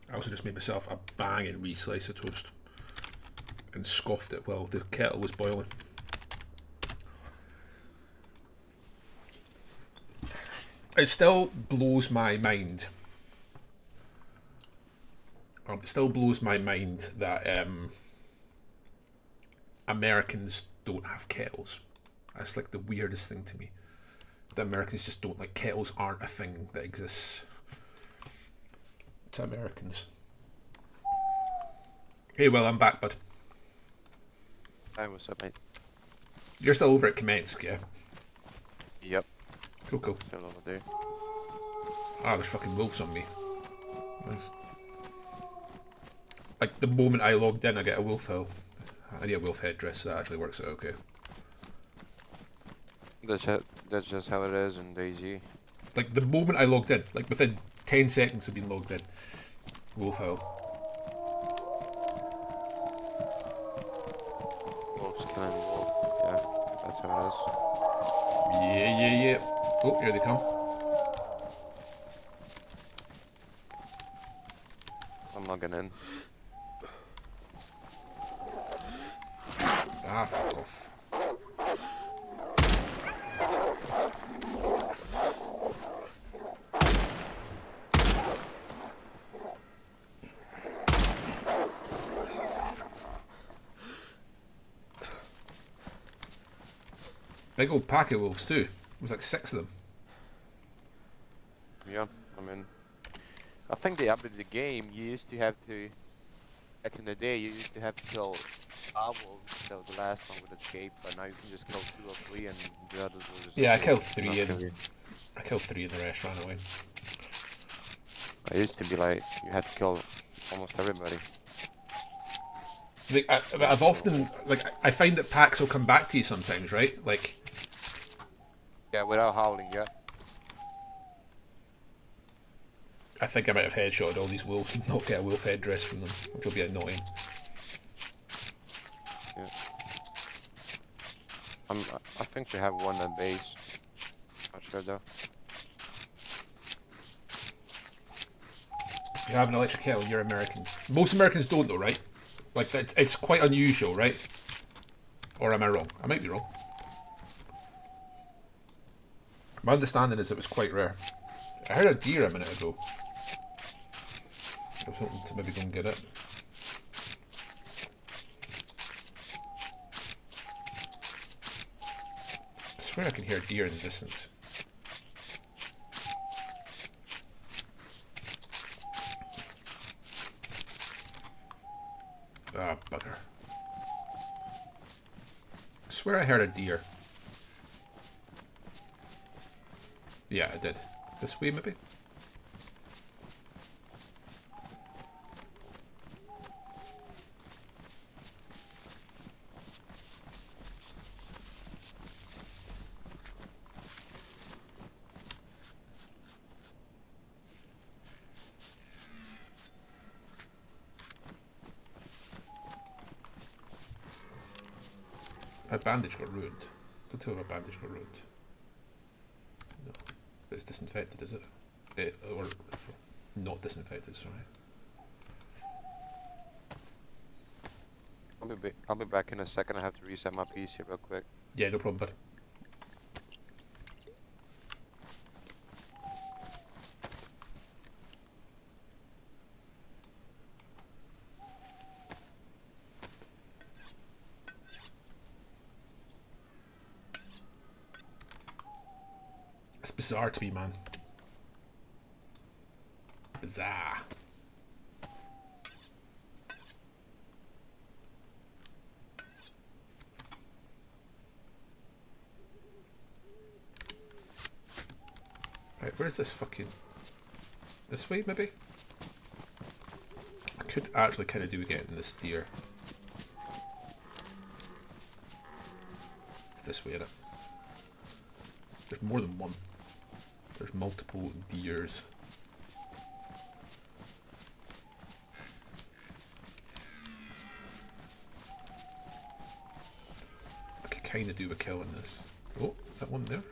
I also just made myself a banging wee slice of toast and scoffed it while the kettle was boiling. It still blows my mind. It still blows my mind that Americans don't have kettles. That's like the weirdest thing to me. The Americans just don't, like, kettles aren't a thing that exists to Americans. Hey, well, I'm back, bud. Hey, what's up, mate? You're still over at Kamensk, yeah? Yep, Cool, cool. still over there. Ah, there's fucking wolves on me. Nice. Like, the moment I logged in, I get a wolf hill. I need a wolf headdress, so that actually works out okay. That's just how it is in DayZ. Like, the moment I logged in, like, within 10 seconds of being logged in, wolf hill. Wolves killing wolf. Yeah, that's how it is. Yeah, yeah, yeah. Oh, here they come. I'm logging in. Ah, fuck off. Big old pack of wolves too. There was like 6 of them. Yeah, I mean, I think they updated the game. You used to have to, back in the day, you used to have to kill 5 wolves, so the last one would escape, but now you can just kill 2 or 3 and the others will just... Yeah, I killed not 3 kill and you. I killed 3 and the rest ran away. It used to be like, you had to kill almost everybody. Like, I've often, like, I find that packs will come back to you sometimes, right? Like, Yeah, without howling, yeah. I think I might have headshotted all these wolves and not get a wolf headdress from them, which will be annoying. Yeah. I think we have one at base. Not sure though. You have an electric kettle, you're American. Most Americans don't though, right? Like, it's quite unusual, right? Or am I wrong? I might be wrong. My understanding is it was quite rare. I heard a deer a minute ago. I was hoping to maybe go and get it. I swear I can hear a deer in the distance. Ah, bugger. I swear I heard a deer. Yeah, I did. This way, maybe? My bandage got ruined. Don't tell me my bandage got ruined. No. But it's disinfected, is it? Or not disinfected, sorry. I'll be back in a second. I have to reset my PC real quick. Yeah, no problem, bud. It's bizarre to me, man. Bizarre. Right, where's this fucking... This way, maybe? I could actually kind of do getting this deer. It's this way, innit? There's more than one. There's multiple deers. I could kind of do a kill in this. Oh, is that one there?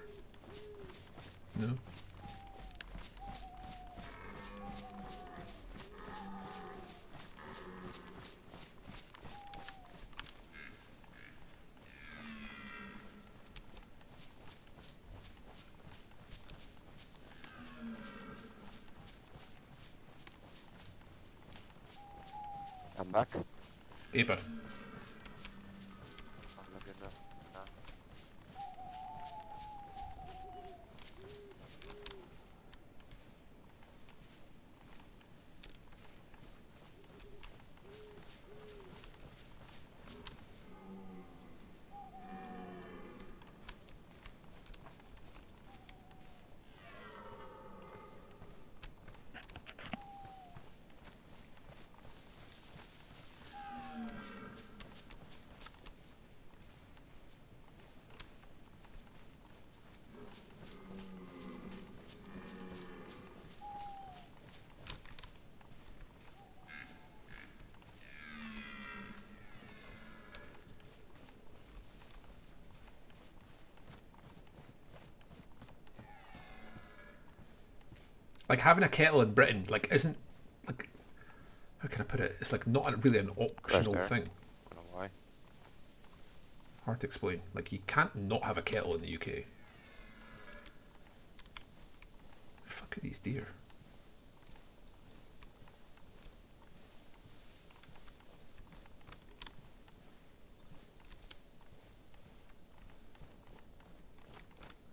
No. fuck? Paper. I'm not good enough. Nah. Like having a kettle in Britain, like isn't like how can I put it? It's like not really an optional there. thing. I don't know why. Hard to explain. Like you can't not have a kettle in the UK. Fuck are these deer?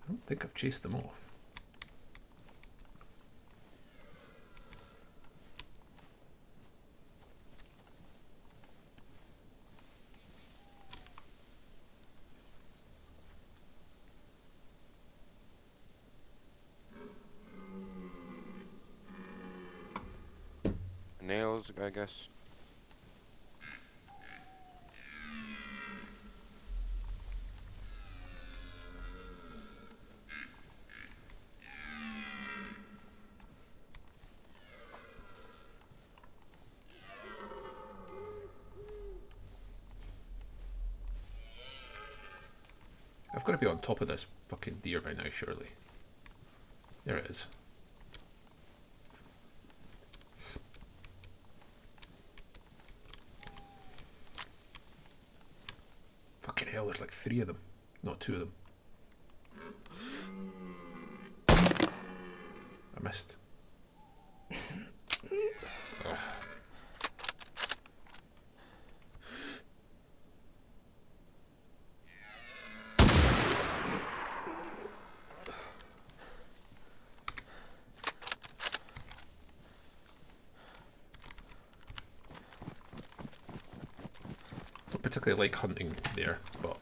I don't think I've chased them off. Nails, I guess. I've got to be on top of this fucking deer by now, surely. There it is. Fucking hell, there's like 3 of them, not 2 of them. I missed. Ugh. Don't particularly like hunting there, but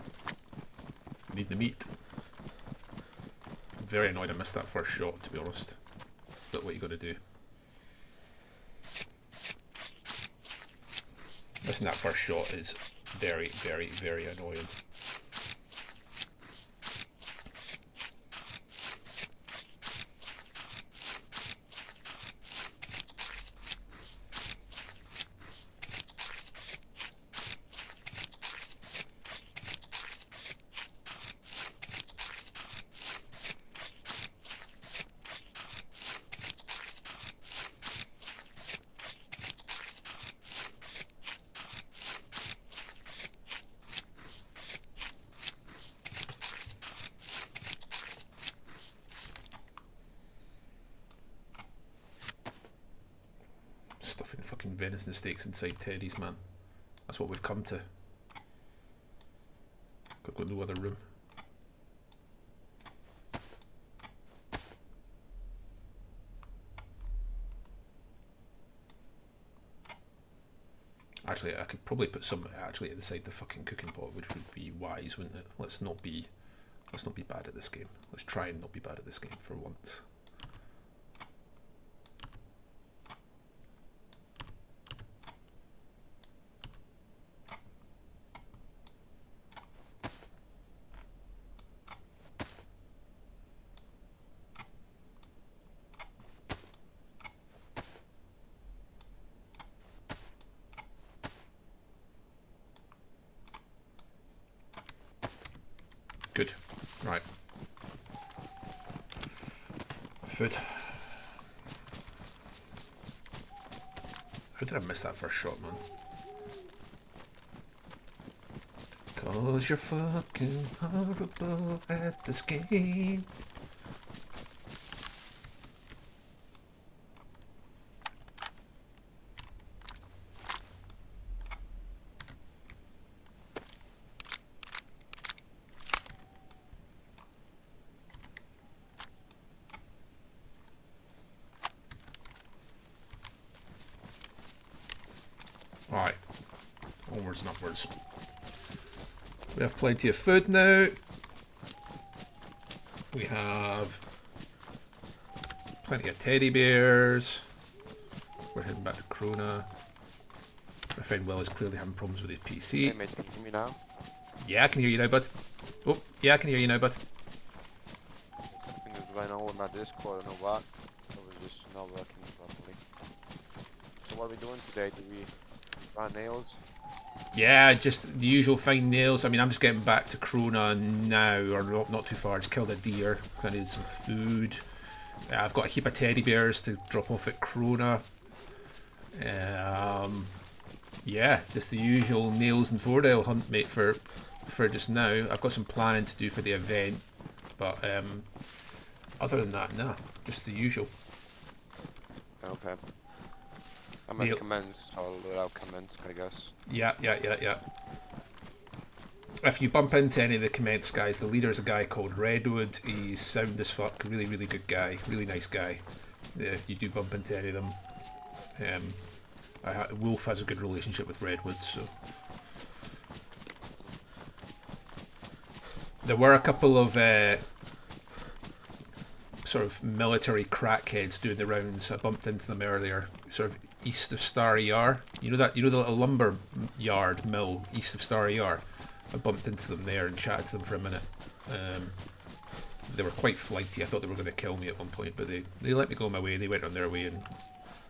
I need the meat. I'm very annoyed I missed that first shot, to be honest. But what you gotta do. Missing that first shot is very, very, very annoying. Stuffing fucking venison steaks inside Teddy's, man. That's what we've come to. I've got no other room. Actually, I could probably put some actually inside the fucking cooking pot, which would be wise, wouldn't it? Let's not be bad at this game. Let's try and not be bad at this game for once. Good. Right. Food. How did I miss that first shot, man? 'Cause you're fucking horrible at this game. onwards and upwards. We have plenty of food now. We have plenty of teddy bears. We're heading back to Krona. My friend Will is clearly having problems with his PC. Hey mate, can you hear me now? Yeah, I can hear you now, bud. Oh, yeah, I can hear you now, bud. Something is going on with my Discord, I don't know what. It was just not working properly. So what are we doing today? Do we run nails? Yeah, just the usual fine nails. I mean, I'm just getting back to Krona now, or not too far. Just killed a deer because I needed some food. I've got a heap of teddy bears to drop off at Krona. Yeah, just the usual nails and Fordale hunt, mate, for just now. I've got some planning to do for the event, but other than that, nah, just the usual. Okay. I'm at comments, so I'll let out comments, I guess. Yeah. If you bump into any of the comments guys, the leader's a guy called Redwood. He's sound as fuck, really, really good guy, really nice guy. If you do bump into any of them, Wolf has a good relationship with Redwood, so there were a couple of sort of military crackheads doing the rounds. I bumped into them earlier, sort of east of Star ER. You know the little lumber yard mill east of Star ER. I bumped into them there and chatted to them for a minute. They were quite flighty. I thought they were going to kill me at one point, but they let me go my way. They went on their way,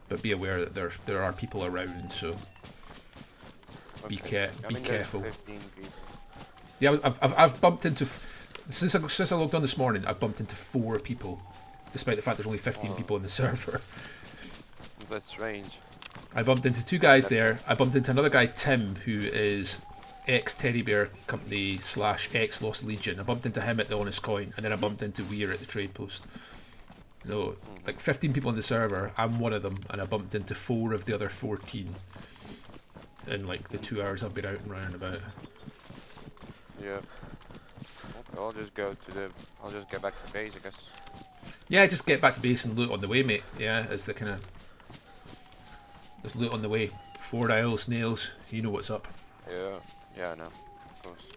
but be aware that there are people around, so be careful. 15 people. Yeah, I've bumped into since I logged on this morning. I've bumped into 4 people, despite the fact there's only 15 people on the server. That's strange. I bumped into 2 guys there. I bumped into another guy, Tim, who is ex Teddy Bear Company / ex Lost Legion. I bumped into him at the Honest Coin, and then I bumped into Weir at the Trade Post. So, like 15 people on the server, I'm one of them, and I bumped into 4 of the other 14 in like the 2 hours I've been out and running about. Yeah. Okay, I'll just get back to base, I guess. Yeah, just get back to base and loot on the way, mate. Yeah, it's the kind of... There's loot on the way. 4 Isles, nails, you know what's up. Yeah, I know. Of course.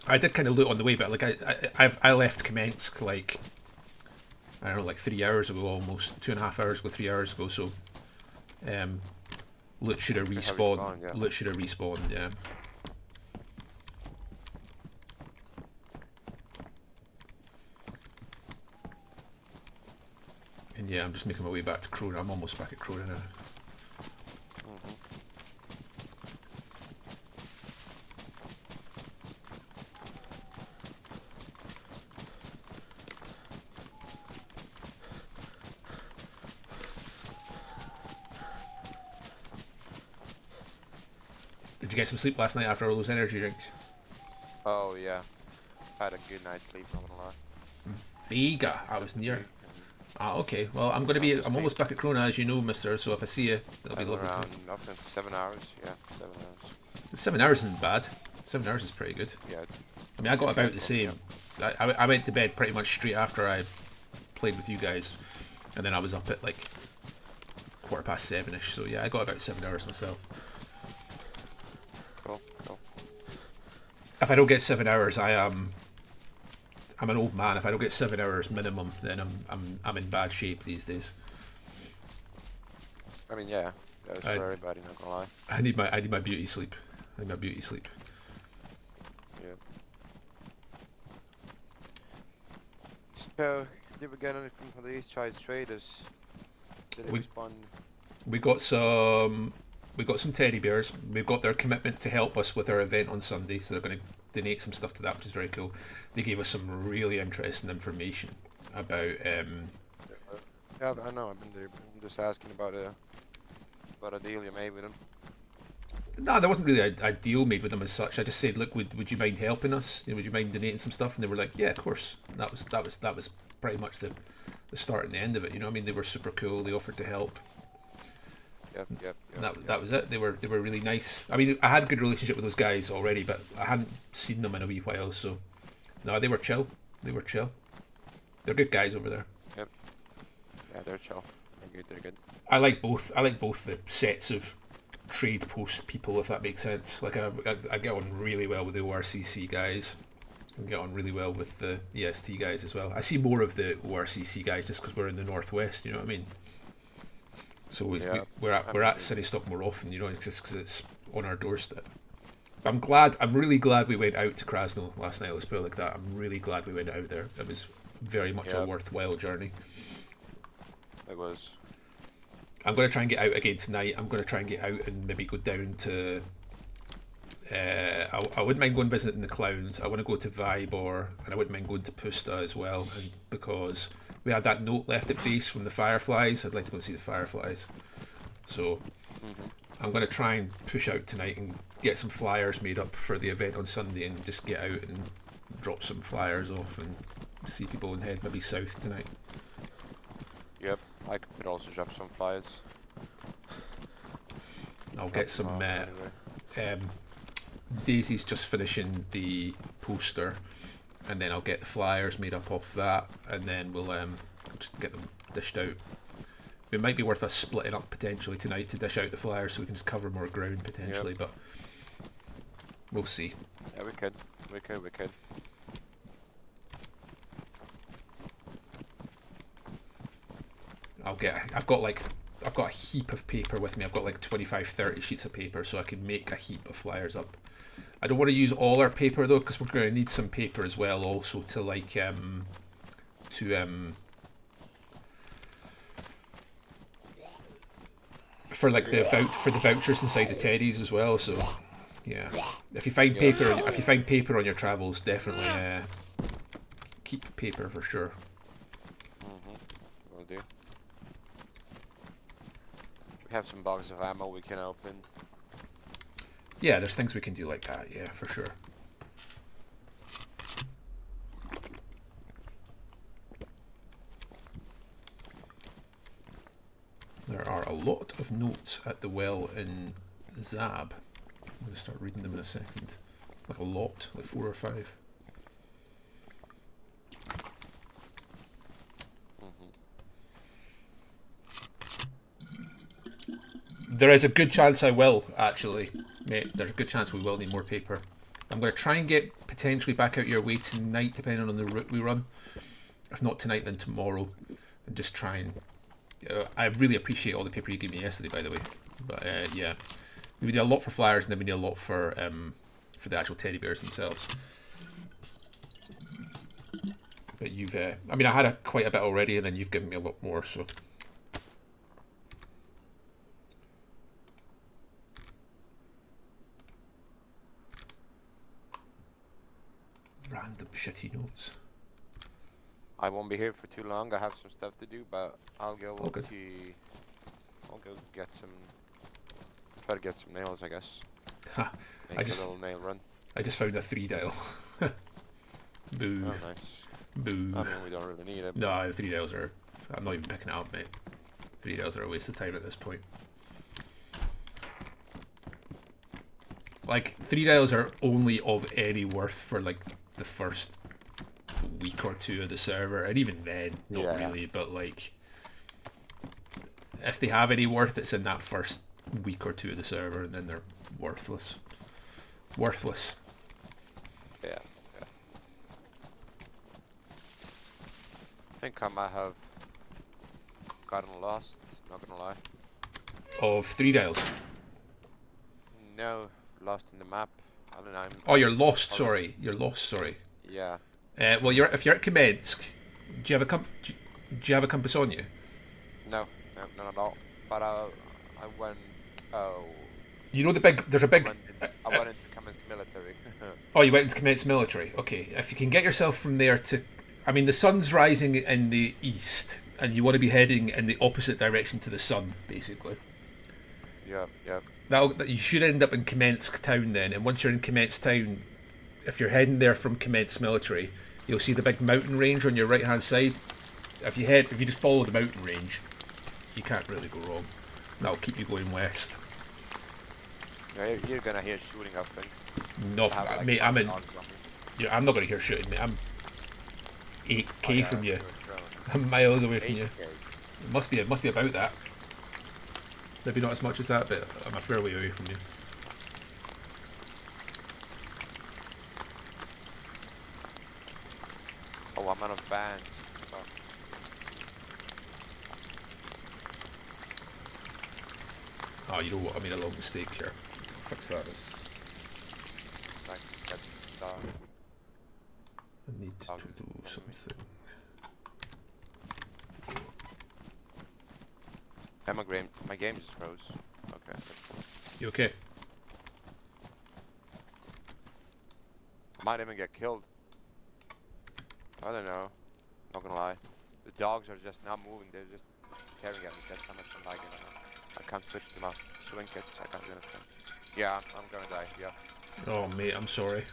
I did kind of loot on the way, but like I left Kamensk like, I don't know, like 3 hours ago almost. 2.5 hours ago, 3 hours ago, so... loot should have respawned. Yeah. Loot should have respawned, yeah. And yeah, I'm just making my way back to Krona. I'm almost back at Krona now. Did you get some sleep last night after all those energy drinks? Oh yeah. I had a good night's sleep, not gonna lie. Vega, I was near. Ah, okay. Well, I'm almost back at Krona, as you know, mister, so if I see you, it'll be lovely. Around up to 7 hours, yeah, 7 hours. 7 hours isn't bad. 7 hours is pretty good. Yeah. I mean, I got about the same. I went to bed pretty much straight after I played with you guys, and then I was up at like 7:15ish. So yeah, I got about 7 hours myself. Cool. If I don't get 7 hours, I'm an old man. If I don't get 7 hours minimum, then I'm in bad shape these days. I mean, yeah, that's for everybody, not gonna lie. I need my beauty sleep. Yeah. So, did we get anything from these Chinese traders? Did they respond? We got some teddy bears. We've got their commitment to help us with our event on Sunday, so they're going to donate some stuff to that, which is very cool. They gave us some really interesting information about. Yeah, I know. I've been there. I'm just asking about a deal you made with them. No, there wasn't really a deal made with them as such. I just said, look, would you mind helping us? Would you mind donating some stuff? And they were like, yeah, of course. And that was pretty much the start and the end of it. You know, I mean, they were super cool. They offered to help. Yep. That was it. They were really nice. I mean, I had a good relationship with those guys already, but I hadn't seen them in a wee while. So, no, they were chill. They're good guys over there. Yep. Yeah, they're chill. They're good. I like both the sets of trade post people, if that makes sense. Like I get on really well with the ORCC guys. I get on really well with the EST guys as well. I see more of the ORCC guys just because we're in the northwest. You know what I mean? So we're at City Stock more often. You know, just because it's on our doorstep. I'm really glad we went out to Krasno last night. Let's put it like that. I'm really glad we went out there. It was very much a worthwhile journey. It was. I'm going to try and get out again tonight. I'm going to try and get out and maybe go down to... I wouldn't mind going visiting the clowns. I want to go to Vybor, and I wouldn't mind going to Pusta as well. And because we had that note left at base from the Fireflies, I'd like to go and see the Fireflies. So I'm going to try and push out tonight and get some flyers made up for the event on Sunday, and just get out and drop some flyers off and see people and head maybe south tonight. Yep, I could also drop some flyers. I'll get some... Daisy's just finishing the poster, and then I'll get the flyers made up off that, and then we'll just get them dished out. It might be worth us splitting up potentially tonight to dish out the flyers so we can just cover more ground potentially, but we'll see. Yeah, we could. I've got a heap of paper with me. I've got like 25-30 sheets of paper, so I can make a heap of flyers up. I don't want to use all our paper though, because we're going to need some paper as well, also to like for like the vouchers inside the teddies as well. So yeah, if you find paper on your travels, definitely keep paper for sure. Will do. We have some boxes of ammo we can open. Yeah, there's things we can do like that, yeah, for sure. There are a lot of notes at the well in Zab. I'm going to start reading them in a second. Like a lot, like 4 or 5. There is a good chance I will, actually. Mate, there's a good chance we will need more paper. I'm going to try and get potentially back out your way tonight, depending on the route we run. If not tonight, then tomorrow. And just try and... I really appreciate all the paper you gave me yesterday, by the way. But yeah, we need a lot for flyers, and then we need a lot for the actual teddy bears themselves. But you've... I mean, I had quite a bit already, and then you've given me a lot more, so... Random shitty notes. I won't be here for too long. I have some stuff to do, but I'll go All good. I'll go get some. Try to get some nails, I guess. Ha! Make I a little nail run. just found a 3-dial. Boo. Oh, nice. Boo. I mean, we don't really need it. No, the 3-dials are... I'm not even picking it up, mate. 3-dials are a waste of time at this point. Like, 3-dials are only of any worth for, like, the first week or two of the server, and even then, not really, but, like... If they have any worth, it's in that first week or two of the server, and then they're worthless. Worthless. Yeah. I think I might have gotten lost, not gonna lie. Of 3-dials. No, lost in the map. I don't know. Oh, you're lost, sorry. You're lost, sorry. Yeah. Well, if you're at Kamensk, do you have a compass on you? No, not at all. But I went. Oh. You know there's a big. I went into Cummins military. Oh, you went into Kamensk military. Okay, if you can get yourself from there to, I mean, the sun's rising in the east, and you want to be heading in the opposite direction to the sun, basically. Yeah. That you should end up in Kamensk town then, and once you're in Kamensk town, if you're heading there from Kamensk military, you'll see the big mountain range on your right hand side. If you just follow the mountain range, you can't really go wrong. That'll keep you going west. Yeah, you're gonna hear shooting, I think. No, Like mate, I'm not gonna hear shooting, mate. I'm 8k from you. I'm miles away from you. It must be about that. Maybe not as much as that, but I'm a fair way away from you. Oh, I'm out of bands. Oh, you know what? I made a little mistake here. Fix that. I need to do something. My game just froze. Okay. You okay? I might even get killed. I don't know. Not gonna lie. The dogs are just not moving. They're just staring at me. That's how much I'm lagging right now. I can't switch them up. Swing kits. I can't do anything. Yeah, I'm gonna die. Yeah. Oh, mate, I'm sorry.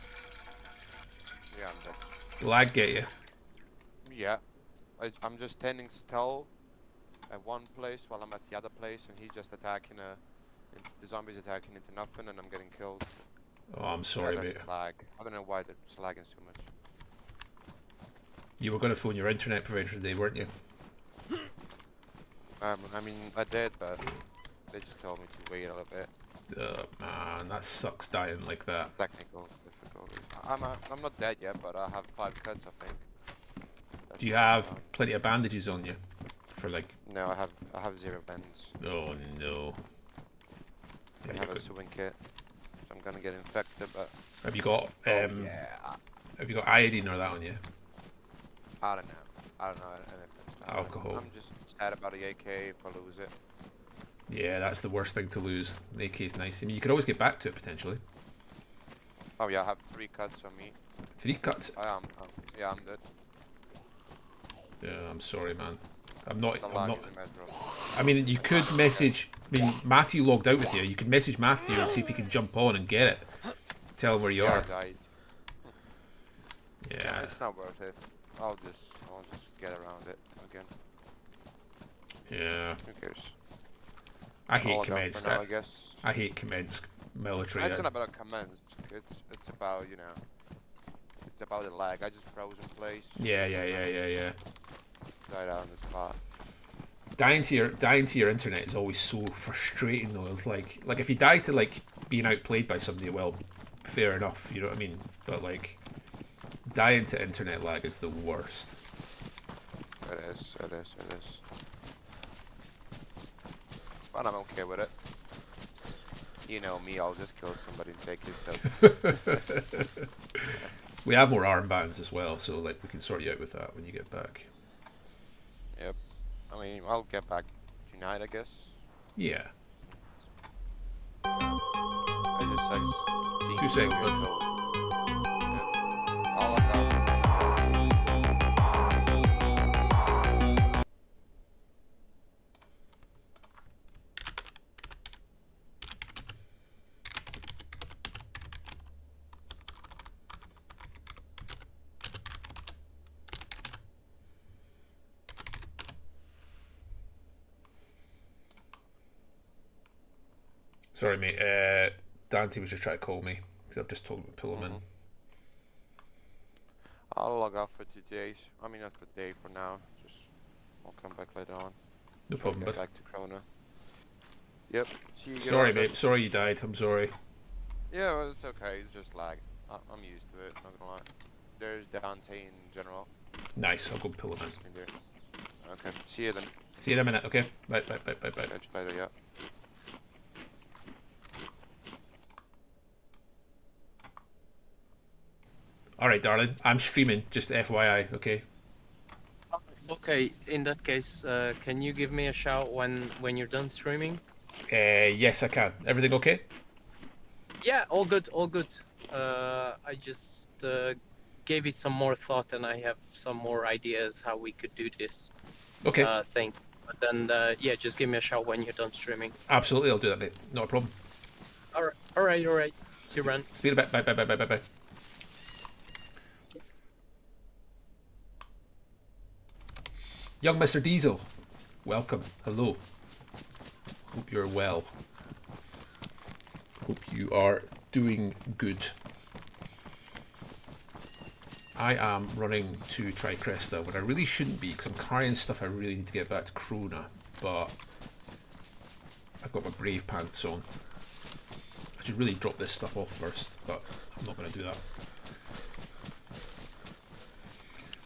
Yeah, I'm dead. Lag get you. Yeah. I'm just standing still at one place while I'm at the other place, and he's just attacking the zombies attacking into nothing, and I'm getting killed. Oh, I'm sorry, Yeah, mate. that's lag. I don't know why it's lagging so much. You were going to phone your internet provider today, weren't you? I mean, I did, but they just told me to wait a little bit. Man, that sucks dying like that. Technical difficulties. I'm not dead yet, but I have 5 cuts, I think. That's Do you not have bad. plenty of bandages on you? For like... No, I have 0 bends. Oh, no. I Yeah, have a swing kit. So I'm gonna get infected, but have you got yeah, have you got iodine or that on you? I don't know. I don't know anything. Alcohol. I'm just sad about the AK if I lose it. Yeah, that's the worst thing to lose. The AK's nice. I mean, you could always get back to it potentially. Oh yeah, I have 3 cuts on me. 3 cuts. Yeah, I'm dead. Yeah, I'm sorry, man. I'm not. The I'm lag not. is immeasurable. I mean, you could message. I mean, Matthew logged out with you. You could message Matthew and see if he can jump on and get it. Tell him where you Yeah, are. I died. Yeah. It's not worth it. I'll just get around it again. Yeah. Who cares? I hate All I got commence. for now, I guess. I hate commence military. It's not about comments. It's about, you know, it's about the lag. I just froze in place. Yeah. Died out on the spot. Dying to your internet is always so frustrating though. It's like if you die to like being outplayed by somebody, well, fair enough, you know what I mean? But like dying to internet lag is the worst. It is. But I'm okay with it. You know me, I'll just kill somebody and take his stuff. We have more armbands as well, so like we can sort you out with that when you get back. Yep. I mean, I'll get back tonight, I guess. Yeah. I just like 2 seconds, bud. Yeah. All I got. Sorry, mate. Dante was just trying to call me because I've just told him to pull him in. I'll log off for 2 days. I mean, not for today, for now. Just, I'll come back later on. No problem, Get bud. back to Krona. Yep. See you Sorry, later. mate. Sorry you died. I'm sorry. Yeah, well, it's okay. It's just lag. I'm used to it. Not gonna lie. There's Dante in general. Nice. I'll go pull him in. In there. Okay. See you then. See you in a minute. Okay. Bye. Catch you later. Yeah. All right, darling. I'm streaming. Just FYI. Okay. Okay, in that case, can you give me a shout when you're done streaming? Yes, I can. Everything okay? Yeah, all good, all good. I just gave it some more thought, and I have some more ideas how we could do this Okay. thing. But then, yeah, just give me a shout when you're done streaming. Absolutely, I'll do that, mate. Not a problem. All right. See you, Ren. Speed a bit. Bye. Young Mr. Diesel, welcome. Hello. Hope you're well. Hope you are doing good. I am running to Tricresta when I really shouldn't be because I'm carrying stuff I really need to get back to Krona, but I've got my brave pants on. I should really drop this stuff off first, but I'm not going to do that.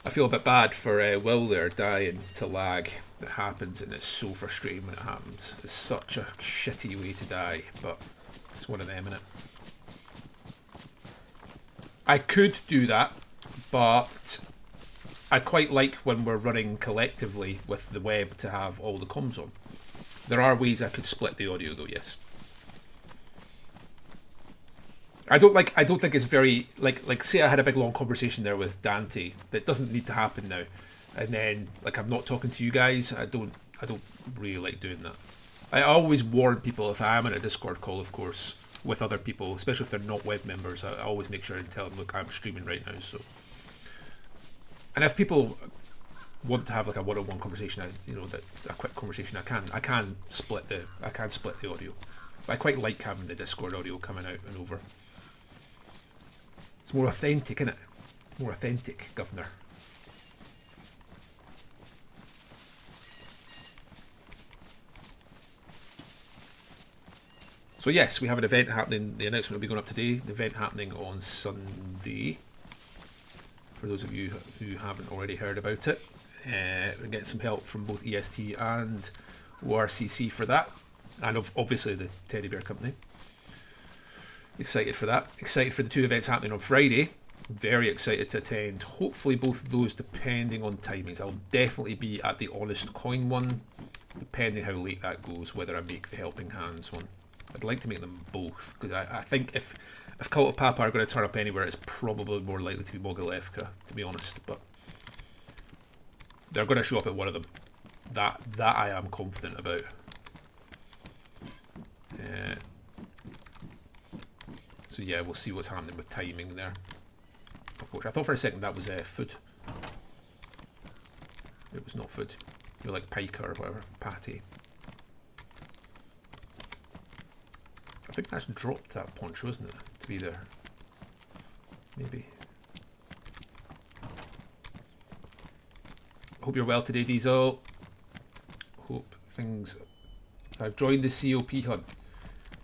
I feel a bit bad for Will there dying to lag. It happens, and it's so frustrating when it happens. It's such a shitty way to die, but it's one of them, innit? I could do that, but I quite like when we're running collectively with the web to have all the comms on. There are ways I could split the audio though, yes. I don't think it's very like say I had a big long conversation there with Dante. That doesn't need to happen now. And then like I'm not talking to you guys. I don't really like doing that. I always warn people if I am in a Discord call, of course, with other people, especially if they're not web members. I always make sure and tell them, look, I'm streaming right now, so. And if people want to have like a one-on-one conversation, a quick conversation, I can split the audio. But I quite like having the Discord audio coming out and over. It's more authentic, isn't it? More authentic, Governor. So yes, we have an event happening. The announcement will be going up today. The event happening on Sunday. For those of you who haven't already heard about it, we're getting some help from both EST and ORCC for that, and obviously the Teddy Bear Company. Excited for that. Excited for the two events happening on Friday. Very excited to attend. Hopefully both of those, depending on timings. I'll definitely be at the Honest Coin one, depending how late that goes, whether I make the Helping Hands one. I'd like to make them both, because I think if Cult of Papa are going to turn up anywhere, it's probably more likely to be Mogilevka, to be honest. But they're going to show up at one of them. That I am confident about. So yeah, we'll see what's happening with timing there. I thought for a second that was food. It was not food. You're like pica or whatever, patty. I think that's dropped that poncho, isn't it? To be there. Maybe. Hope you're well today, Diesel. Hope things. I've joined the COP hunt.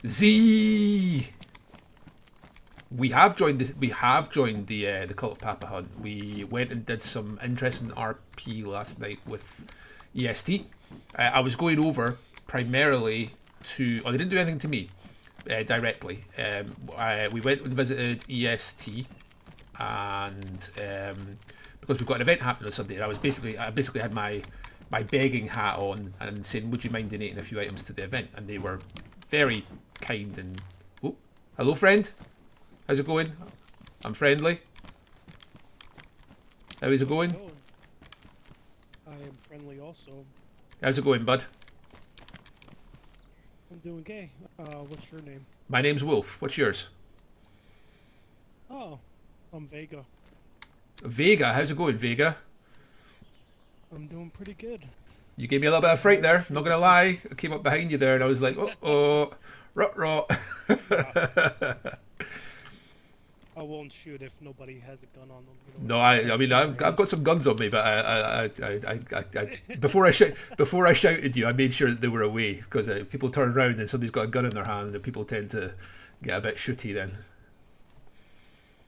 Z. We have joined the Cult of Papa hunt. We went and did some interesting RP last night with EST. I was going over primarily to. Oh, they didn't do anything to me. Directly. We went and visited EST, and because we've got an event happening on Sunday, and I basically had my begging hat on and saying, would you mind donating a few items to the event? And they were very kind and hello friend, how's it going? I'm friendly. How is it going? Hello. I am friendly also. How's it going, bud? I'm doing okay. What's your name? My name's Wolf. What's yours? Oh, I'm Vega. Vega, how's it going, Vega? I'm doing pretty good. You gave me a little bit of fright there, I'm not gonna lie. I came up behind you there and I was like, rut. I won't shoot if nobody has a gun on them. No, I mean I've got some guns on me, but I before I shouted you, I made sure that they were away, because people turn around and somebody's got a gun in their hand, and people tend to get a bit shooty then.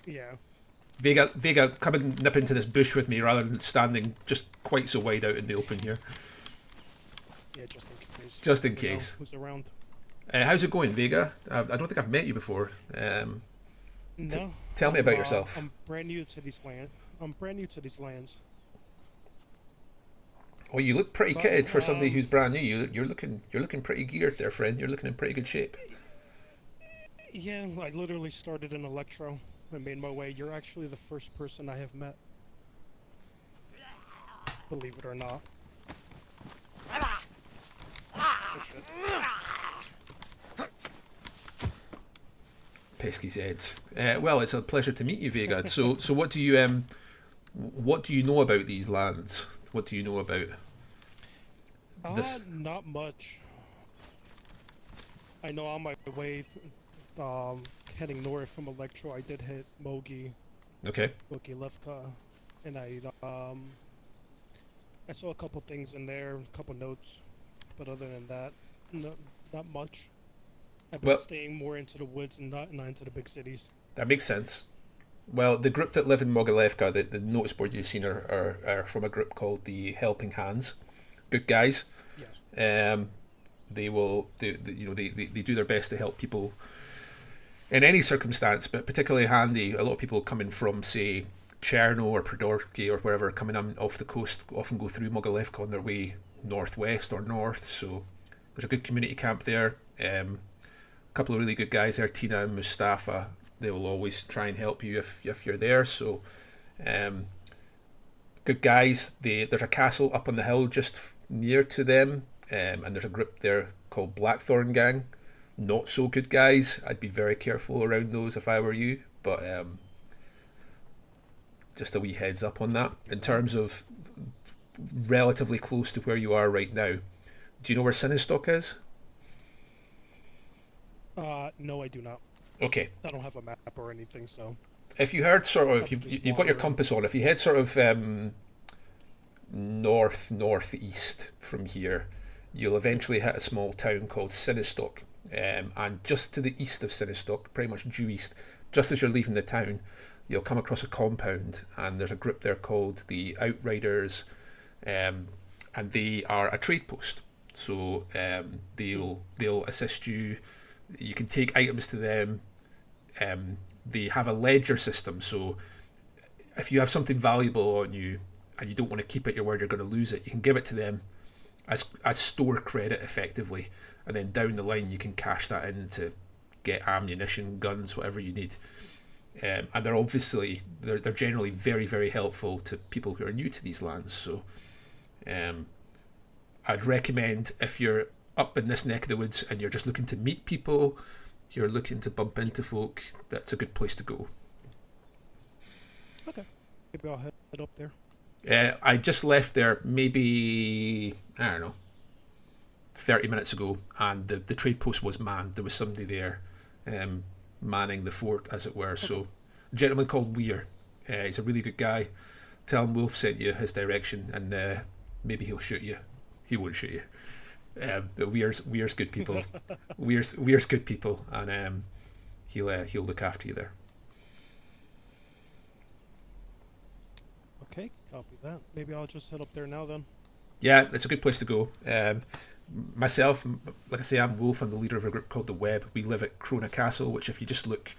Yeah. Vega, come and nip into this bush with me rather than standing just quite so wide out in the open here. Yeah, just in case. Just in case. Who's around? How's it going, Vega? I don't think I've met you before. No. Tell me about yourself. I'm brand new to these lands. Oh, you look pretty kitted for somebody who's brand new. You're looking pretty geared there, friend. You're looking in pretty good shape. Yeah, I literally started in Electro and made my way. You're actually the first person I have met. Believe it or not. Oh, shit. Pesky Zeds. Well, it's a pleasure to meet you, Vega. So what do you know about these lands? What do you know about this? Not much. I know on my way, heading north from Electro, I did hit Mogi. Okay. Mogilevka, and I saw a couple things in there, a couple notes, but other than that, not much. I've been Well, staying more into the woods and not into the big cities. that makes sense. Well, the group that live in Mogilevka, the notice board you've seen are from a group called the Helping Hands. Good guys. Yes. They do their best to help people in any circumstance, but particularly handy. A lot of people coming from, say, Cherno or Prodorki or wherever, coming on off the coast, often go through Mogilevka on their way northwest or north. So there's a good community camp there. A couple of really good guys there, Tina and Mustafa. They will always try and help you if you're there. So good guys. There's a castle up on the hill just near to them, and there's a group there called Blackthorn Gang. Not so good guys. I'd be very careful around those if I were you, but just a wee heads up on that. In terms of relatively close to where you are right now, do you know where Sinistock is? No, I do not. Okay. I don't have a map or anything, so. If you heard sort of, you've got your compass on, if you head sort of northeast from here, you'll eventually hit a small town called Sinistock. And just to the east of Sinistock, pretty much due east, just as you're leaving the town, you'll come across a compound, and there's a group there called the Outriders, and they are a trade post. So they'll assist you. You can take items to them. They have a ledger system, so if you have something valuable on you and you don't want to keep it, you're worried you're going to lose it, you can give it to them as store credit effectively, and then down the line you can cash that in to get ammunition, guns, whatever you need. And they're generally very, very helpful to people who are new to these lands. So I'd recommend, if you're up in this neck of the woods and you're just looking to meet people, you're looking to bump into folk, that's a good place to go. Okay. Maybe I'll head up there. I just left there maybe, I don't know, 30 minutes ago, and the trade post was manned. There was somebody there manning the fort, as it were. So a gentleman called Weir, he's a really good guy. Tell him Wolf sent you his direction, and maybe he'll shoot you. He won't shoot you. But Weir's good people. Weir's good people, and he'll look after you there. Okay, copy that. Maybe I'll just head up there now then. Yeah, it's a good place to go. Myself, like I say, I'm Wolf. I'm the leader of a group called the Web. We live at Krona Castle, which, if you just look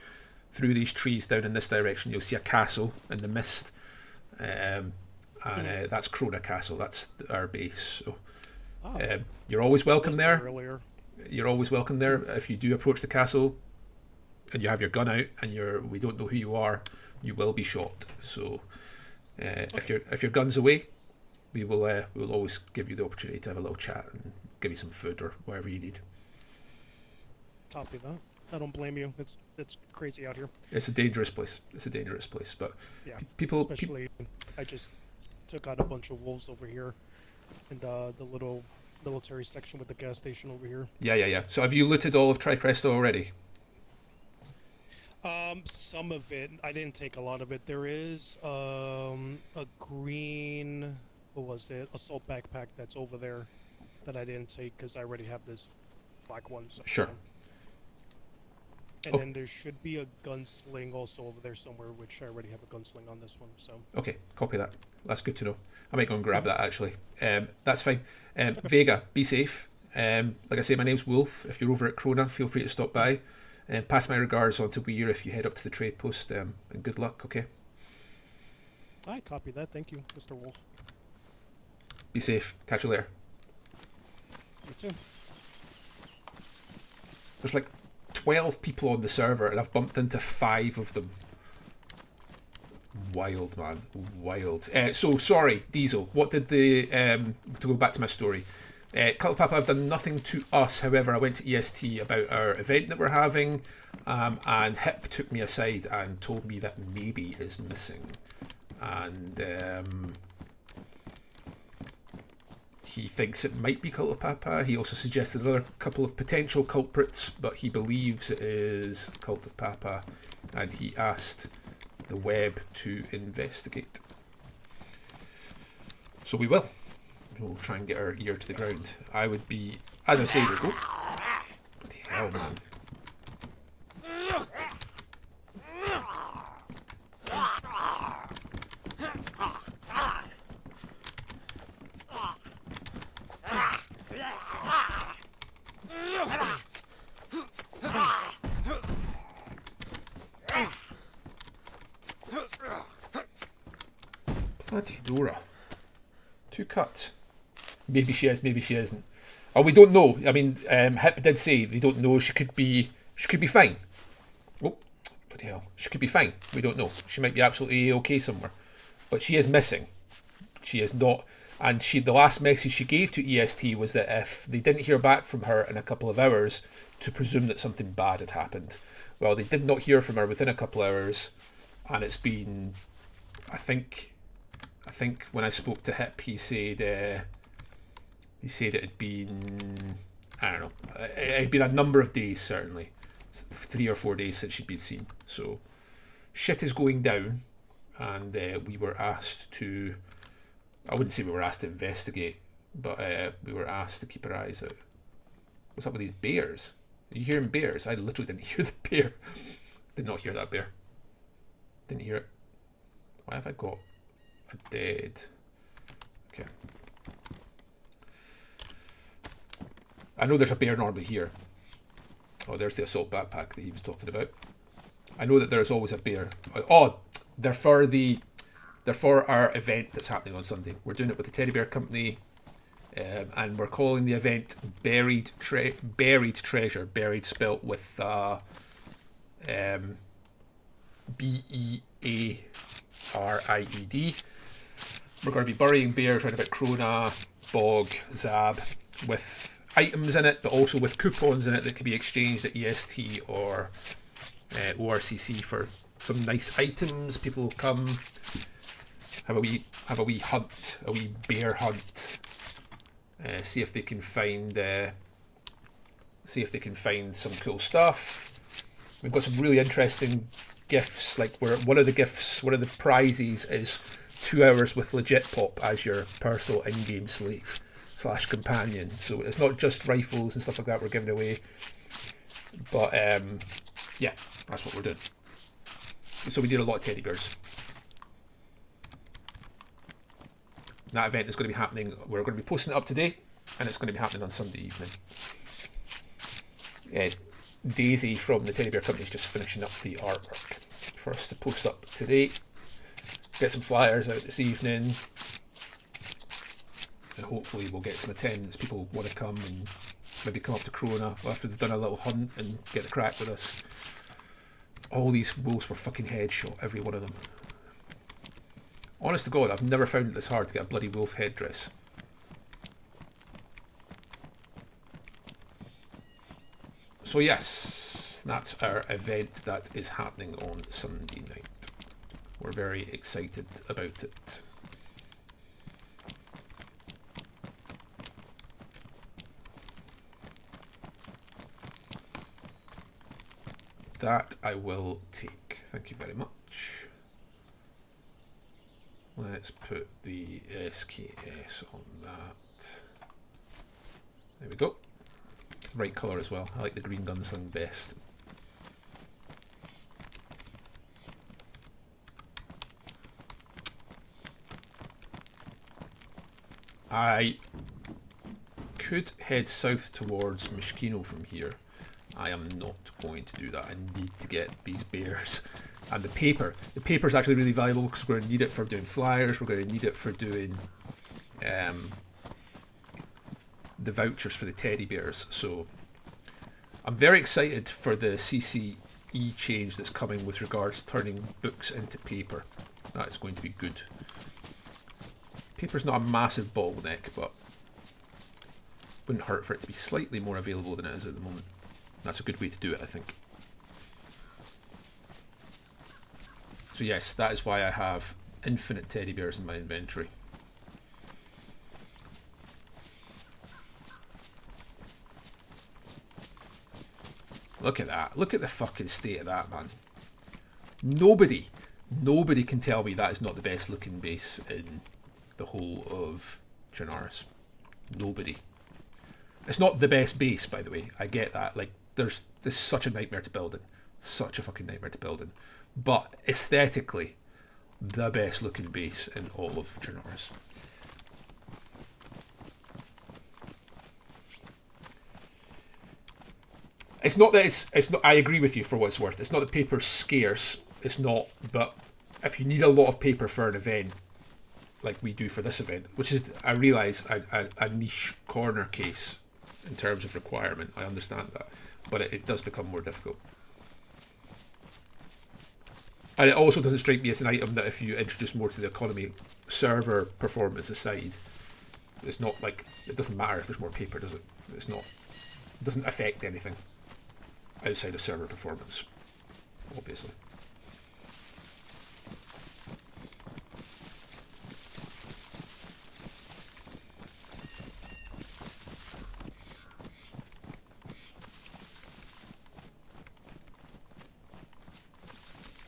through these trees down in this direction, you'll see a castle in the mist, and that's Krona Castle. That's our base. So you're always welcome there. Earlier. You're always welcome there. If you do approach the castle and you have your gun out and we don't know who you are, you will be shot. So if your gun's away, we will always give you the opportunity to have a little chat and give you some food or whatever you need. Copy that. I don't blame you. It's crazy out here. It's a dangerous place. But Yeah. people. Especially, I just took out a bunch of wolves over here, in the little military section with the gas station over here. Yeah. So have you looted all of Tricresta already? Some of it. I didn't take a lot of it. There is a green, what was it? Assault backpack that's over there that I didn't take because I already have this black one. So Sure. And then there should be a gunsling also over there somewhere, which I already have a gunsling on this one. So Okay, copy that. That's good to know. I might go and grab that actually. That's fine. Vega, be safe. Like I say, my name's Wolf. If you're over at Krona, feel free to stop by. Pass my regards on to Weir if you head up to the trade post. And good luck, okay? I copy that. Thank you, Mr. Wolf. Be safe. Catch you later. You too. There's like 12 people on the server, and I've bumped into 5 of them. Wild, man. Wild. So, sorry, Diesel. What did to go back to my story. Cult of Papa have done nothing to us. However, I went to EST about our event that we're having, and Hip took me aside and told me that maybe is missing. And he thinks it might be Cult of Papa. He also suggested another couple of potential culprits, but he believes it is Cult of Papa, and he asked the Web to investigate. So we will. We'll try and get our ear to the ground. I would be, as I say, we go. hell, man. Bloody Dora. 2 cuts. Maybe she is, maybe she isn't. Oh, we don't know. I mean, Hip did say they don't know. She could be fine. Oh, bloody hell. She could be fine. We don't know. She might be absolutely okay somewhere. But she is missing. She is not. And the last message she gave to EST was that if they didn't hear back from her in a couple of hours, to presume that something bad had happened. Well, they did not hear from her within a couple of hours, and it's been, I think when I spoke to Hip, he said it had been, I don't know, it had been a number of days, certainly. 3 or 4 days since she'd been seen. So shit is going down, and we were asked to, I wouldn't say we were asked to investigate, but we were asked to keep our eyes out. What's up with these bears? Are you hearing bears? I literally didn't hear the bear. Did not hear that bear. Didn't hear it. Why have I got a dead? Okay. I know there's a bear normally here. Oh, there's the assault backpack that he was talking about. I know that there's always a bear. Oh, they're for our event that's happening on Sunday. We're doing it with the Teddy Bear Company, and we're calling the event Buried Treasure. Buried spelt with B-E-A-R-I-E-D. We're going to be burying bears around about Krona, Bog, Zab, with items in it, but also with coupons in it that can be exchanged at EST or ORCC for some nice items. People will come, have a wee hunt, a wee bear hunt, see if they can find some cool stuff. We've got some really interesting gifts, like one of the prizes is 2 hours with Legit Pop as your personal in-game slave / companion. So it's not just rifles and stuff like that we're giving away, but yeah, that's what we're doing. So we did a lot of teddy bears. That event is going to be happening, we're going to be posting it up today, and it's going to be happening on Sunday evening. DayZ from the Teddy Bear Company is just finishing up the artwork for us to post up today. Get some flyers out this evening, and hopefully we'll get some attendance. People want to come and maybe come up to Krona after they've done a little hunt and get the crack with us. All these wolves were fucking headshot, every one of them. Honest to God, I've never found it this hard to get a bloody wolf headdress. So yes, that's our event that is happening on Sunday night. We're very excited about it. That I will take. Thank you very much. Let's put the SKS on that. There we go. It's the right colour as well. I like the green gunsling best. I could head south towards Mishkino from here. I am not going to do that. I need to get these bears. And the paper. The paper is actually really valuable because we're going to need it for doing flyers. We're going to need it for doing the vouchers for the teddy bears. So I'm very excited for the CCE change that's coming with regards to turning books into paper. That is going to be good. Paper's not a massive bottleneck, but wouldn't hurt for it to be slightly more available than it is at the moment. That's a good way to do it, I think. So yes, that is why I have infinite teddy bears in my inventory. Look at that. Look at the fucking state of that, man. Nobody can tell me that is not the best looking base in the whole of Chernarus. Nobody. It's not the best base, by the way. I get that. Like, there's such a nightmare to build in, such a fucking nightmare to build in, but aesthetically, the best looking base in all of Chernarus. It's not that it's not. I agree with you for what it's worth. It's not that paper's scarce. It's not. But if you need a lot of paper for an event, like we do for this event, which is, I realise, a niche corner case in terms of requirement. I understand that, but it does become more difficult. And it also doesn't strike me as an item that if you introduce more to the economy, server performance aside, it's not like, it doesn't matter if there's more paper, does it? It's not. It doesn't affect anything outside of server performance, obviously.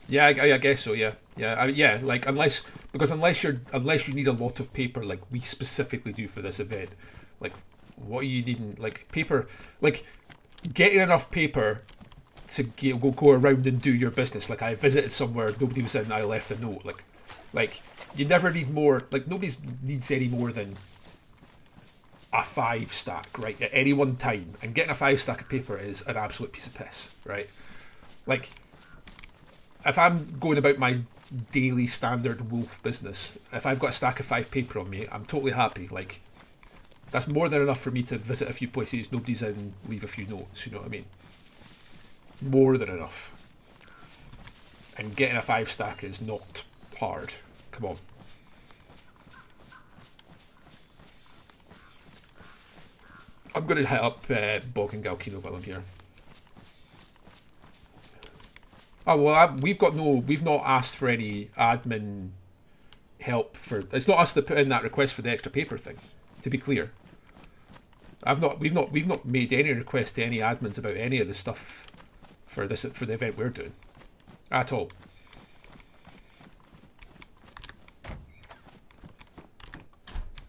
Yeah, I guess so. Yeah, yeah. Like unless you need a lot of paper, like we specifically do for this event, like what are you needing? Like paper, like getting enough paper to go around and do your business. Like I visited somewhere, nobody was in, I left a note. Like you never need more. Like nobody needs any more than a 5 stack, right, at any one time. And getting a 5 stack of paper is an absolute piece of piss, right? Like, if I'm going about my daily standard wolf business, if I've got a stack of 5 paper on me, I'm totally happy. Like, that's more than enough for me to visit a few places nobody's in, leave a few notes, you know what I mean? More than enough. And getting a 5 stack is not hard. Come on. I'm going to hit up Bog and Galkino while I'm here. Oh well, we've not asked for any admin help for. It's not us that put in that request for the extra paper thing. To be clear, we've not made any request to any admins about any of the stuff for the event we're doing, at all.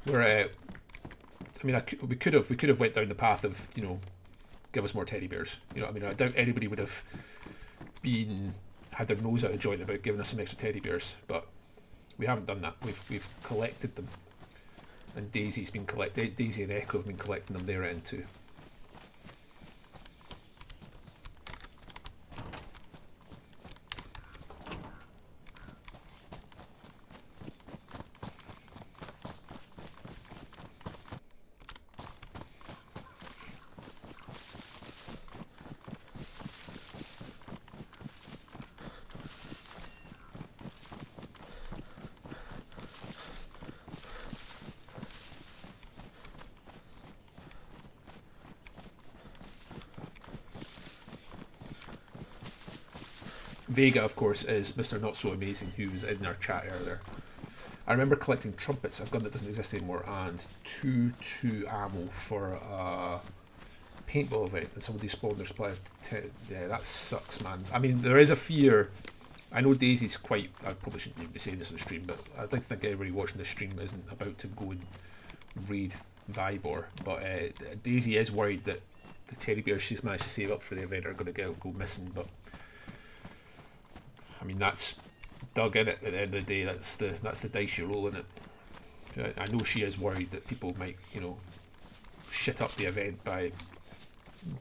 We're I mean, we could have went down the path of, you know, give us more teddy bears. You know what I mean? I doubt anybody would have had their nose out of joint about giving us some extra teddy bears, but we haven't done that. We've collected them, and DayZ's been DayZ and Echo have been collecting them their end too. Vega, of course, is Mr. Not So Amazing, who was in our chat earlier. I remember collecting trumpets, a gun that doesn't exist anymore, and 2 ammo for a paintball event, and somebody spawned their supply of 10. Yeah, that sucks, man. I mean, there is a fear. I know DayZ's quite. I probably shouldn't even be saying this on the stream, but I'd like to think everybody watching the stream isn't about to go and raid Vibor. But DayZ is worried that the teddy bears she's managed to save up for the event are going to go missing, but. I mean, that's dug in it at the end of the day. That's the dice you roll in it. I know she is worried that people might, you know, shit up the event by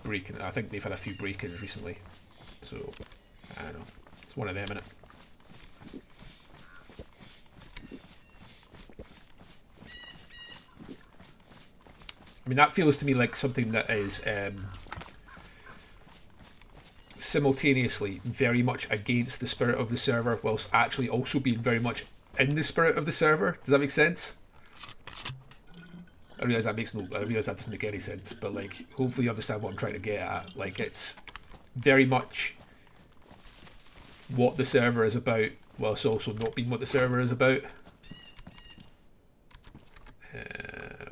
breaking. I think they've had a few break-ins recently, so I don't know. It's one of them, innit? I mean, that feels to me like something that is. Simultaneously very much against the spirit of the server, whilst actually also being very much in the spirit of the server. Does that make sense? I realise that doesn't make any sense, but like, hopefully you understand what I'm trying to get at. Like, it's very much what the server is about, whilst also not being what the server is about.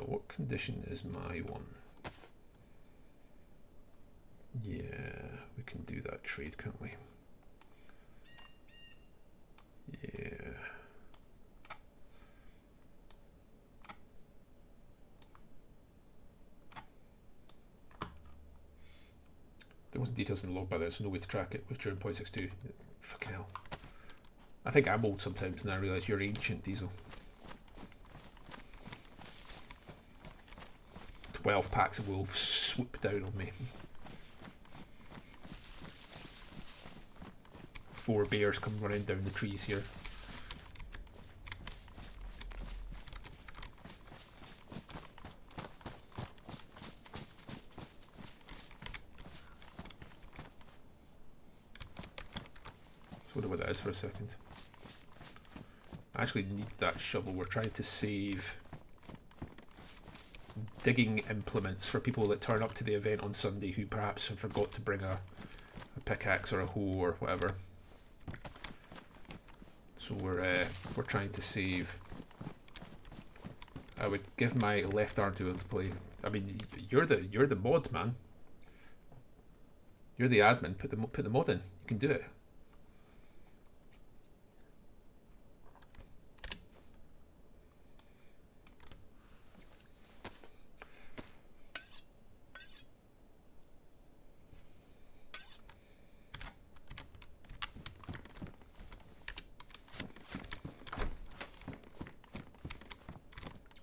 What condition is my one? Yeah, we can do that trade, can't we? Yeah. wasn't details in the log by there, so no way to track it. Was during 0.62. Fucking hell. I think I'm old sometimes, and I realise you're ancient, Diesel. 12 packs of wolves swoop down on me. 4 bears come running down the trees here. So wonder what that is for a second. I actually need that shovel. We're trying to save digging implements for people that turn up to the event on Sunday who perhaps have forgot to bring a pickaxe or a hoe or whatever. So we're trying to save. I would give my left arm to be able to play. I mean, you're the mod, man. You're the admin. Put the mod in. You can do it.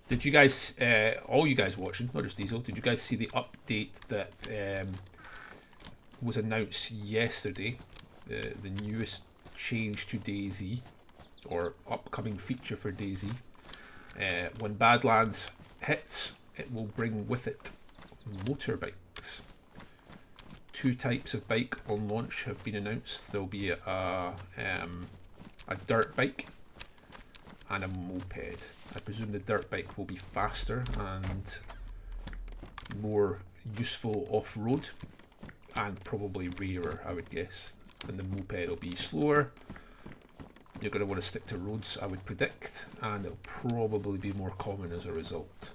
Did you guys, all you guys watching, not just Diesel, did you guys see the update that was announced yesterday? The newest change to DayZ, or upcoming feature for DayZ. When Badlands hits, it will bring with it motorbikes. 2 types of bike on launch have been announced. There'll be a dirt bike and a moped. I presume the dirt bike will be faster and more useful off-road, and probably rarer, I would guess. And the moped will be slower. You're going to want to stick to roads, I would predict, and it'll probably be more common as a result.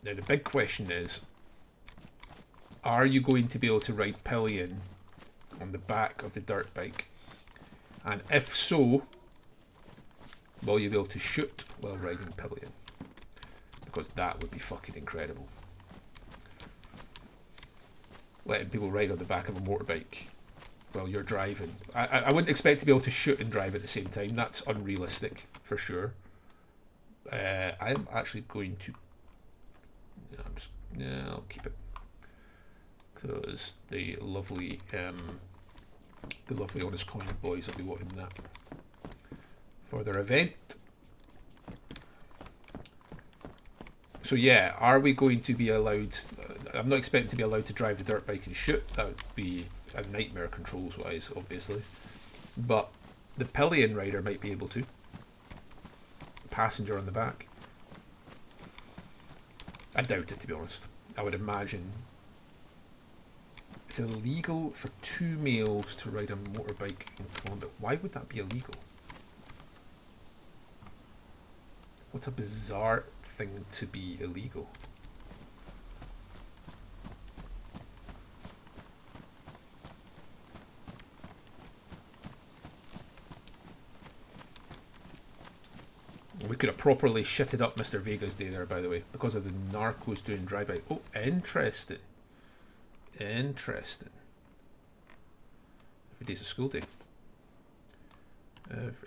Now the big question is, are you going to be able to ride pillion on the back of the dirt bike? And if so, will you be able to shoot while riding pillion? Because that would be fucking incredible. Letting people ride on the back of a motorbike while you're driving. I wouldn't expect to be able to shoot and drive at the same time. That's unrealistic, for sure. I'm actually going to... I'll keep it. Because the lovely Honest Coin boys will be wanting that for their event. So yeah, are we going to be allowed... I'm not expecting to be allowed to drive the dirt bike and shoot. That would be a nightmare controls wise, obviously. But the pillion rider might be able to. Passenger on the back. I doubt it, to be honest. I would imagine it's illegal for 2 males to ride a motorbike in Colombia. Why would that be illegal? What a bizarre thing to be illegal. We could have properly shitted up Mr. Vega's day there, by the way, because of the narcos doing drive-by. Oh, interesting. Interesting. Every day's a school day.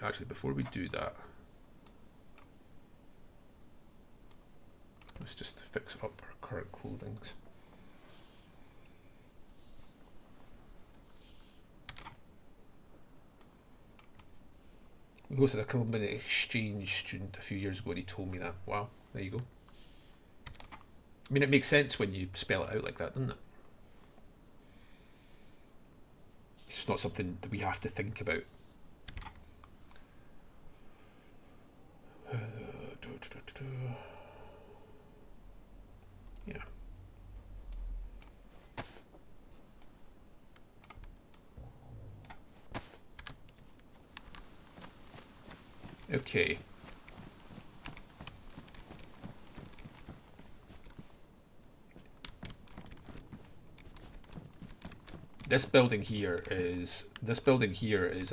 Actually, before we do that, let's just fix up our current clothings. We hosted a Colombian exchange student a few years ago and he told me that. Wow, there you go. I mean, it makes sense when you spell it out like that, doesn't it? It's not something that we have to think about. Yeah. Okay. This building here is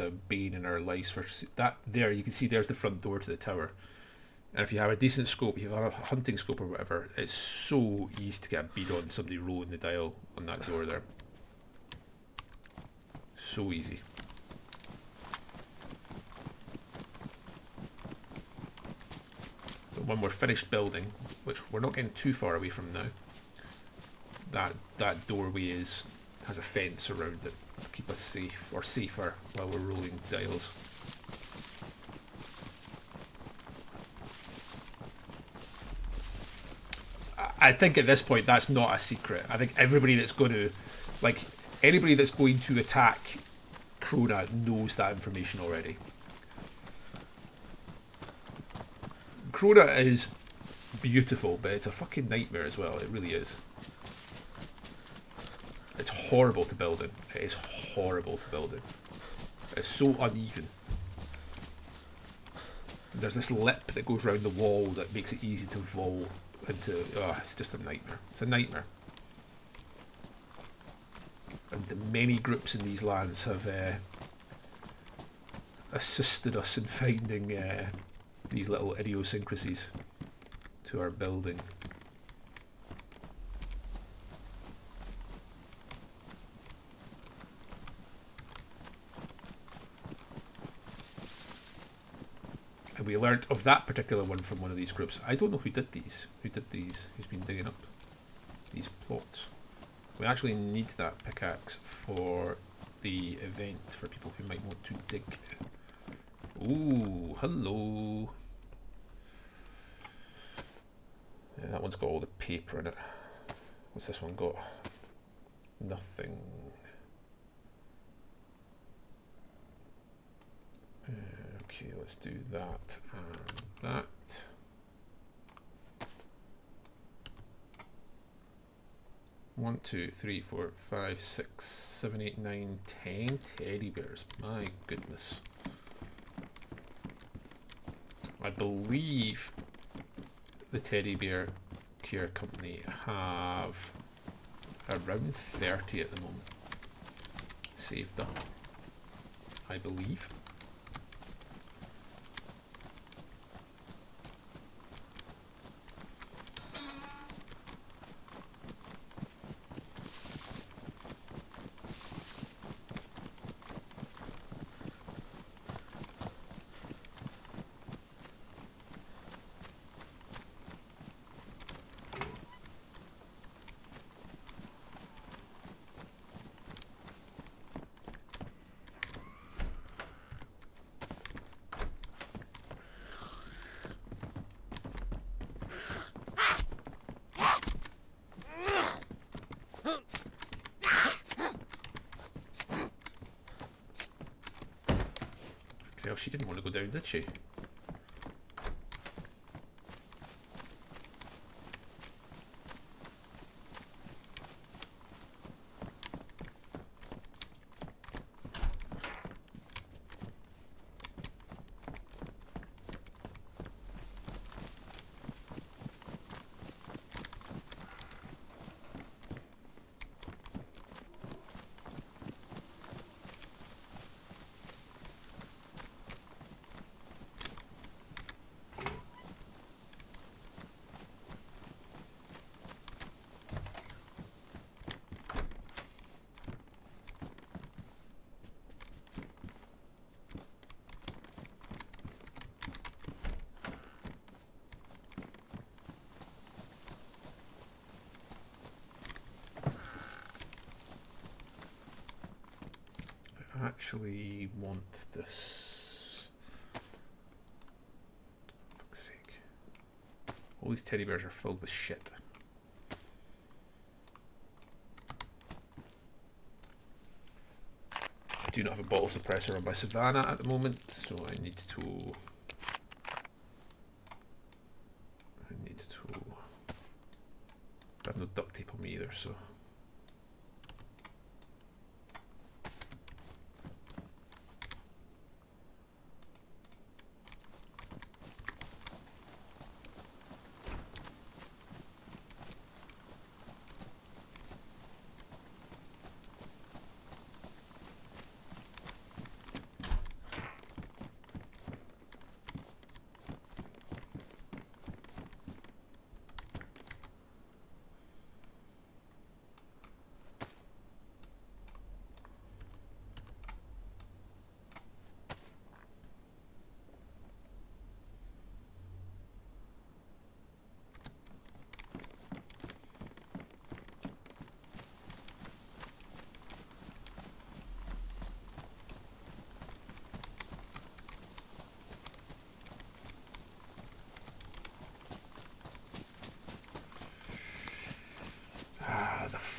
a bane in our lives. For that, there you can see there's the front door to the tower. And if you have a decent scope, you have a hunting scope or whatever, it's so easy to get a bead on somebody rolling the dial on that door there. So easy. But when we're finished building, which we're not getting too far away from now, that doorway has a fence around it to keep us safe, or safer, while we're rolling dials. I think at this point that's not a secret. I think everybody that's going to, like, anybody that's going to attack Krona knows that information already. Krona is beautiful, but it's a fucking nightmare as well. It really is. It's horrible to build in. It is horrible to build in. It's so uneven. There's this lip that goes around the wall that makes it easy to vault into. Oh, it's just a nightmare. It's a nightmare. And the many groups in these lands have assisted us in finding these little idiosyncrasies to our building. And we learnt of that particular one from one of these groups. I don't know who did these. Who's been digging up these plots. We actually need that pickaxe for the event for people who might want to dig. Ooh, hello. Yeah, that one's got all the paper in it. What's this one got? Nothing. Okay, let's do that and that. One, two, three, four, five, 6, 7, 8, 9, 10 teddy bears. My goodness. I believe the teddy bear care company have around 30 at the moment saved up, I believe. Well, she didn't want to go down, did she? Actually want this. For fuck's sake. All these teddy bears are filled with shit. I do not have a bottle suppressor on my Savannah at the moment, so I need to I have no duct tape on me either, so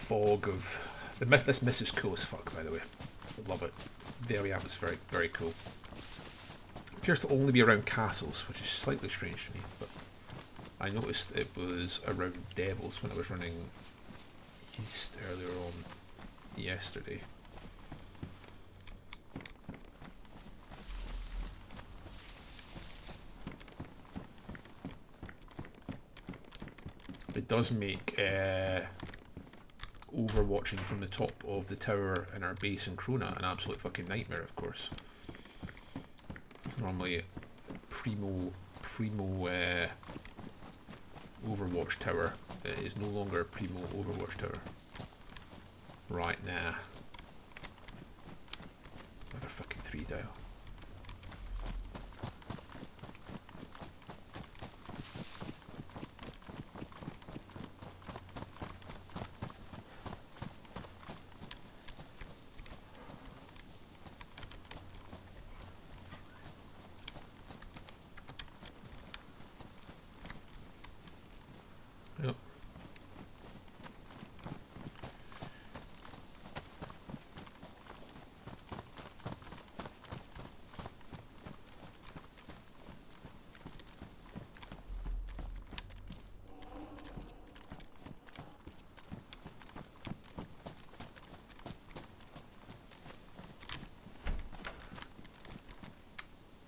fog of this mist is cool as fuck, by the way. I love it. Very atmospheric, very cool. Appears to only be around castles, which is slightly strange to me, but I noticed it was around devils when I was running east earlier on yesterday. It does make overwatching from the top of the tower in our base in Krona an absolute fucking nightmare, of course. It's normally primo Overwatch tower. It is no longer a primo Overwatch tower. Right now. Another fucking 3 dial. Yep.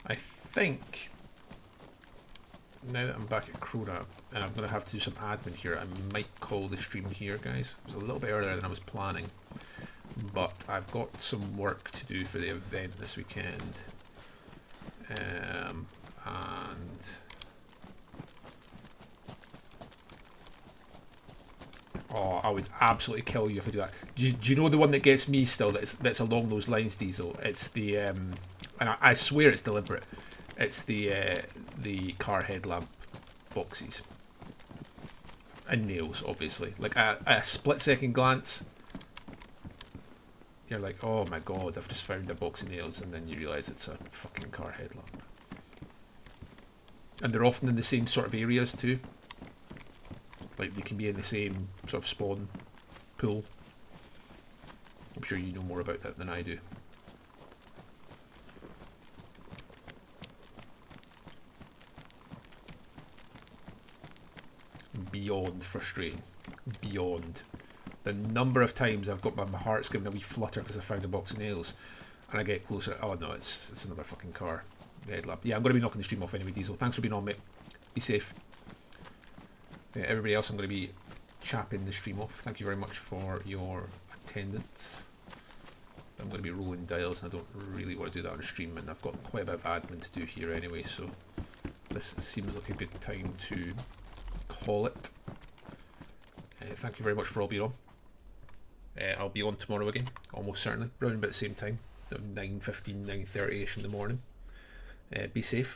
I think now that I'm back at Krona and I'm going to have to do some admin here, I might call the stream here, guys. It was a little bit earlier than I was planning, but I've got some work to do for the event this weekend. And oh, I would absolutely kill you if I do that. Do you know the one that gets me still? That's along those lines, Diesel. It's the and I swear it's deliberate. It's the car headlamp boxes and nails, obviously. Like a split-second glance, you're like, oh my god, I've just found a box of nails, and then you realise it's a fucking car headlamp. And they're often in the same sort of areas too. Like they can be in the same sort of spawn pool. I'm sure you know more about that than I do. Beyond frustrating. Beyond. The number of times I've got my heart's giving a wee flutter because I found a box of nails, and I get closer. Oh no, it's another fucking car headlamp. Yeah, I'm going to be knocking the stream off anyway, Diesel. Thanks for being on, mate. Be safe. Everybody else, I'm going to be chapping the stream off. Thank you very much for your attendance. I'm going to be rolling dials, and I don't really want to do that on stream, and I've got quite a bit of admin to do here anyway, so this seems like a good time to call it. Thank you very much for all being on. I'll be on tomorrow again, almost certainly, around about the same time, 9:15, 9:30ish in the morning. Be safe.